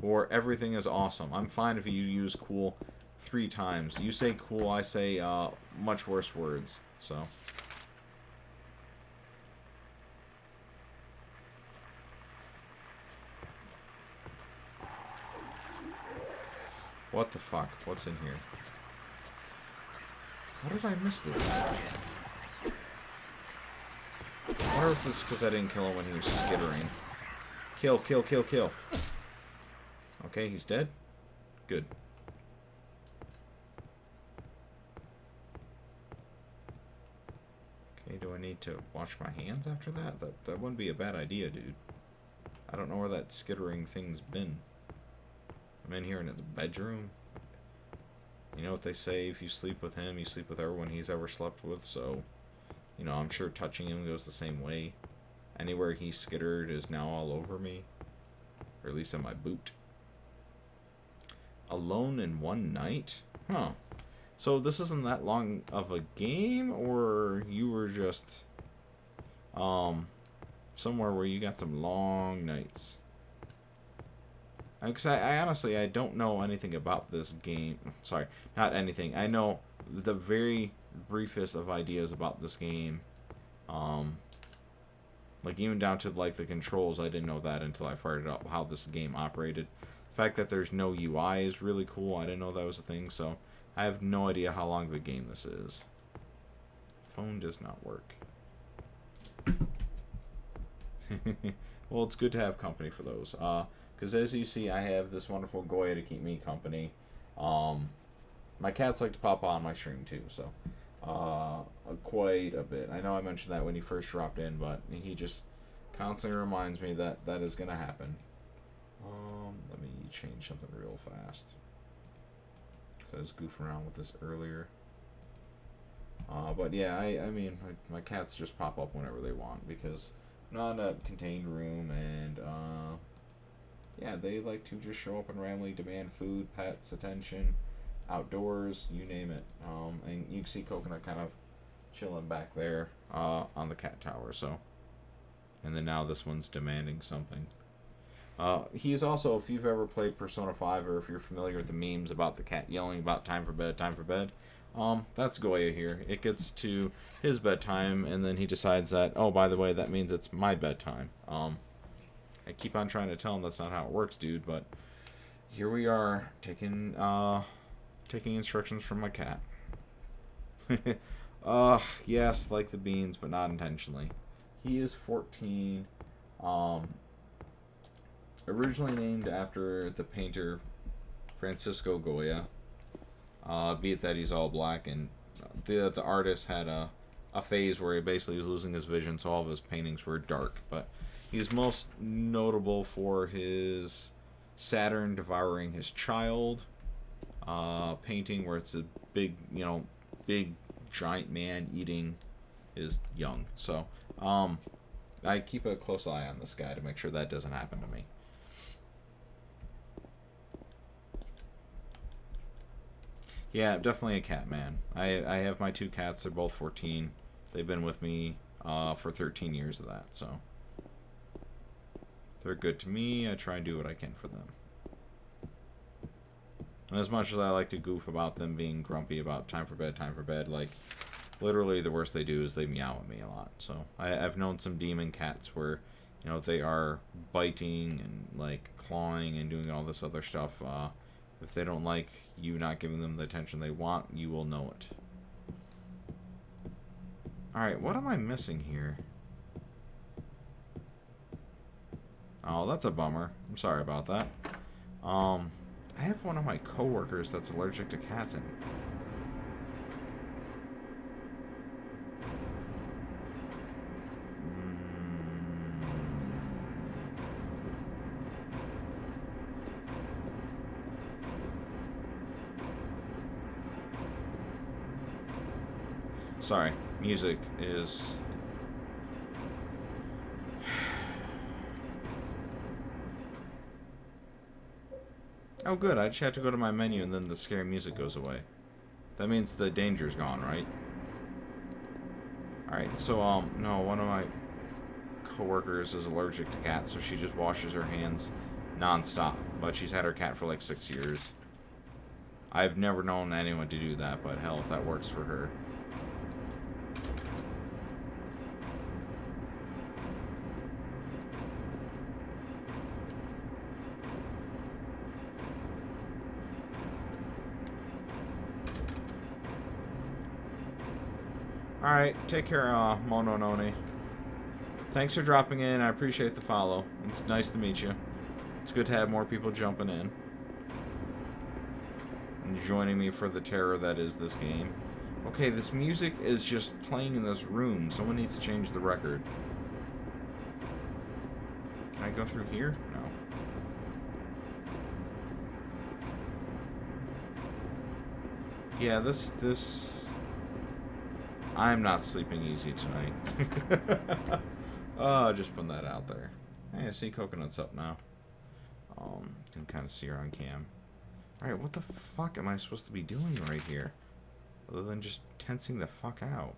Or everything is awesome. I'm fine if you use cool 3 times. You say cool, I say much worse words. So what the fuck? What's in here? How did I miss this? I wonder if it's because I didn't kill him when he was skittering. Kill, kill, kill, kill. Okay, he's dead. Good. Okay, do I need to wash my hands after that? That wouldn't be a bad idea, dude. I don't know where that skittering thing's been. I'm in here in its bedroom. You know what they say, if you sleep with him, you sleep with everyone he's ever slept with, so, I'm sure touching him goes the same way. Anywhere he skittered is now all over me. Or at least in my boot. Alone in One Night? Huh. So this isn't that long of a game, or you were just somewhere where you got some long nights? Because I honestly, I don't know anything about this game. Sorry, not anything. I know the very briefest of ideas about this game. Like even down to like the controls, I didn't know that until I fired it up, how this game operated. The fact that there's no UI is really cool. I didn't know that was a thing, so I have no idea how long of a game this is. Phone does not work. Well, it's good to have company for those. Because as you see, I have this wonderful Goya to keep me company. My cats like to pop on my stream too, so quite a bit. I know I mentioned that when he first dropped in, but he just constantly reminds me that that is going to happen. Let me change something real fast. So I was goofing around with this earlier. But yeah, I mean, my cats just pop up whenever they want because I'm not in a contained room, and yeah, they like to just show up and randomly demand food, pets, attention, outdoors, you name it. And you can see Coconut kind of chilling back there on the cat tower. So, and then now this one's demanding something. He's also, if you've ever played Persona 5 or if you're familiar with the memes about the cat yelling about time for bed, that's Goya here. It gets to his bedtime and then he decides that, oh, by the way, that means it's my bedtime. I keep on trying to tell him that's not how it works, dude, but here we are taking instructions from my cat. Yes, like the beans, but not intentionally. He is 14. Originally named after the painter Francisco Goya. Be it that he's all black, and the artist had a phase where he basically was losing his vision, so all of his paintings were dark. But he's most notable for his Saturn devouring his child painting, where it's a big giant man eating his young. So I keep a close eye on this guy to make sure that doesn't happen to me. Yeah, definitely a cat man. I have my two cats. They're both 14. They've been with me for 13 years of that, so they're good to me. I try and do what I can for them. And as much as I like to goof about them being grumpy about time for bed, like, literally the worst they do is they meow at me a lot. So I've known some demon cats where, you know, they are biting and, like, clawing and doing all this other stuff. If they don't like you not giving them the attention they want, you will know it. Alright, what am I missing here? Oh, that's a bummer. I'm sorry about that. I have one of my coworkers that's allergic to cats and... Sorry, music is... Oh good, I just have to go to my menu and then the scary music goes away. That means the danger's gone, right? Alright, so, no, one of my coworkers is allergic to cats, so she just washes her hands non-stop. But she's had her cat for like 6 years. I've never known anyone to do that, but hell, if that works for her. Alright, take care, Monononi. Thanks for dropping in. I appreciate the follow. It's nice to meet you. It's good to have more people jumping in and joining me for the terror that is this game. Okay, this music is just playing in this room. Someone needs to change the record. Can I go through here? No. Yeah, this... I'm not sleeping easy tonight. Just putting that out there. Hey, I see Coconut's up now. Can kind of see her on cam. Alright, what the fuck am I supposed to be doing right here? Other than just tensing the fuck out.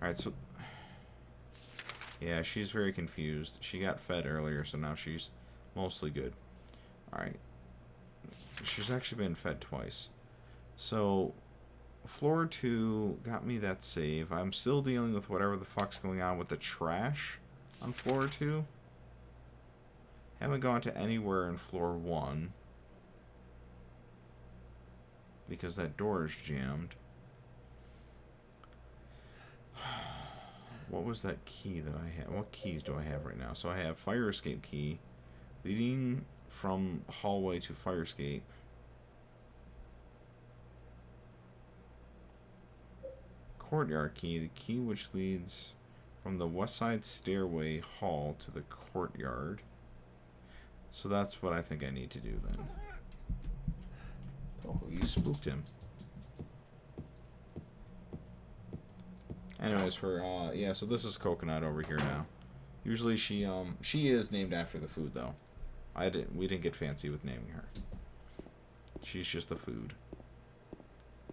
Alright, so... Yeah, she's very confused. She got fed earlier, so now she's mostly good. Alright. She's actually been fed twice. So, floor 2 got me that save. I'm still dealing with whatever the fuck's going on with the trash on floor 2. Haven't gone to anywhere in floor 1. Because that door is jammed. What was that key that I have? What keys do I have right now? So I have fire escape key, leading from hallway to fire escape. Courtyard key, the key which leads from the west side stairway hall to the courtyard. So that's what I think I need to do then. Oh, you spooked him. Anyways, yeah, so this is Coconut over here now. Usually she is named after the food though. We didn't get fancy with naming her. She's just a food.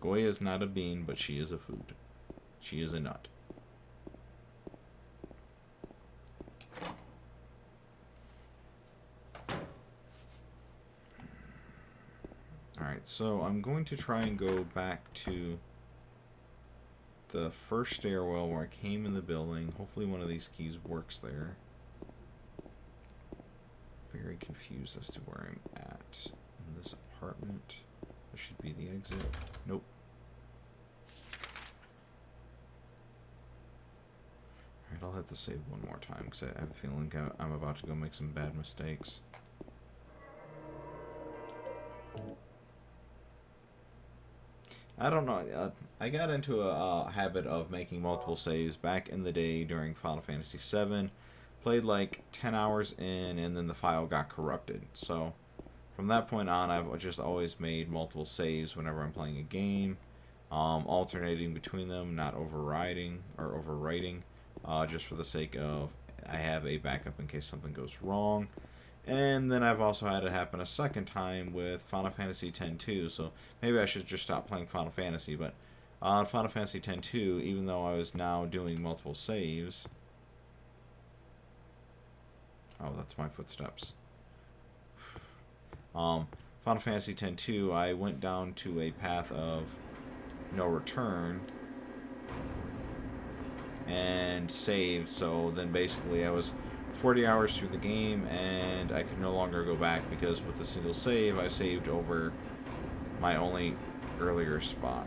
Goya is not a bean, but she is a food. She is a nut. Alright, so I'm going to try and go back to the first stairwell where I came in the building. Hopefully one of these keys works there. Very confused as to where I'm at. In this apartment. This should be the exit. Nope. Alright, I'll have to save one more time because I have a feeling I'm about to go make some bad mistakes. I don't know. I got into a habit of making multiple saves back in the day during Final Fantasy VII. Played like 10 hours in, and then the file got corrupted. So, from that point on, I've just always made multiple saves whenever I'm playing a game. Alternating between them, not overriding or overwriting. Just for the sake of, I have a backup in case something goes wrong. And then I've also had it happen a second time with Final Fantasy X-2, so maybe I should just stop playing Final Fantasy, but on Final Fantasy X-2, even though I was now doing multiple saves... Oh, that's my footsteps. Final Fantasy X-2, I went down to a path of no return and saved, so then basically I was 40 hours through the game and I could no longer go back because with the single save I saved over my only earlier spot.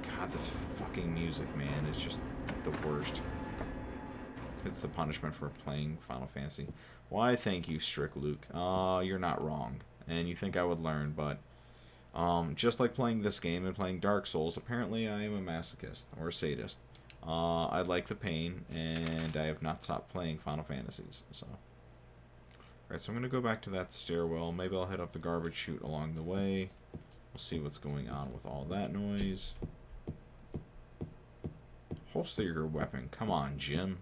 God, this fucking music, man, is just the worst. It's the punishment for playing Final Fantasy. Why, thank you, Strict Luke. You're not wrong. And you think I would learn, but just like playing this game and playing Dark Souls, apparently I am a masochist or a sadist. I like the pain, and I have not stopped playing Final Fantasies. So, alright, so I'm going to go back to that stairwell. Maybe I'll head up the garbage chute along the way. We'll see what's going on with all that noise. Holster your weapon. Come on, Jim.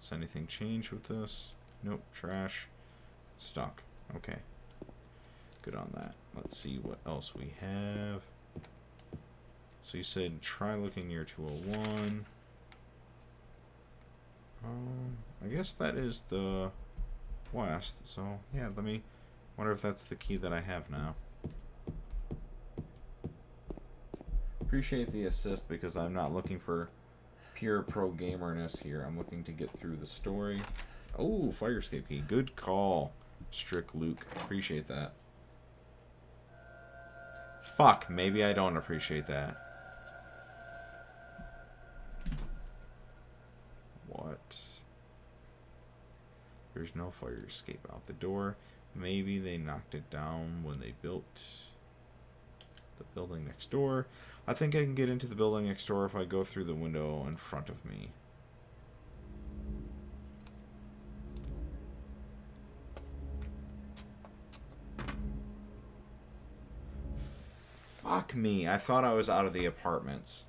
Does anything change with this? Nope, trash. Stuck. Okay. Good on that. Let's see what else we have. So you said try looking near 201. I guess that is the west. So yeah, let me wonder if that's the key that I have now. Appreciate the assist because I'm not looking for pure pro gamerness here. I'm looking to get through the story. Oh, fire escape key. Good call, Strict Luke. Appreciate that. Fuck, maybe I don't appreciate that. What? There's no fire escape out the door. Maybe they knocked it down when they built The building next door. I think I can get into the building next door if I go through the window in front of me. Fuck me. I thought I was out of the apartments.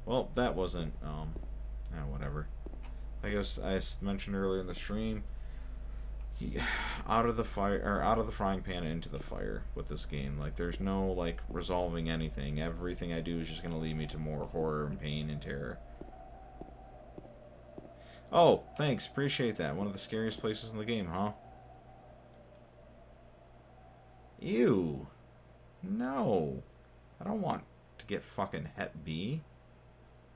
Well, that wasn't, whatever. I guess I mentioned earlier in the stream, out of the frying pan into the fire with this game. Like, there's no, like, resolving anything. Everything I do is just gonna lead me to more horror and pain and terror. Oh, thanks. Appreciate that. One of the scariest places in the game, huh? Ew. No. I don't want to get fucking Hep B.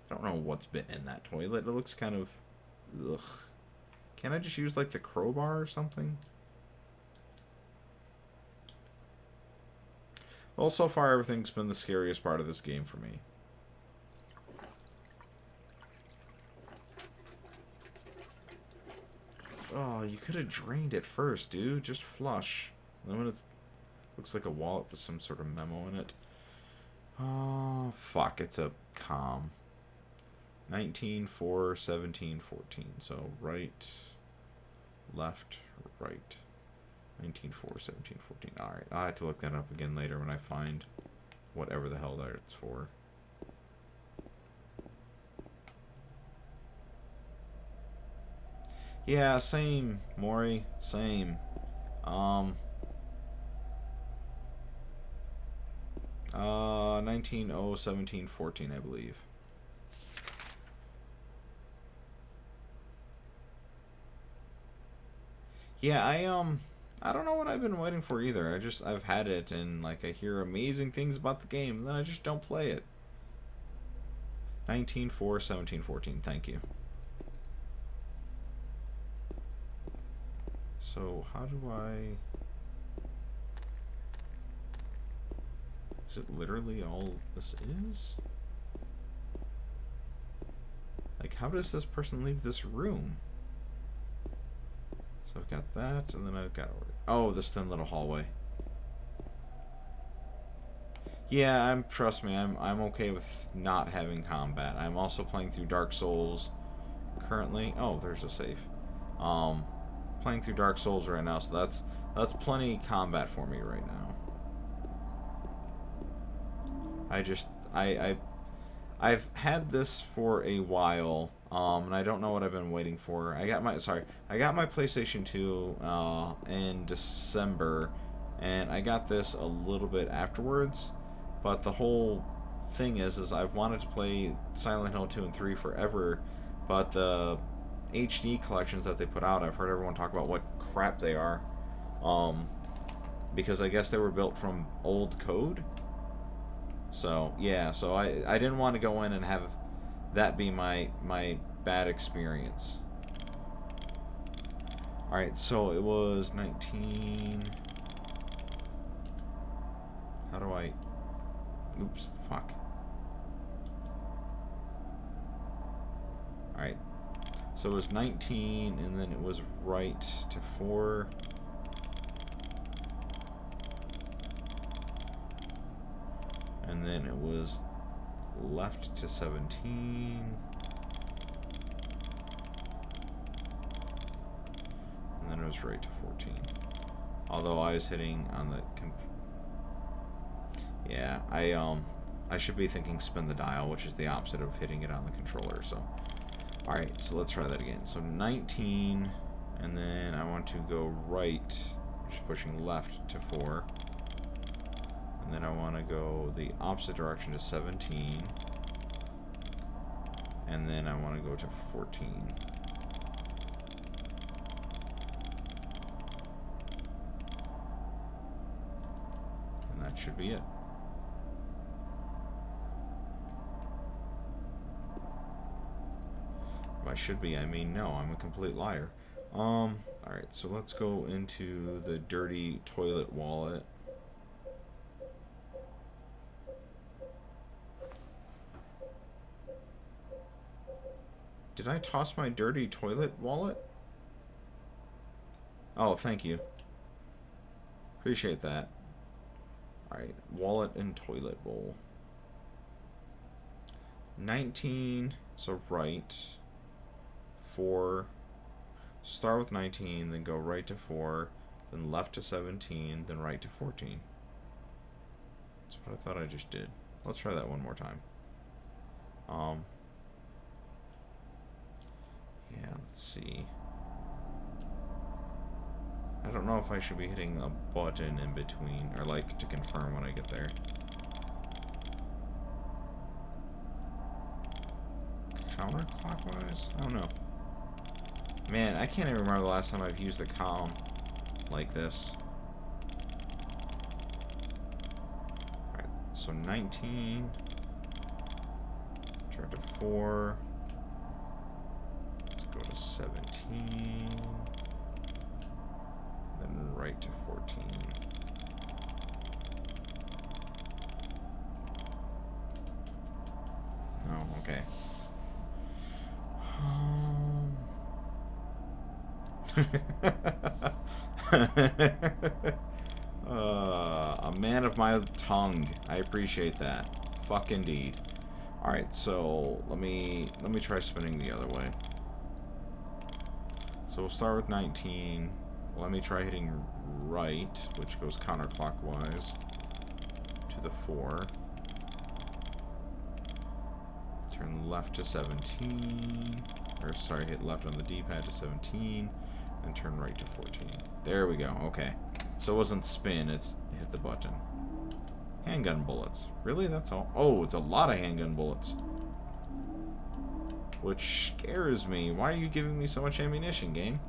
I don't know what's been in that toilet. It looks kind of... Ugh. Can't I just use, like, the crowbar or something? Well, so far everything's been the scariest part of this game for me. Oh, you could have drained it first, dude. Just flush. And then when it looks like a wallet with some sort of memo in it. Oh, fuck. It's a com. 19, 4, 17, 14. So right, left, right. 19, 4, 17, 14. Alright, I'll have to look that up again later when I find whatever the hell that it's for. Yeah, same, Maury, same. 19, 0, 17, 14, I believe. Yeah, I don't know what I've been waiting for either. I've had it and like I hear amazing things about the game and then I just don't play it. 19, 4, 17, 14, thank you. So, how do I... Is it literally all this is? Like, how does this person leave this room? So I've got that, and then I've got... Oh, this thin little hallway. Yeah, trust me, I'm okay with not having combat. I'm also playing through Dark Souls currently. Oh, there's a safe. Playing through Dark Souls right now, so that's plenty combat for me right now. I've had this for a while, and I don't know what I've been waiting for. I got my PlayStation 2 in December, and I got this a little bit afterwards. But the whole thing is I've wanted to play Silent Hill 2 and 3 forever, but the HD collections that they put out, I've heard everyone talk about what crap they are, because I guess they were built from old code. So yeah, so I didn't want to go in and have that be my bad experience. All right, so it was 19. How do I? Oops, fuck. All right. So it was 19, and then it was right to 4. And then it was left to 17. And then it was right to 14. Although I was hitting on the... Yeah, I should be thinking spin the dial, which is the opposite of hitting it on the controller, so... Alright, so let's try that again. So 19, and then I want to go right, just pushing left to 4. And then I want to go the opposite direction to 17. And then I want to go to 14. And that should be it. By should be, I mean no, I'm a complete liar. Alright, so let's go into the dirty toilet wallet. Did I toss my dirty toilet wallet? Oh, thank you. Appreciate that. Alright, wallet and toilet bowl. 19, so right. 4. Start with 19, then go right to 4, then left to 17, then right to 14. That's what I thought I just did. Let's try that one more time. Yeah, let's see. I don't know if I should be hitting a button in between, or like to confirm when I get there. Counterclockwise? I don't know. Man, I can't even remember the last time I've used the comm like this. Alright, so 19. Turn to 4. Let's go to 17. Then right to 14. Oh, okay. A man of my tongue. I appreciate that. Fuck indeed. Alright, so let me try spinning the other way. So we'll start with 19. Let me try hitting right, which goes counterclockwise to the 4. Turn left to 17. Or sorry, hit left on the D-pad to 17. And turn right to 14. There we go. Okay. So it wasn't spin, it's hit the button. Handgun bullets. Really? That's all? Oh, it's a lot of handgun bullets. Which scares me. Why are you giving me so much ammunition, game?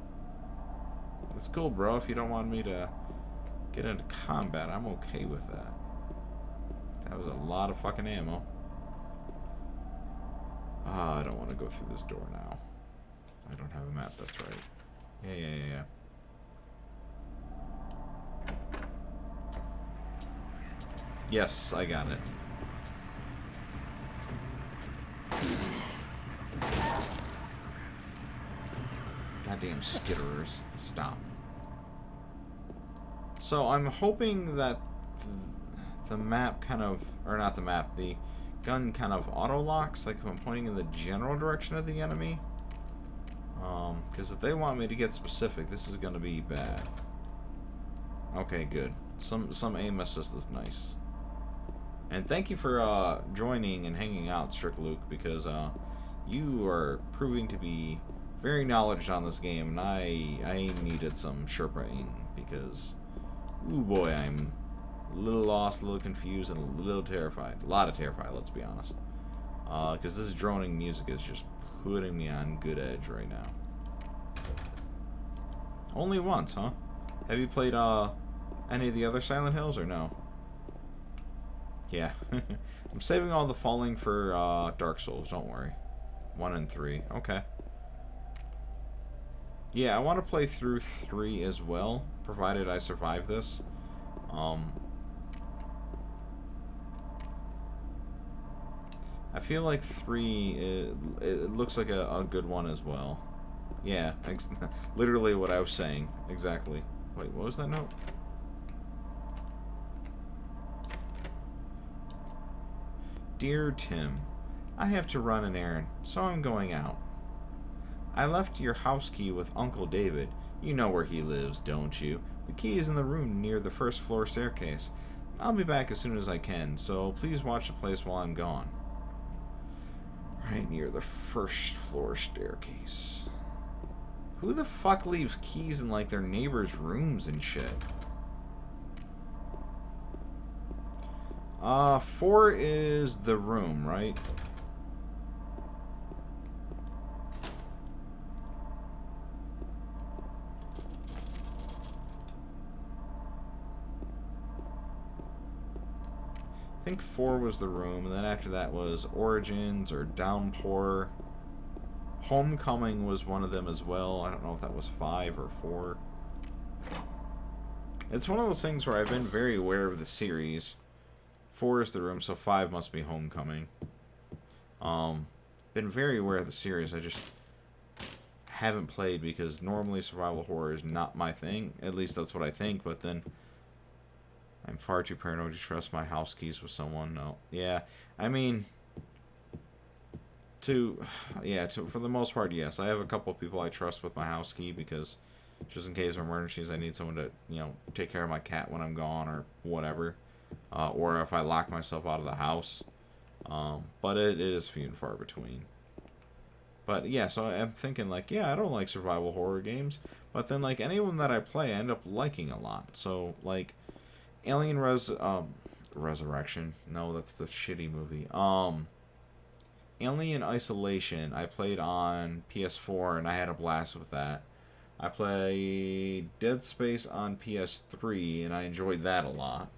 That's cool, bro. If you don't want me to get into combat, I'm okay with that. That was a lot of fucking ammo. Ah, I don't want to go through this door now. I don't have a map, that's right. Yeah. Yes, I got it. Goddamn skitterers. Stop. So I'm hoping that the map kind of, or not the map, the gun kind of auto-locks, like if I'm pointing in the general direction of the enemy. Because if they want me to get specific, this is going to be bad. Okay, good. Some aim assist is nice. And thank you for joining and hanging out, Strict Luke, because you are proving to be very knowledgeable on this game, and I needed some Sherpaing, because, ooh boy, I'm a little lost, a little confused, and a little terrified. A lot of terrified, let's be honest. Because this droning music is just putting me on good edge right now. Only once, huh? Have you played any of the other Silent Hills, or no? Yeah. I'm saving all the falling for Dark Souls, don't worry. 1 and 3. Okay. Yeah, I want to play through 3 as well, provided I survive this. I feel like 3, it looks like a good one as well. Yeah, literally what I was saying. Exactly. Wait, what was that note? Dear Tim, I have to run an errand, so I'm going out. I left your house key with Uncle David. You know where he lives, don't you? The key is in the room near the first floor staircase. I'll be back as soon as I can, so please watch the place while I'm gone. Right near the first floor staircase. Who the fuck leaves keys in, like, their neighbors' rooms and shit? 4 is the room, right? I think 4 was the room, and then after that was Origins or Downpour. Homecoming was one of them as well. I don't know if that was 5 or 4. It's one of those things where I've been very aware of the series. 4 is the room, so 5 must be Homecoming. Been very aware of the series. I just haven't played because normally survival horror is not my thing. At least that's what I think, but then I'm far too paranoid to trust my house keys with someone. No. Yeah, I mean, for the most part, yes. I have a couple people I trust with my house key because just in case of emergencies, I need someone to, take care of my cat when I'm gone or whatever. Or if I lock myself out of the house. But it is few and far between. But yeah, so I'm thinking like, yeah, I don't like survival horror games. But then like any of them that I play, I end up liking a lot. So like Alien Resurrection. No, that's the shitty movie. Alien Isolation. I played on PS4 and I had a blast with that. I played Dead Space on PS3 and I enjoyed that a lot.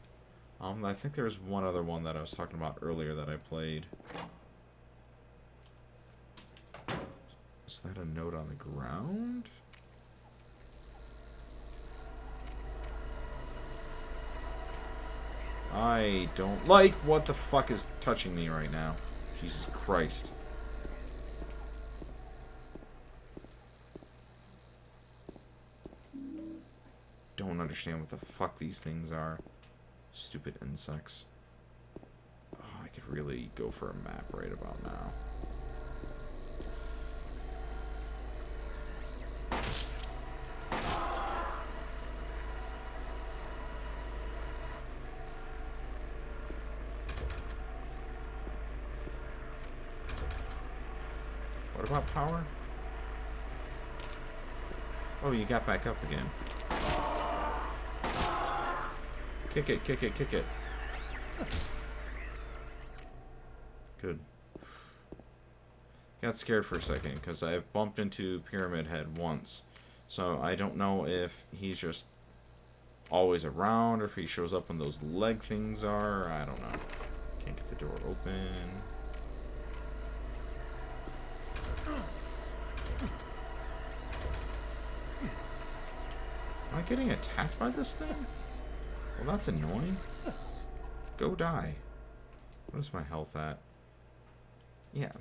I think there was one other one that I was talking about earlier that I played. Is that a note on the ground? I don't like what the fuck is touching me right now. Jesus Christ. Don't understand what the fuck these things are. Stupid insects. Oh, I could really go for a map right about now. What about power? Oh, you got back up again. Kick it, kick it, kick it. Good. Got scared for a second because I've bumped into Pyramid Head once. So I don't know if he's just always around or if he shows up when those leg things are. I don't know. Can't get the door open. Am I getting attacked by this thing? Well, that's annoying. Go die. What is my health at? Yeah.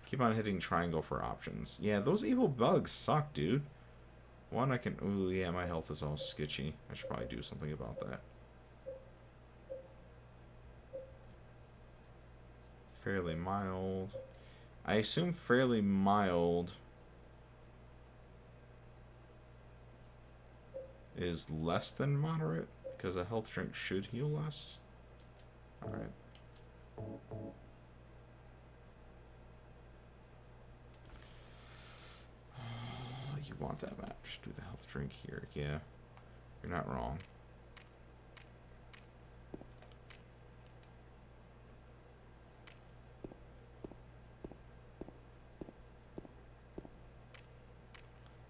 Keep on hitting triangle for options. Yeah, those evil bugs suck, dude. One I can... Ooh, yeah, my health is all sketchy. I should probably do something about that. Fairly mild. I assume fairly mild is less than moderate, because a health drink should heal less. Alright. You want that map. Just do the health drink here. Yeah. You're not wrong.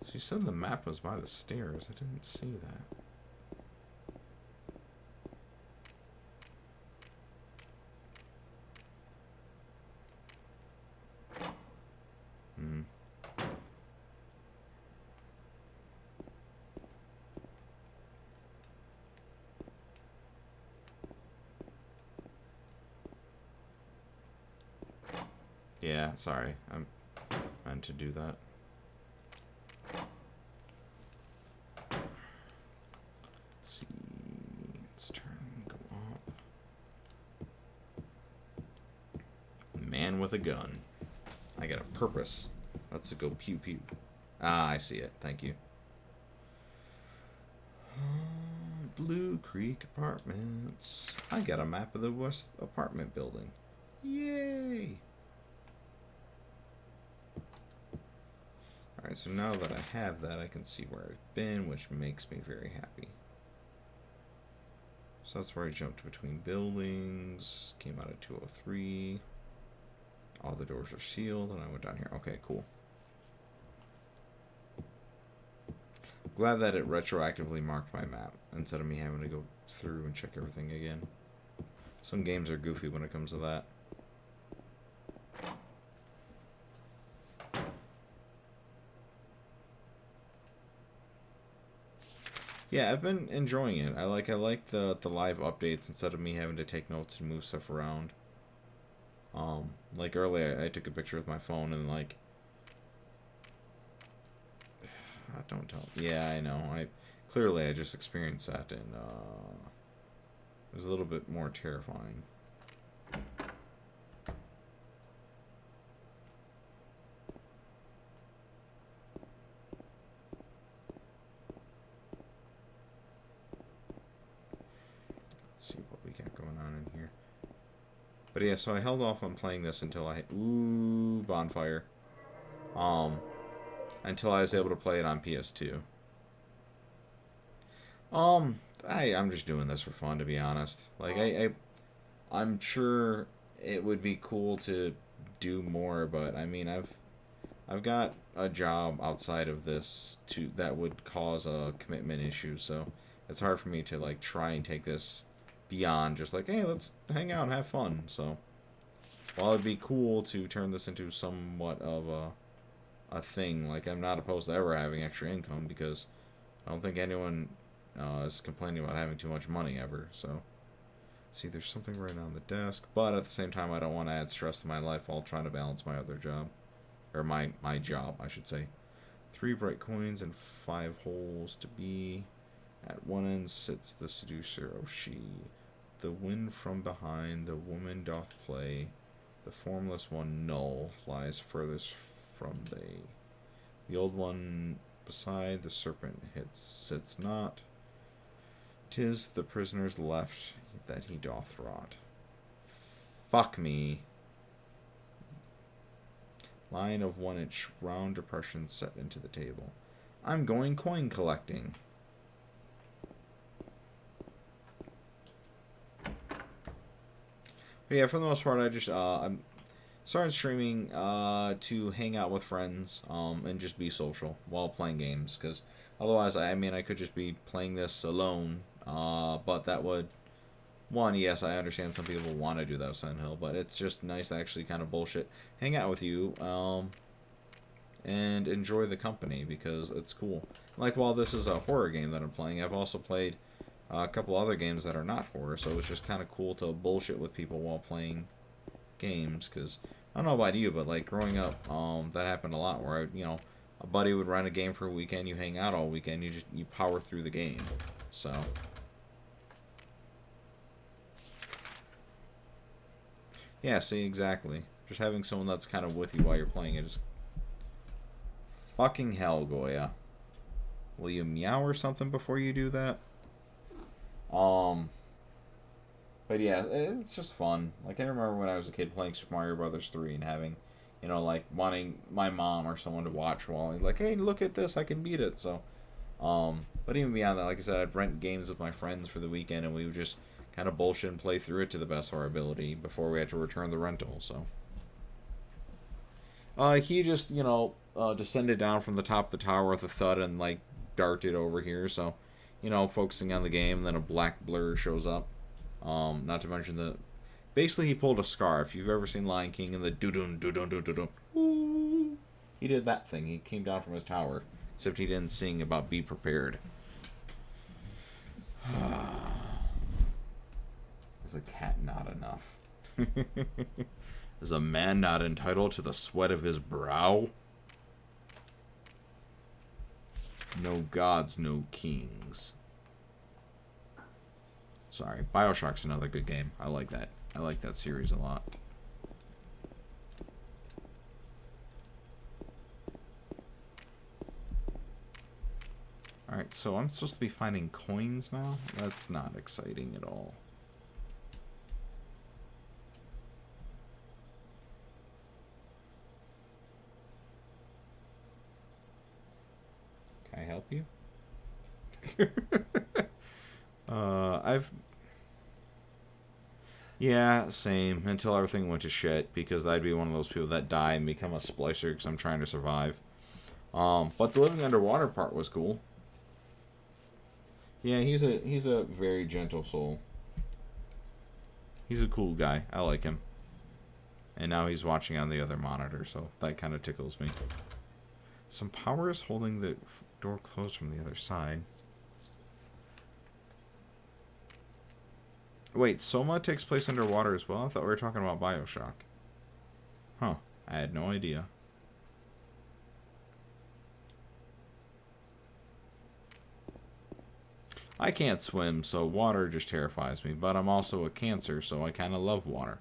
So you said the map was by the stairs. I didn't see that. Yeah, sorry. I'm meant to do that. See, let's turn, go up. Man with a gun. I got a purpose. Let's go pew pew. Ah, I see it. Thank you. Blue Creek Apartments. I got a map of the West apartment building. Yay! Alright, so now that I have that, I can see where I've been, which makes me very happy. So that's where I jumped between buildings, came out of 203. All the doors are sealed, and I went down here. Okay, cool. Glad that it retroactively marked my map, instead of me having to go through and check everything again. Some games are goofy when it comes to that. Yeah, I've been enjoying it. I like the live updates instead of me having to take notes and move stuff around. Like earlier, I took a picture with my phone and like Don't tell. Yeah, I know. Clearly I just experienced that, and it was a little bit more terrifying. Let's see what we got going on in here. But yeah, so I held off on playing this until ooh, bonfire. Until I was able to play it on PS2. I'm just doing this for fun, to be honest. Like, I'm sure it would be cool to do more, but I mean, I've got a job outside of this that would cause a commitment issue, so it's hard for me to like try and take this beyond just like, hey, let's hang out and have fun. So while it'd be cool to turn this into somewhat of a thing, like, I'm not opposed to ever having extra income, because I don't think anyone is complaining about having too much money ever. So see, there's something right on the desk, but at the same time I don't want to add stress to my life while trying to balance my other job, or my job, I should say. 3 bright coins and 5 holes to be. At one end sits the seducer, oh she. The wind from behind, the woman doth play. The formless one, null, lies furthest from they. The old one beside the serpent sits not. 'Tis the prisoner's left that he doth rot. Fuck me. Line of 1 inch round depression set into the table. I'm going coin collecting. But yeah, for the most part, I just I'm started streaming to hang out with friends and just be social while playing games, because otherwise, I mean, I could just be playing this alone, but that would, one, yes, I understand some people want to do that with Silent Hill, but it's just nice to actually kind of bullshit, hang out with you, and enjoy the company, because it's cool. Like, while this is a horror game that I'm playing, I've also played a couple other games that are not horror, so it's just kind of cool to bullshit with people while playing games, because I don't know about you, but like growing up, that happened a lot, where a buddy would run a game for a weekend, you hang out all weekend, you power through the game. So yeah, see, exactly. Just having someone that's kind of with you while you're playing it is fucking hell, Goya. Will you meow or something before you do that? But yeah, it's just fun. Like, I remember when I was a kid playing Super Mario Brothers 3 and having, like, wanting my mom or someone to watch while, like, hey, look at this, I can beat it. So, but even beyond that, like I said, I'd rent games with my friends for the weekend, and we would just kind of bullshit and play through it to the best of our ability before we had to return the rental, so. He just, descended down from the top of the tower with a thud and, like, darted over here, so, focusing on the game, then a black blur shows up. Not to mention basically he pulled a Scar. If you've ever seen Lion King and the doo-doo, doo-doo, doo-doo, doo, he did that thing. He came down from his tower, except he didn't sing about be prepared. Is a cat not enough? Is a man not entitled to the sweat of his brow? No gods, no kings. Sorry, BioShock's another good game. I like that. I like that series a lot. Alright, so I'm supposed to be finding coins now? That's not exciting at all. Can I help you? Yeah, same, until everything went to shit, because I'd be one of those people that die and become a splicer because I'm trying to survive. But the living underwater part was cool. Yeah, he's a very gentle soul. He's a cool guy. I like him. And now he's watching on the other monitor, so that kind of tickles me. Some power is holding the door closed from the other side. Wait, Soma takes place underwater as well? I thought we were talking about BioShock. Huh. I had no idea. I can't swim, so water just terrifies me. But I'm also a Cancer, so I kind of love water.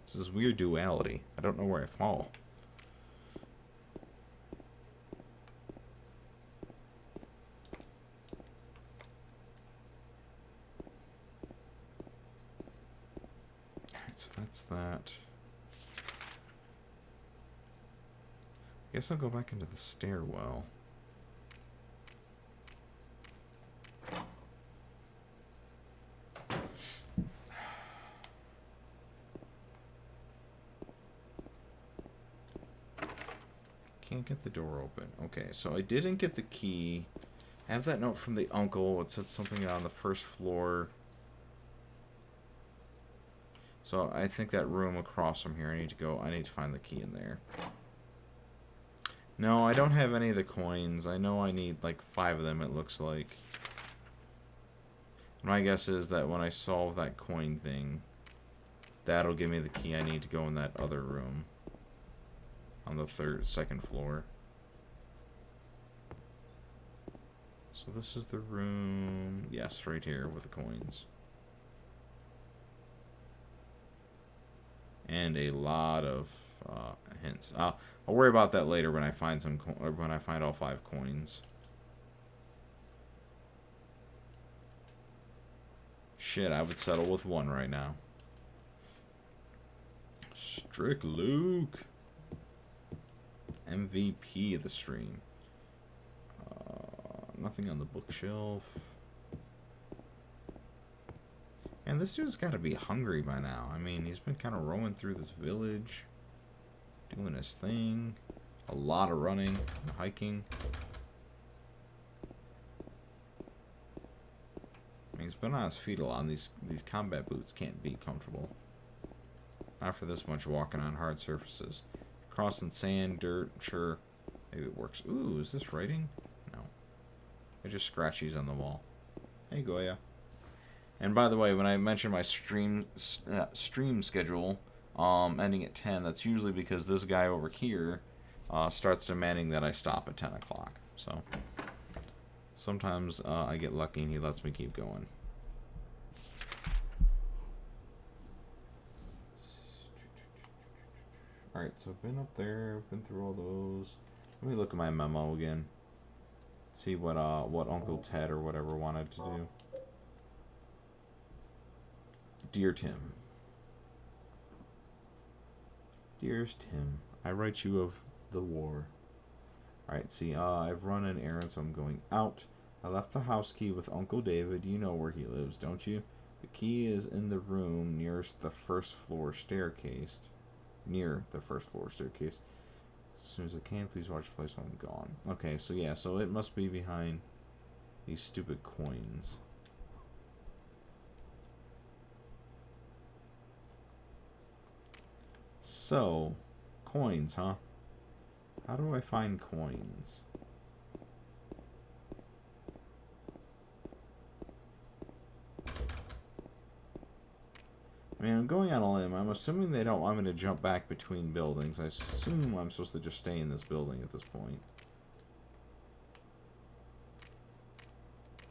This is weird duality. I don't know where I fall. Alright, so that's that. I guess I'll go back into the stairwell. Can't get the door open. Okay, so I didn't get the key. I have that note from the uncle. It said something on the first floor. So I think that room across from here, I need to go. I need to find the key in there. No, I don't have any of the coins. I know I need like 5 of them, it looks like. My guess is that when I solve that coin thing, that'll give me the key I need to go in that other room. On the second floor. So this is the room. Yes, right here with the coins. And a lot of hints. I'll worry about that later when I find when I find all 5 coins. Shit, I would settle with 1 right now. Strict Luke. MVP of the stream. Nothing on the bookshelf. And this dude's got to be hungry by now. I mean, he's been kind of roaming through this village, doing his thing. A lot of running and hiking. I mean, he's been on his feet a lot, and these combat boots can't be comfortable. Not for this much walking on hard surfaces. Crossing sand, dirt, sure. Maybe it works. Ooh, is this writing? No. They're just scratchies on the wall. Hey, Goya. And by the way, when I mention my stream schedule ending at 10, that's usually because this guy over here starts demanding that I stop at 10 o'clock. So sometimes I get lucky and he lets me keep going. Alright, so I've been up there, been through all those. Let me look at my memo again. See what Uncle Ted or whatever wanted to do. Dear Tim. Dearest Tim, I write you of the war. Alright, see, I've run an errand, so I'm going out. I left the house key with Uncle David. You know where he lives, don't you? The key is in the room nearest the first floor staircase. Near the first floor staircase. As soon as I can, please watch the place when I'm gone. Okay, so yeah, so it must be behind these stupid coins. So, coins, huh? How do I find coins? I mean, I'm going on a limb. I'm assuming they don't want me to jump back between buildings. I assume I'm supposed to just stay in this building at this point.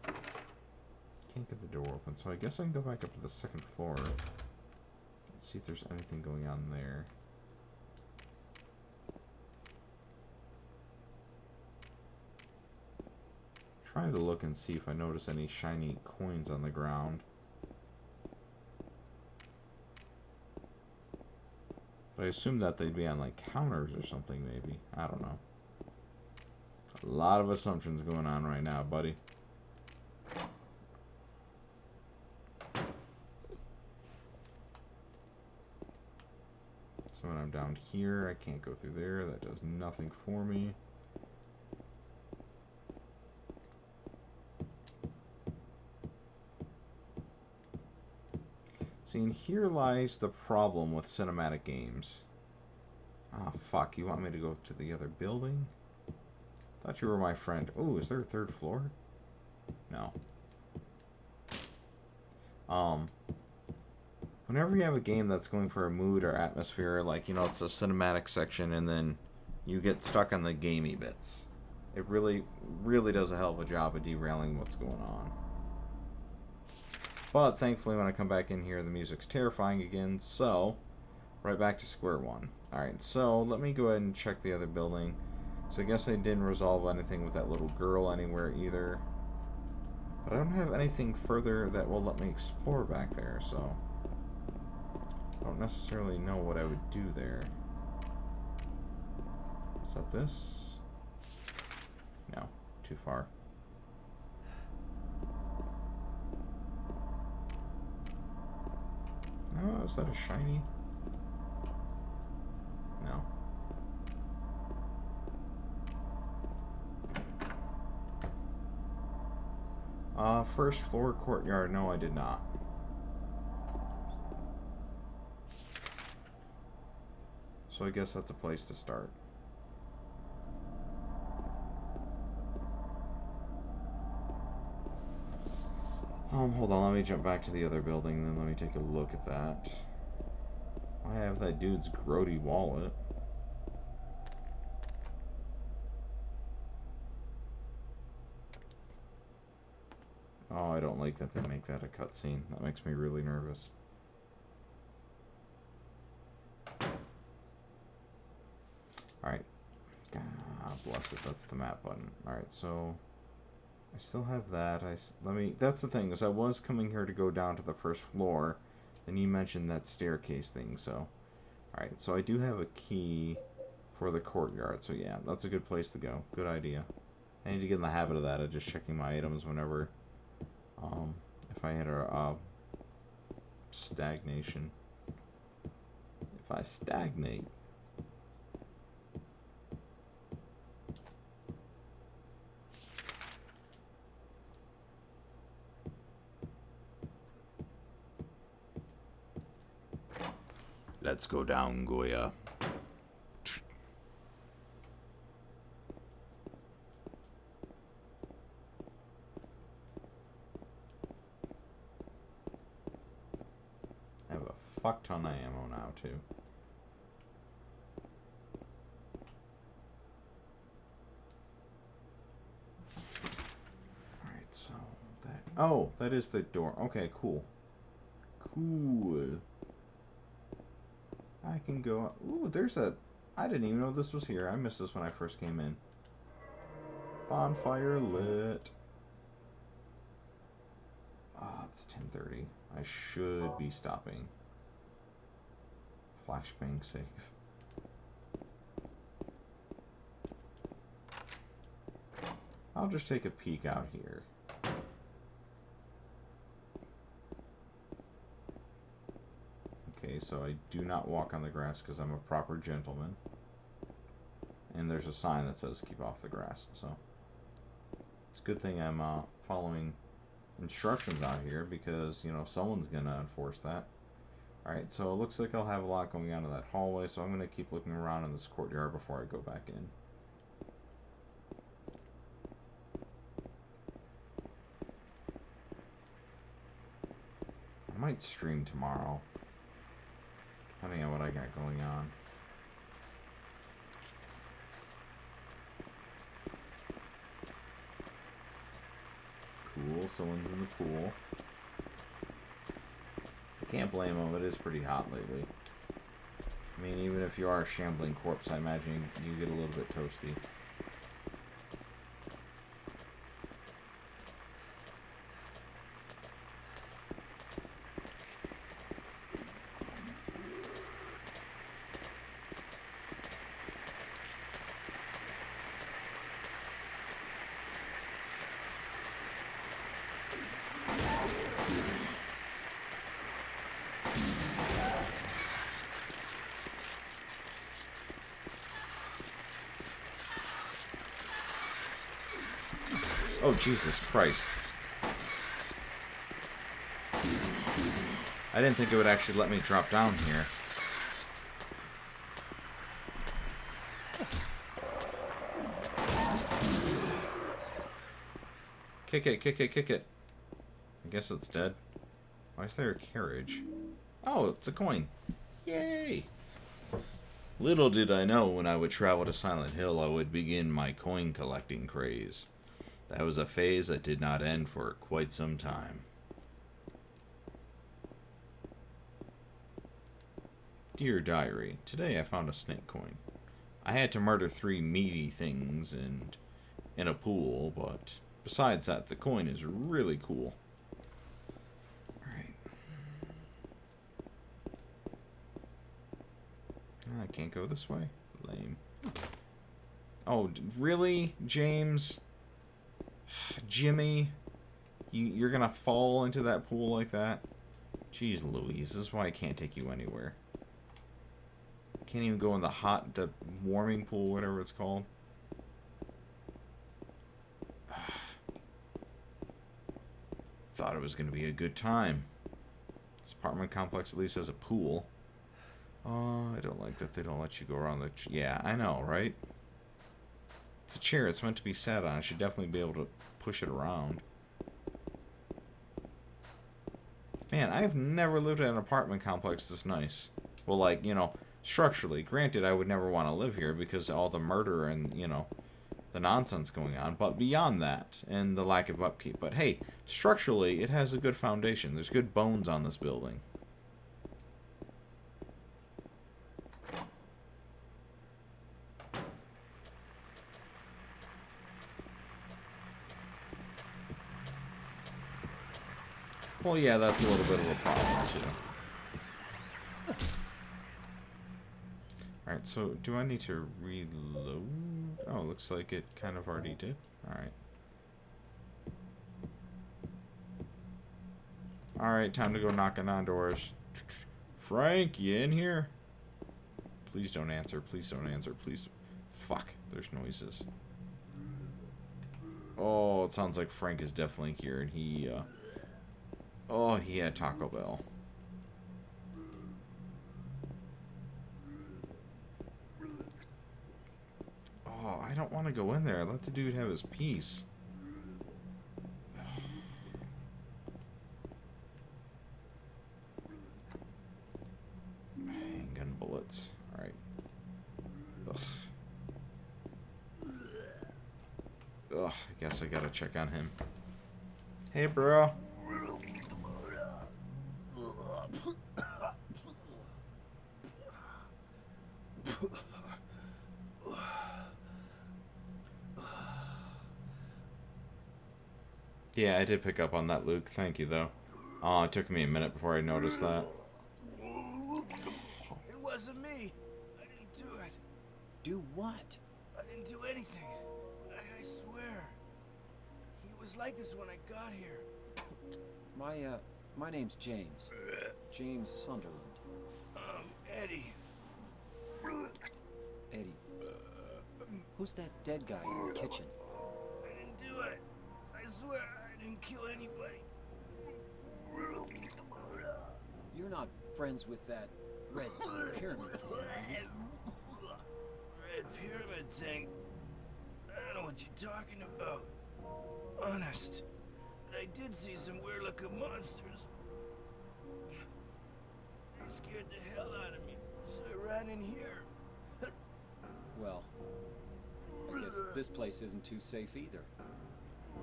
Can't get the door open, so I guess I can go back up to the second floor. Let's see if there's anything going on there. Trying to look and see if I notice any shiny coins on the ground. But I assume that they'd be on like counters or something, maybe. I don't know. A lot of assumptions going on right now, buddy. So when I'm down here, I can't go through there. That does nothing for me. See, and here lies the problem with cinematic games. Ah, fuck. You want me to go to the other building? Thought you were my friend. Oh, is there a third floor? No. Whenever you have a game that's going for a mood or atmosphere, like, you know, it's a cinematic section and then you get stuck on the gamey bits. It really, really does a hell of a job of derailing what's going on. But thankfully when I come back in here, the music's terrifying again, so right back to square one. Alright, so let me go ahead and check the other building. So I guess they didn't resolve anything with that little girl anywhere either. But I don't have anything further that will let me explore back there, so I don't necessarily know what I would do there. Is that this? No, too far. Oh, is that a shiny? No. First floor courtyard. No, I did not. So I guess that's a place to start. Hold on, let me jump back to the other building, then let me take a look at that. I have that dude's grody wallet. Oh, I don't like that they make that a cutscene. That makes me really nervous. Alright. God bless it, that's the map button. Alright, so I still have that. That's the thing, is I was coming here to go down to the first floor, and you mentioned that staircase thing, so. Alright, so I do have a key for the courtyard, so yeah, that's a good place to go. Good idea. I need to get in the habit of that, of just checking my items whenever, if I hit a, stagnation. If I stagnate. Let's go down, Goya. I have a fuck ton of ammo now, too. Alright, so that... Oh, that is the door. Okay, cool. Cool. I can go... Ooh, there's a... I didn't even know this was here. I missed this when I first came in. Bonfire lit. Ah, it's 10:30. I should be stopping. Flashbang save. I'll just take a peek out here. Okay, so I do not walk on the grass because I'm a proper gentleman. And there's a sign that says keep off the grass, so it's a good thing I'm following instructions out here because, you know, someone's gonna enforce that. Alright, so it looks like I'll have a lot going on in that hallway, so I'm gonna keep looking around in this courtyard before I go back in. I might stream tomorrow, depending on what I got going on. Cool, someone's in the pool. I can't blame them, it is pretty hot lately. I mean, even if you are a shambling corpse, I imagine you get a little bit toasty. Oh, Jesus Christ. I didn't think it would actually let me drop down here. Kick it, kick it, kick it. I guess it's dead. Why is there a carriage? Oh, it's a coin. Yay! Little did I know when I would travel to Silent Hill I would begin my coin collecting craze. That was a phase that did not end for quite some time. Dear Diary, today I found a snake coin. I had to murder 3 meaty things and in a pool, but besides that, the coin is really cool. Alright. I can't go this way? Lame. Oh, really? James? Jimmy? You're gonna fall into that pool like that? Jeez Louise, this is why I can't take you anywhere. Can't even go in the warming pool, whatever it's called. Thought it was gonna be a good time. This apartment complex at least has a pool. Oh, I don't like that they don't let you go around the... Yeah, I know, right? It's a chair. It's meant to be sat on. I should definitely be able to push it around. Man, I've never lived in an apartment complex this nice. Well, like, you know, structurally. Granted, I would never want to live here because of all the murder and, you know, the nonsense going on. But beyond that, and the lack of upkeep. But hey, structurally, it has a good foundation. There's good bones on this building. Well, yeah, that's a little bit of a problem, too. Alright, so do I need to reload? Oh, looks like it kind of already did. Alright. Alright, time to go knocking on doors. Frank, you in here? Please don't answer, please don't answer, please. Fuck, there's noises. Oh, it sounds like Frank is definitely here, and he, oh, he had Taco Bell. Oh, I don't want to go in there. Let the dude have his peace. Handgun bullets. Alright. Ugh. Ugh, I guess I gotta check on him. Hey, bro. Yeah, I did pick up on that, Luke. Thank you, though. Oh, it took me a minute before I noticed that. It wasn't me. I didn't do it. Do what? I didn't do anything. I swear. He was like this when I got here. My name's James. James Sunderland. Eddie. Eddie. Who's that dead guy in the kitchen? I didn't do it. I swear I didn't kill anybody. You're not friends with that red pyramid thing, are you? Red pyramid thing. I don't know what you're talking about. Honest. But I did see some weird looking monsters. They scared the hell out of me, so I ran in here. Well, I guess this place isn't too safe either.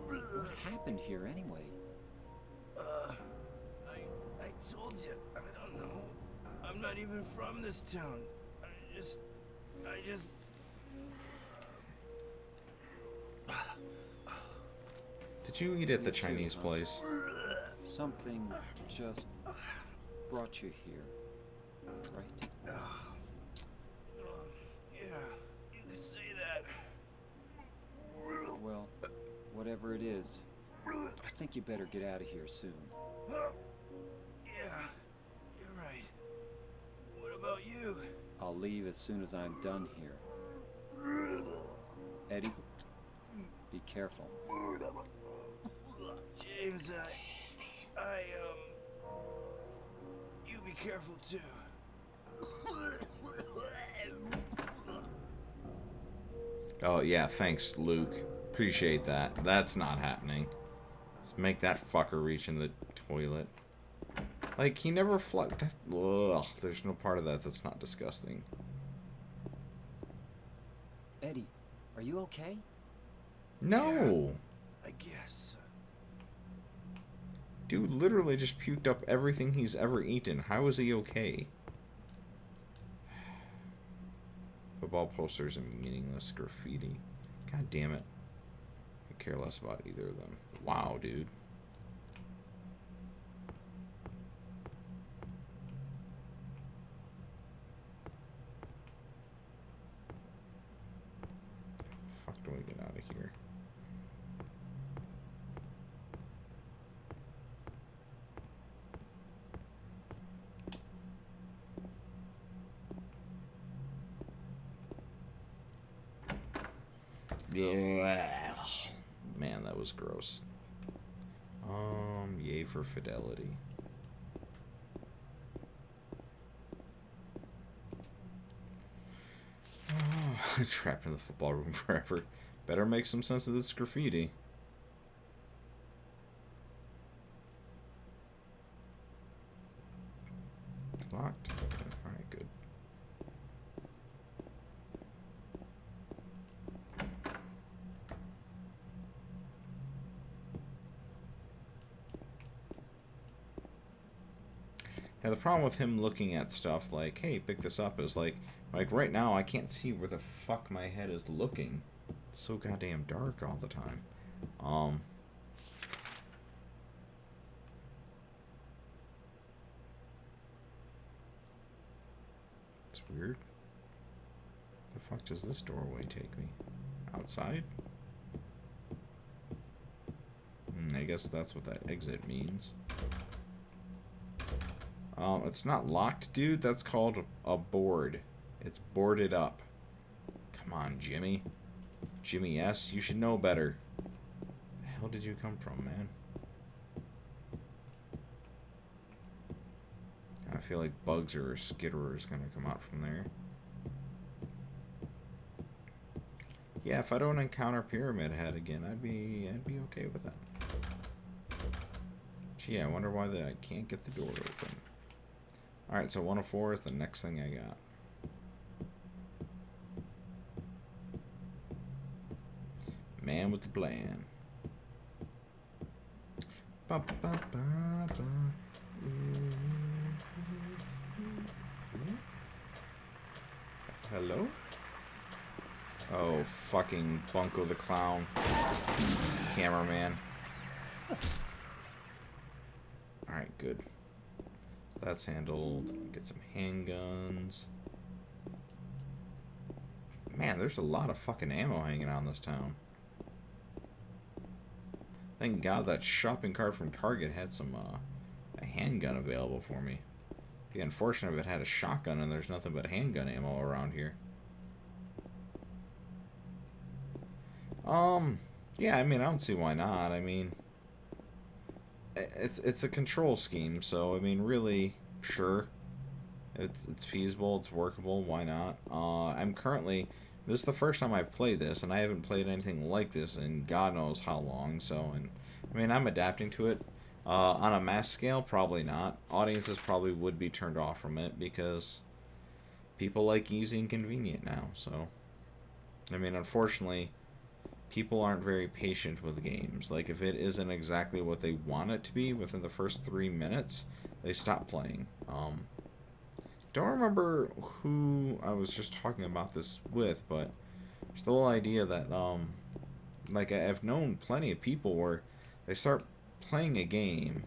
What happened here anyway? I told you, I don't know. I'm not even from this town. I just... Did you eat at the Chinese place? Something just brought you here, right? Yeah, you could say that. Well, whatever it is, I think you better get out of here soon. Yeah, you're right. What about you? I'll leave as soon as I'm done here. Eddie, be careful. James, you be careful too. Oh, yeah, thanks, Luke. Appreciate that. That's not happening. Let's make that fucker reach in the toilet. Like, he never flushed. Ugh, there's no part of that that's not disgusting. Eddie, are you okay? No! I guess. Dude literally just puked up everything he's ever eaten. How is he okay? Football posters and meaningless graffiti. God damn it. I could care less about either of them. Wow, dude. How the fuck do we get out of here? Man, that was gross. Yay for fidelity. Trapped in the football room forever. Better make some sense of this graffiti. It's locked. Alright, good. Yeah, the problem with him looking at stuff like, hey, pick this up, is like right now I can't see where the fuck my head is looking. It's so goddamn dark all the time. It's weird. The fuck does this doorway take me? Outside? I guess that's what that exit means. It's not locked, dude. That's called a board. It's boarded up. Come on, Jimmy. Jimmy S., you should know better. Where the hell did you come from, man? I feel like Bugs or Skitterer is gonna come out from there. Yeah, if I don't encounter Pyramid Head again, I'd be okay with that. Gee, I wonder why I can't get the door open. Alright, so 104 is the next thing I got. Man with the plan. Ba, ba, ba, ba. Hello? Oh, fucking Bunko the Clown. Cameraman. Alright, good. That's handled. Get some handguns. Man, there's a lot of fucking ammo hanging out in this town. Thank God that shopping cart from Target had some a handgun available for me. It'd be unfortunate if it had a shotgun and there's nothing but handgun ammo around here. Yeah, I mean, I don't see why not. I mean, it's a control scheme, so I mean, really, sure, it's feasible, it's workable. Why not? I'm currently, this is the first time I've played this, and I haven't played anything like this in God knows how long. So, and I mean, I'm adapting to it. On a mass scale, probably not. Audiences probably would be turned off from it because people like easy and convenient now. So, I mean, unfortunately, people aren't very patient with games. Like, if it isn't exactly what they want it to be within the first 3 minutes, they stop playing. Don't remember who I was just talking about this with, but there's the whole idea that, like, I've known plenty of people where they start playing a game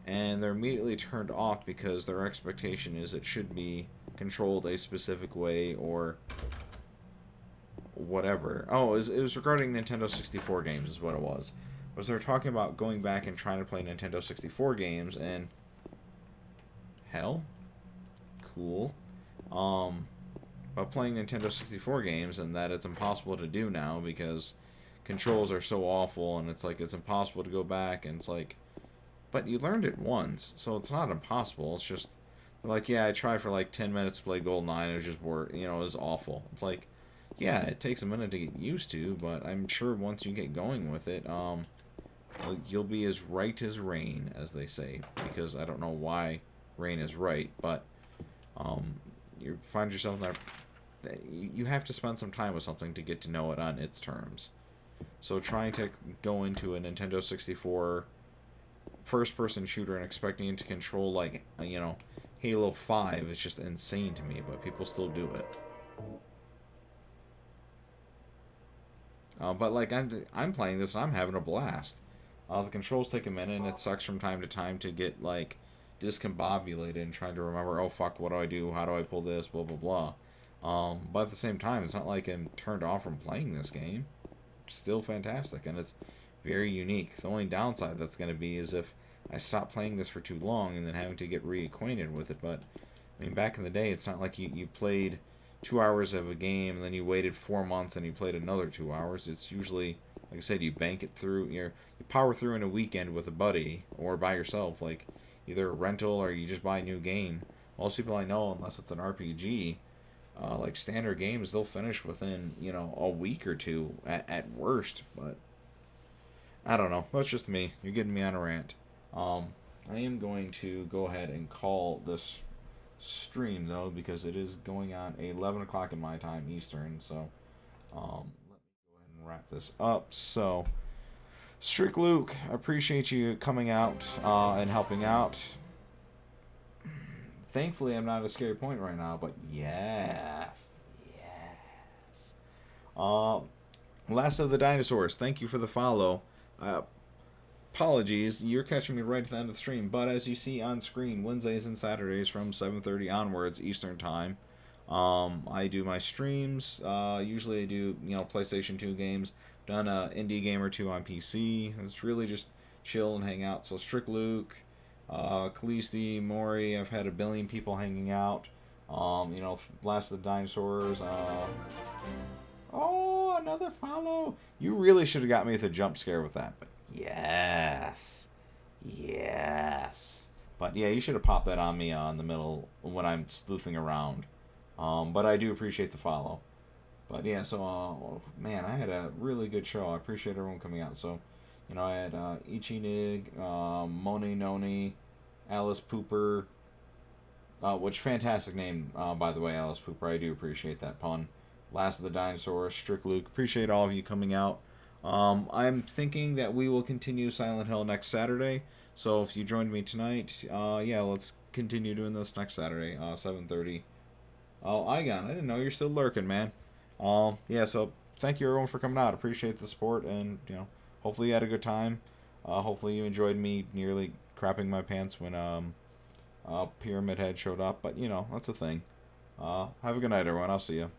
and they're immediately turned off because their expectation is it should be controlled a specific way or whatever. Oh, it was regarding Nintendo 64 games is what it was. They were talking about going back and trying to play Nintendo 64 games, and hell, cool. But playing Nintendo 64 games, and that it's impossible to do now because controls are so awful, and it's like it's impossible to go back, and it's like, but you learned it once, so it's not impossible. It's just like, yeah, I tried for like 10 minutes to play GoldenEye, and it was just it was awful. It's like, yeah, it takes a minute to get used to, but I'm sure once you get going with it, you'll be as right as rain, as they say, because I don't know why rain is right, but you find yourself that you have to spend some time with something to get to know it on its terms. So trying to go into a Nintendo 64 first-person shooter and expecting it to control, like, Halo 5 is just insane to me, but people still do it. But like I'm playing this and I'm having a blast. The controls take a minute and it sucks from time to time to get like discombobulated and trying to remember, oh fuck, what do I do? How do I pull this? Blah blah blah. But at the same time, it's not like I'm turned off from playing this game. It's still fantastic and it's very unique. The only downside that's going to be is if I stop playing this for too long and then having to get reacquainted with it. But I mean, back in the day, it's not like you played 2 hours of a game and then you waited 4 months and you played another 2 hours. It's usually, like I said, you bank it through. You power through in a weekend with a buddy or by yourself, like either a rental or you just buy a new game. Most people I know, unless it's an RPG, like standard games, they'll finish within a week or two at worst. But I don't know. That's just me. You're getting me on a rant. I am going to go ahead and call this stream though because it is going on 11 o'clock in my time Eastern. So let me go ahead and wrap this up. So Strict Luke, I appreciate you coming out and helping out. Thankfully, I'm not at a scary point right now, but yes. Last of the Dinosaurs, thank you for the follow. Apologies, you're catching me right at the end of the stream, but as you see on screen, Wednesdays and Saturdays from 7:30 onwards Eastern Time, I do my streams. Usually I do, PlayStation 2 games. Done an indie game or two on PC. It's really just chill and hang out. So Strict Luke, Khaleesi, Mori, I've had a billion people hanging out. Last of the Dinosaurs. Oh, another follow. You really should have got me with a jump scare with that. But yes. But yeah, you should have popped that on me in the middle when I'm sleuthing around. But I do appreciate the follow. But yeah, so man, I had a really good show. I appreciate everyone coming out. So, I had Ichinig, Moni Noni, Alice Pooper, which fantastic name, by the way, Alice Pooper. I do appreciate that pun. Last of the Dinosaurs, Strict Luke. Appreciate all of you coming out. I'm thinking that we will continue Silent Hill next Saturday. So if you joined me tonight, let's continue doing this next Saturday, 7:30. Oh, Igon, I didn't know you're still lurking, man. So thank you everyone for coming out. Appreciate the support, and hopefully you had a good time. Hopefully you enjoyed me nearly crapping my pants when Pyramid Head showed up, but that's a thing. Have a good night, everyone. I'll see you.